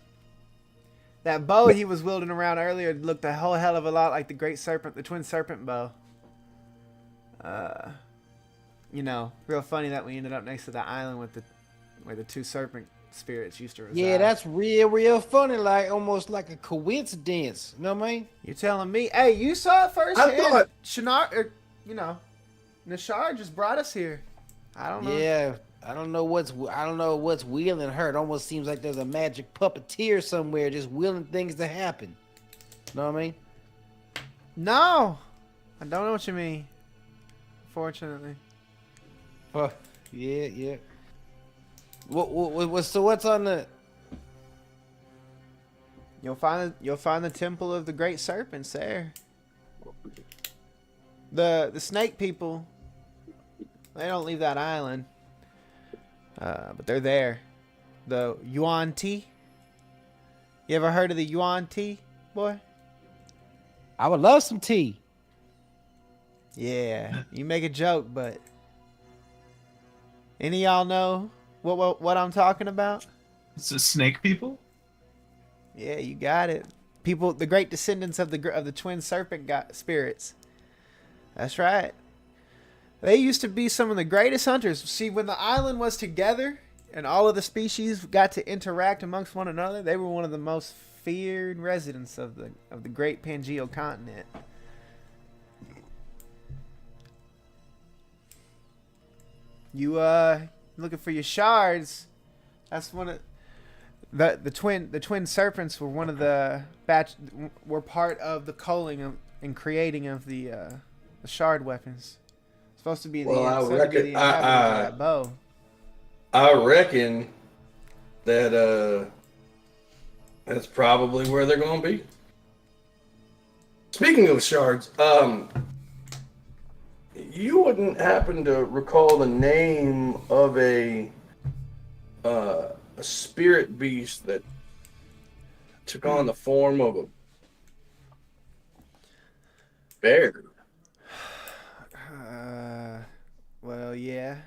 bow he was wielding around earlier looked a whole hell of a lot like the great serpent, the twin serpent bow. Real funny that we ended up next to the island with where the two serpent spirits used to reside. Yeah, that's real funny. Like almost like a coincidence. You know what I mean? You're telling me? Hey, you saw it firsthand. I thought Nashar just brought us here. I don't know. Yeah, I don't know what's wheeling her. It almost seems like there's a magic puppeteer somewhere just wheeling things to happen. Know what I mean? No, I don't know what you mean. Fortunately. Yeah. So what's on the? You'll find the temple of the great serpents there. The snake people, they don't leave that island, but they're there. The Yuan Ti. You ever heard of the Yuan Ti, boy? I would love some tea. Yeah, you make a joke, but any of y'all know what I'm talking about? It's the snake people. Yeah, you got it. People, the great descendants of the twin serpent spirits. That's right. They used to be some of the greatest hunters. See, when the island was together and all of the species got to interact amongst one another, they were one of the most feared residents of the great Pangeo continent. You looking for your shards? That's one of the twin serpents were one of the were part of the culling and creating of the shard weapons. It's supposed to be the inhabitants of that bow. I reckon that that's probably where they're going to be. Speaking of shards, you wouldn't happen to recall the name of a spirit beast that took on the form of a bear? Well, yeah.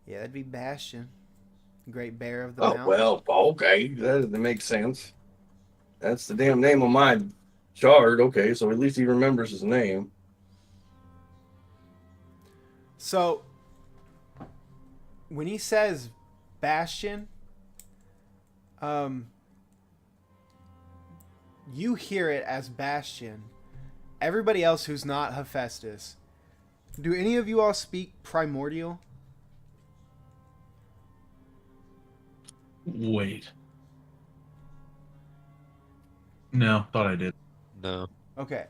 Yeah, that'd be Bastion, Great Bear of the Mountain. Well, okay, that makes sense. That's the damn name of my shard. Okay, so at least he remembers his name. So, when he says Bastion, you hear it as Bastion. Everybody else who's not Hephaestus, do any of you all speak Primordial? Wait. No, thought I did. No. Okay.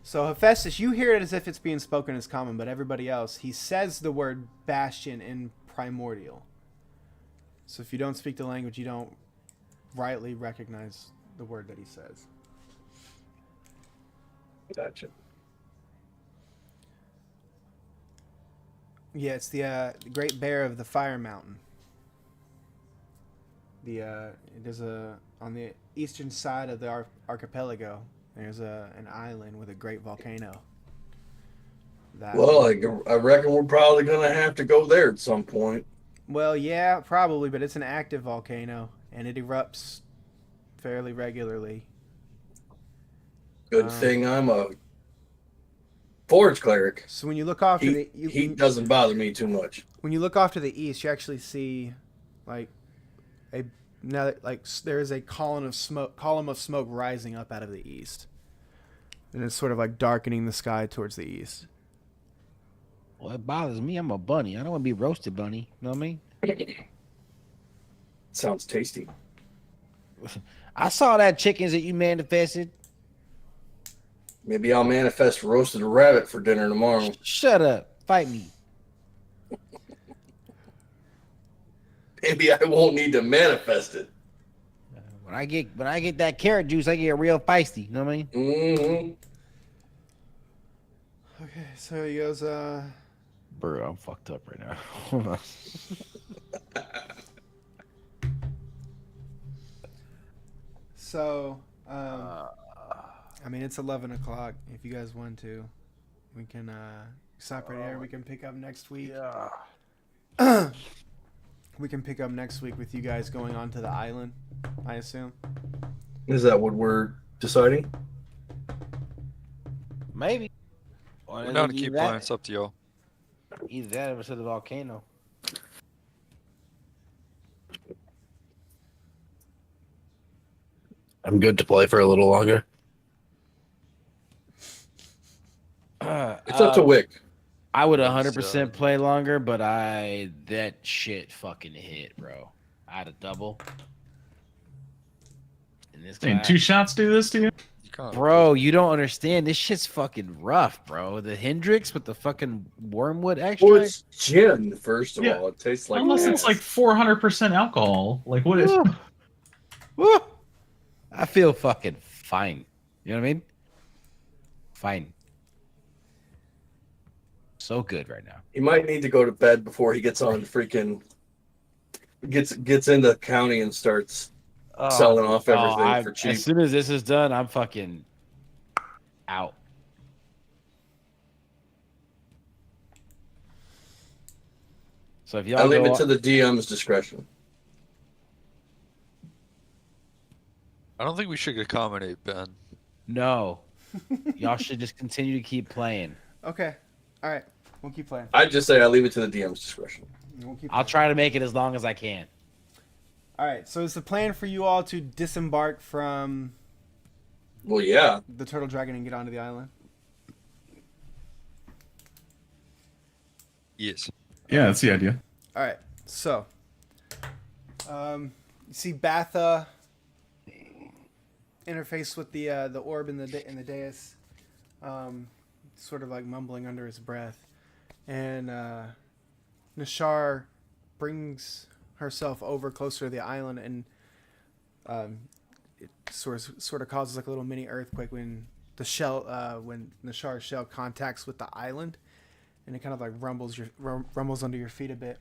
So Hephaestus, you hear it as if it's being spoken as common, but everybody else, he says the word Bastion in Primordial. So if you don't speak the language, you don't rightly recognize the word that he says. Gotcha. Yeah, it's the Great Bear of the Fire Mountain. There's on the eastern side of the archipelago. There's an island with a great volcano. that Well, way. I reckon we're probably gonna have to go there at some point. Well, yeah, probably, but it's an active volcano and it erupts fairly regularly. Good Um, thing I'm a forge cleric. so when you look off to the Heat doesn't bother me too much. when you look off to the east, you actually see like a now like there is a column of smoke rising up out of the east, and it's sort of like darkening the sky towards the east. Well, it bothers me. I'm a bunny. I don't want to be roasted bunny. You know what I mean? Sounds tasty. I saw that chickens that you manifested. Maybe I'll manifest roasted rabbit for dinner tomorrow. Shut up. Fight me. Maybe I won't need to manifest it. When I get that carrot juice, I get real feisty. You know what I mean? Mm-hmm. Okay, so he goes, Bro, I'm fucked up right now. Hold on. so, I mean, it's 11 o'clock. If you guys want to, we can stop right here. We can pick up next week. Yeah. We can pick up next week with you guys going onto the island, I assume. Is that what we're deciding? Maybe. Or We're down to keep playing. It's up to y'all. Either that or to the volcano. I'm good to play for a little longer. It's up to Wick. I would 100% play longer, but that shit fucking hit, bro. I had a double. And this Dang, guy, 2 shots do this to you? bro, you don't understand. This shit's fucking rough, bro. The Hendrix with the fucking wormwood extract. Well, it's gin, first of Yeah. all. It tastes like Unless it's ass. like 400% alcohol. Like, what is... Woo. Woo. I feel fucking fine. You know what I mean? Fine. So good right now. He might need to go to bed before he gets on freaking gets into the county and starts selling off everything for cheap. As soon as this is done, I'm fucking out. So if y'all I leave go it to the DM's discretion. I don't think we should accommodate Ben. no, y'all should just continue to keep playing. Okay. All right. We'll keep playing. I'd just say I leave it to the DM's discretion. We'll keep I'll playing. try to make it as long as I can. All right. So is the plan for you all to disembark from Well, yeah. the Turtle Dragon and get onto the island? Yes. Yeah, that's the idea. All right. So, you see Batha interface with the orb in the dais, sort of like mumbling under his breath, and Nashar brings herself over closer to the island, and it sort of causes like a little mini earthquake when the shell when Nashar's shell contacts with the island, and it kind of like rumbles under your feet a bit.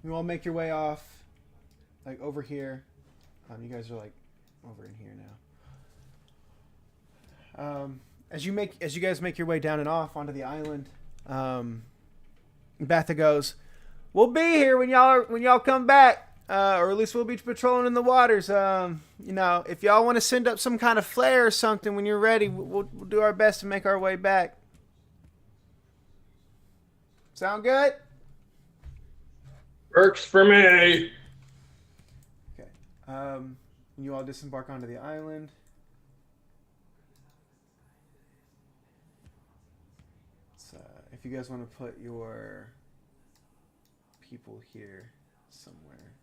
You all make your way off, like over here. You guys are like over in here now. As you guys make your way down and off onto the island, Batha goes, "We'll be here when y'all come back, or at least we'll be patrolling in the waters. If y'all want to send up some kind of flare or something when you're ready, we'll do our best to make our way back. Sound good?" Works for me. Okay. You all disembark onto the island. So, if you guys want to put your people here somewhere.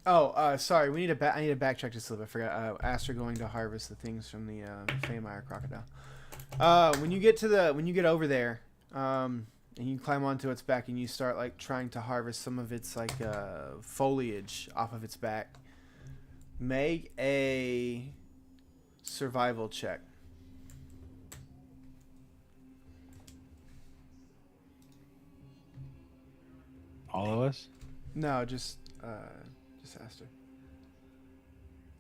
Oh, sorry. I need to backtrack just a little bit. I forgot. Aster going to harvest the things from the Famire crocodile. When you get over there, and you climb onto its back and you start like trying to harvest some of its like foliage off of its back, make a survival check. All of us? No, just Aster.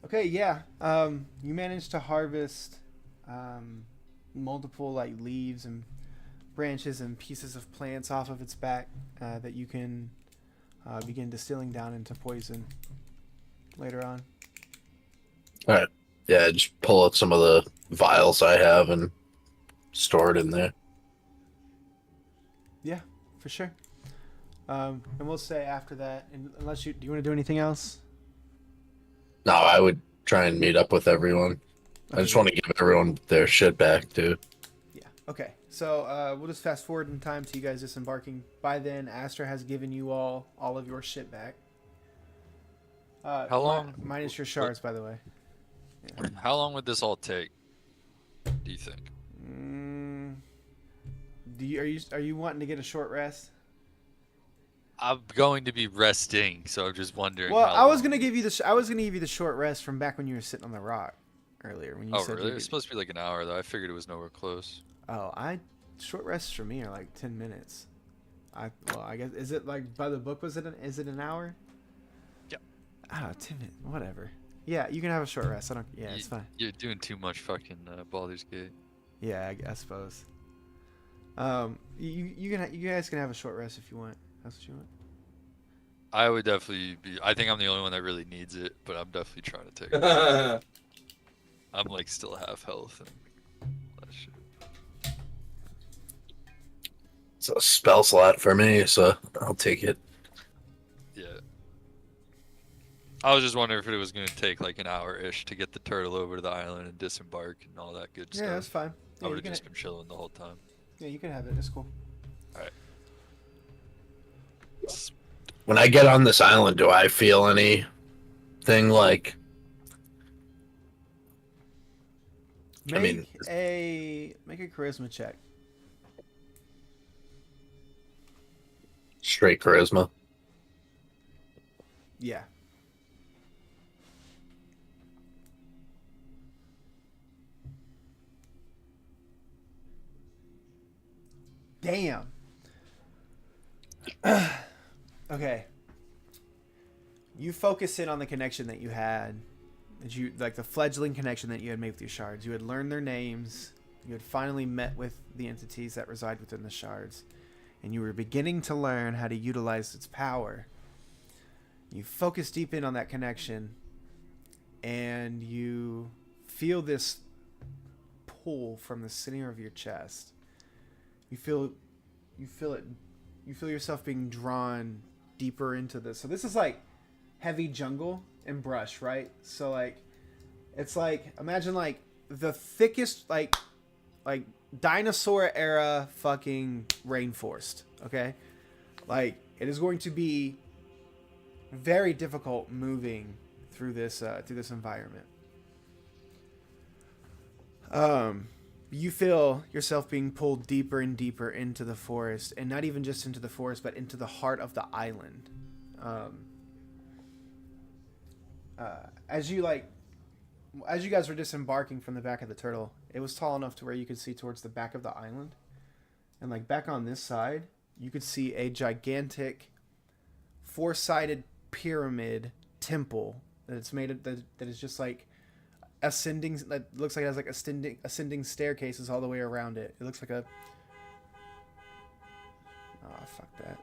Okay, yeah. You managed to harvest multiple like leaves and branches and pieces of plants off of its back that you can begin distilling down into poison later on. All right. Yeah, just pull out some of the vials I have and store it in there. Yeah, for sure. And we'll say after that, unless do you want to do anything else? No, I would try and meet up with everyone. I Okay, just yeah. want to give everyone their shit back, too. Yeah. Okay. So we'll just fast forward in time to you guys disembarking. By then, Astra has given you all of your shit back. How long? Minus your shards, by the way. How long would this all take? Do you think? Mm, are you wanting to get a short rest? I'm going to be resting, so I'm just wondering. Well, how I was long. gonna give you I was gonna give you the short rest from back when you were sitting on the rock earlier when you Oh, said really? you It's could. supposed to be like an hour, though. I figured it was nowhere close. Oh, short rests for me are like 10 minutes. I guess is it like by the book is it an hour? Yeah. I don't know, 10 minutes, whatever. Yeah, you can have a short rest. Yeah, You- it's fine. You're doing too much fucking Baldur's Gate. Yeah, I suppose. You guys can have a short rest if you want. That's what you want. I would definitely be. I think I'm the only one that really needs it, but I'm definitely trying to take it. That's I'm like still half health and all that shit. It's a spell slot for me, so I'll take it. Yeah. I was just wondering if it was going to take like an hour-ish to get the turtle over to the island and disembark and all that good Yeah, that's stuff. fine. I Yeah, would you have can. just been chilling the whole time. Yeah, you can have it. It's cool. When I get on this island, do I feel anything like... Make a charisma check. Straight charisma? Yeah. Damn. Okay. You focus in on the connection that you had, like the fledgling connection that you had made with your shards. You had learned their names. You had finally met with the entities that reside within the shards, and you were beginning to learn how to utilize its power. You focus deep in on that connection, and you feel this pull from the center of your chest. You feel yourself being drawn deeper into this. So this is like heavy jungle and brush, right? So like it's like imagine like the thickest like dinosaur era fucking rainforest, okay? Like it is going to be very difficult moving through this environment. You feel yourself being pulled deeper and deeper into the forest, and not even just into the forest, but into the heart of the island. As you guys were disembarking from the back of the turtle, it was tall enough to where you could see towards the back of the island, and like back on this side, you could see a gigantic, four-sided pyramid temple that it's made of, that is just like ascending, that looks like it has like ascending staircases all the way around it. It looks like a fuck that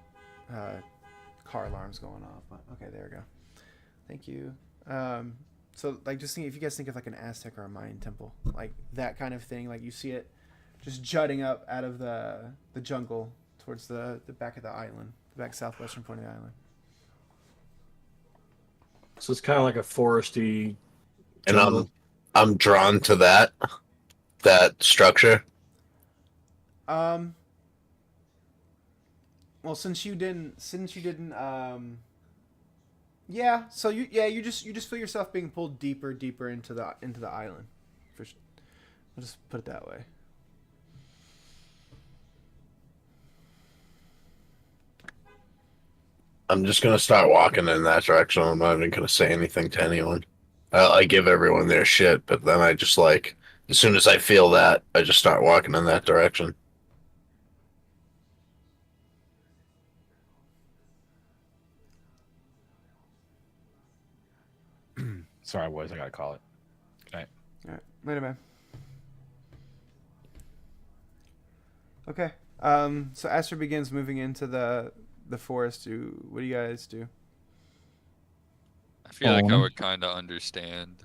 car alarm's going off, but okay, there we go. Thank you. So like just think, if you guys think of like an Aztec or a Mayan temple, like that kind of thing, like you see it just jutting up out of the jungle towards the back of the island, the back southwestern point of the island. So it's kind of like a foresty. And jungle. I'm drawn to that structure. Well, since you didn't, yeah. So you just feel yourself being pulled deeper into the island. I'll just put it that way. I'm just gonna start walking in that direction. I'm not even gonna say anything to anyone. I give everyone their shit, but then I just like, as soon as I feel that, I just start walking in that direction. Sorry, boys. I gotta call it. Good night. All right. Later, man. Okay. So Aster begins moving into the forest. What do you guys do? I feel like I Follow him. would kind of understand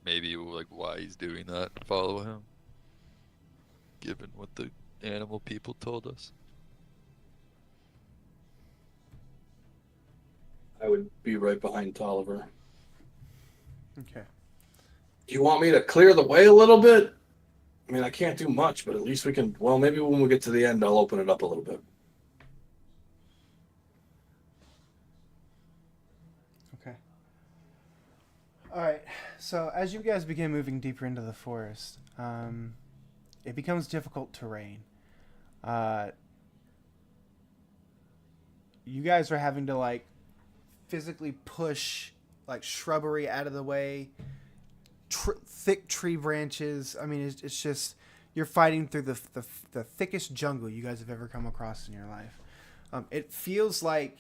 maybe like why he's doing that and follow him, given what the animal people told us. I would be right behind Tolliver. Okay. Do you want me to clear the way a little bit? I mean, I can't do much, but at least we can. Well, maybe when we get to the end, I'll open it up a little bit. Okay. All right. So as you guys begin moving deeper into the forest, it becomes difficult terrain. You guys are having to like physically push like shrubbery out of the way, thick tree branches. I mean, it's just you're fighting through the thickest jungle you guys have ever come across in your life. It feels like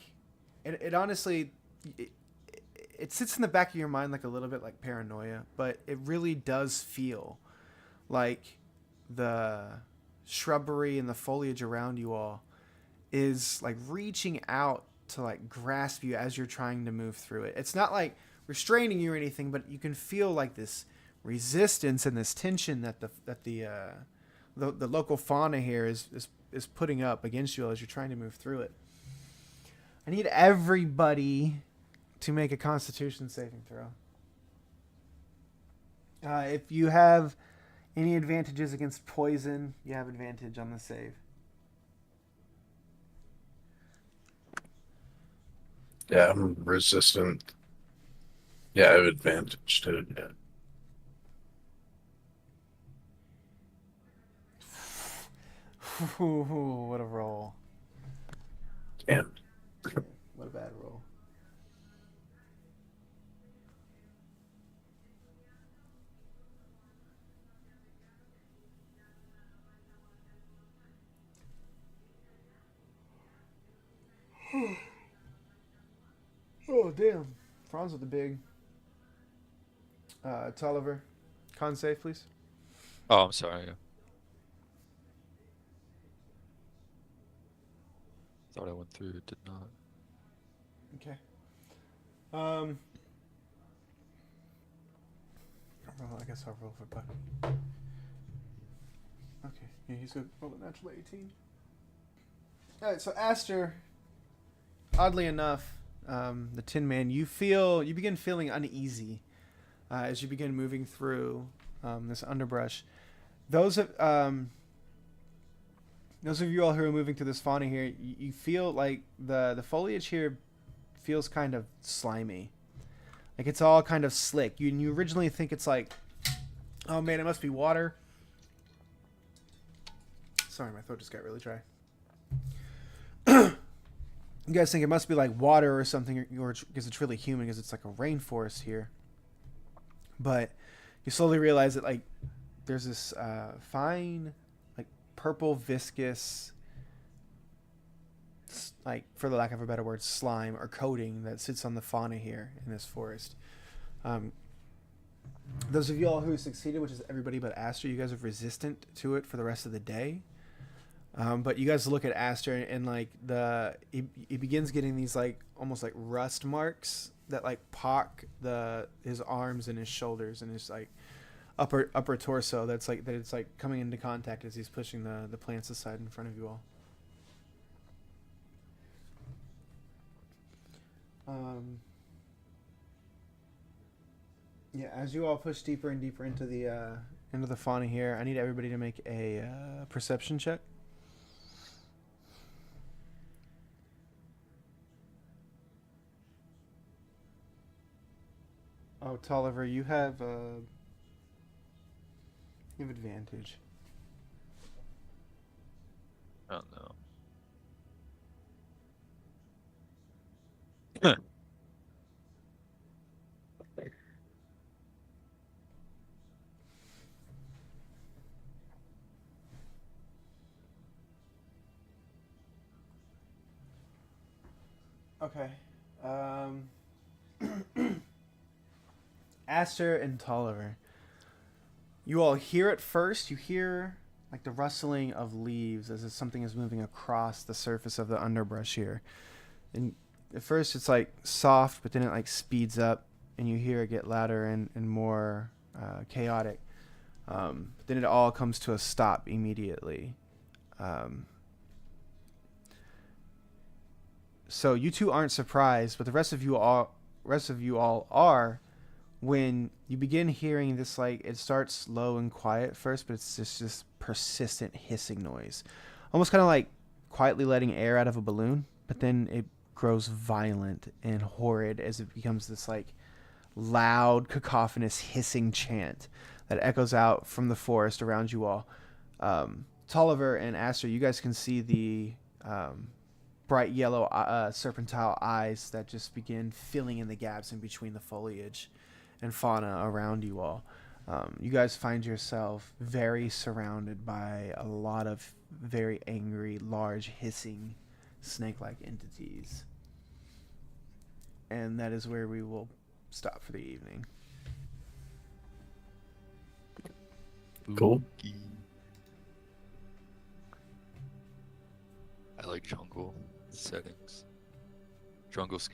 it honestly it sits in the back of your mind like a little bit like paranoia, but it really does feel like the shrubbery and the foliage around you all is like reaching out to like grasp you as you're trying to move through it. It's not like restraining you or anything, but you can feel like this resistance and this tension that the local fauna here is putting up against you as you're trying to move through it. I need everybody to make a Constitution saving throw. If you have any advantages against poison, you have advantage on the save. Yeah, I'm resistant. Yeah, I have advantage to it. Yeah. Ooh, what a roll. Damn. What a bad roll. Oh, damn. Franz with the big. Tolliver. Con save, please. Oh, I'm sorry. Thought I went through. It did not. Okay. I guess I'll roll for Buck. Okay. Yeah, he's going to roll a natural 18. Alright, so Aster, oddly enough, the Tin Man, you begin feeling uneasy as you begin moving through this underbrush. Those of you all who are moving through this fauna here, you feel like the foliage here feels kind of slimy. Like it's all kind of slick. You originally think it's like, oh man, it must be water. Sorry, my throat just got really dry. You guys think it must be like water or something, or because it's really humid, because it's like a rainforest here. But you slowly realize that like there's this fine, like purple viscous, like for the lack of a better word, slime or coating that sits on the fauna here in this forest. Those of you all who succeeded, which is everybody but Aster, you guys are resistant to it for the rest of the day. But you guys look at Aster and like he begins getting these like almost like rust marks that like pock his arms and his shoulders and his like upper torso. That's like that it's like coming into contact as he's pushing the plants aside in front of you all. Yeah, as you all push deeper and deeper into the fauna here, I need everybody to make a perception check. Oh, Tolliver, you have advantage. Oh no. Okay. Aster and Tolliver. You all hear it first. You hear like the rustling of leaves as if something is moving across the surface of the underbrush here. And at first it's like soft, but then it like speeds up, and you hear it get louder and more chaotic. But then it all comes to a stop immediately. So you two aren't surprised, but the rest of you all are, when you begin hearing this. Like, it starts low and quiet first, but it's just this persistent hissing noise, almost kind of like quietly letting air out of a balloon, but then it grows violent and horrid as it becomes this like loud, cacophonous hissing chant that echoes out from the forest around you all. Tolliver and Aster, you guys can see the bright yellow serpentile eyes that just begin filling in the gaps in between the foliage and fauna around you all. You guys find yourself very surrounded by a lot of very angry, large, hissing, snake-like entities. And that is where we will stop for the evening. Cool. I like jungle settings. Jungle scare.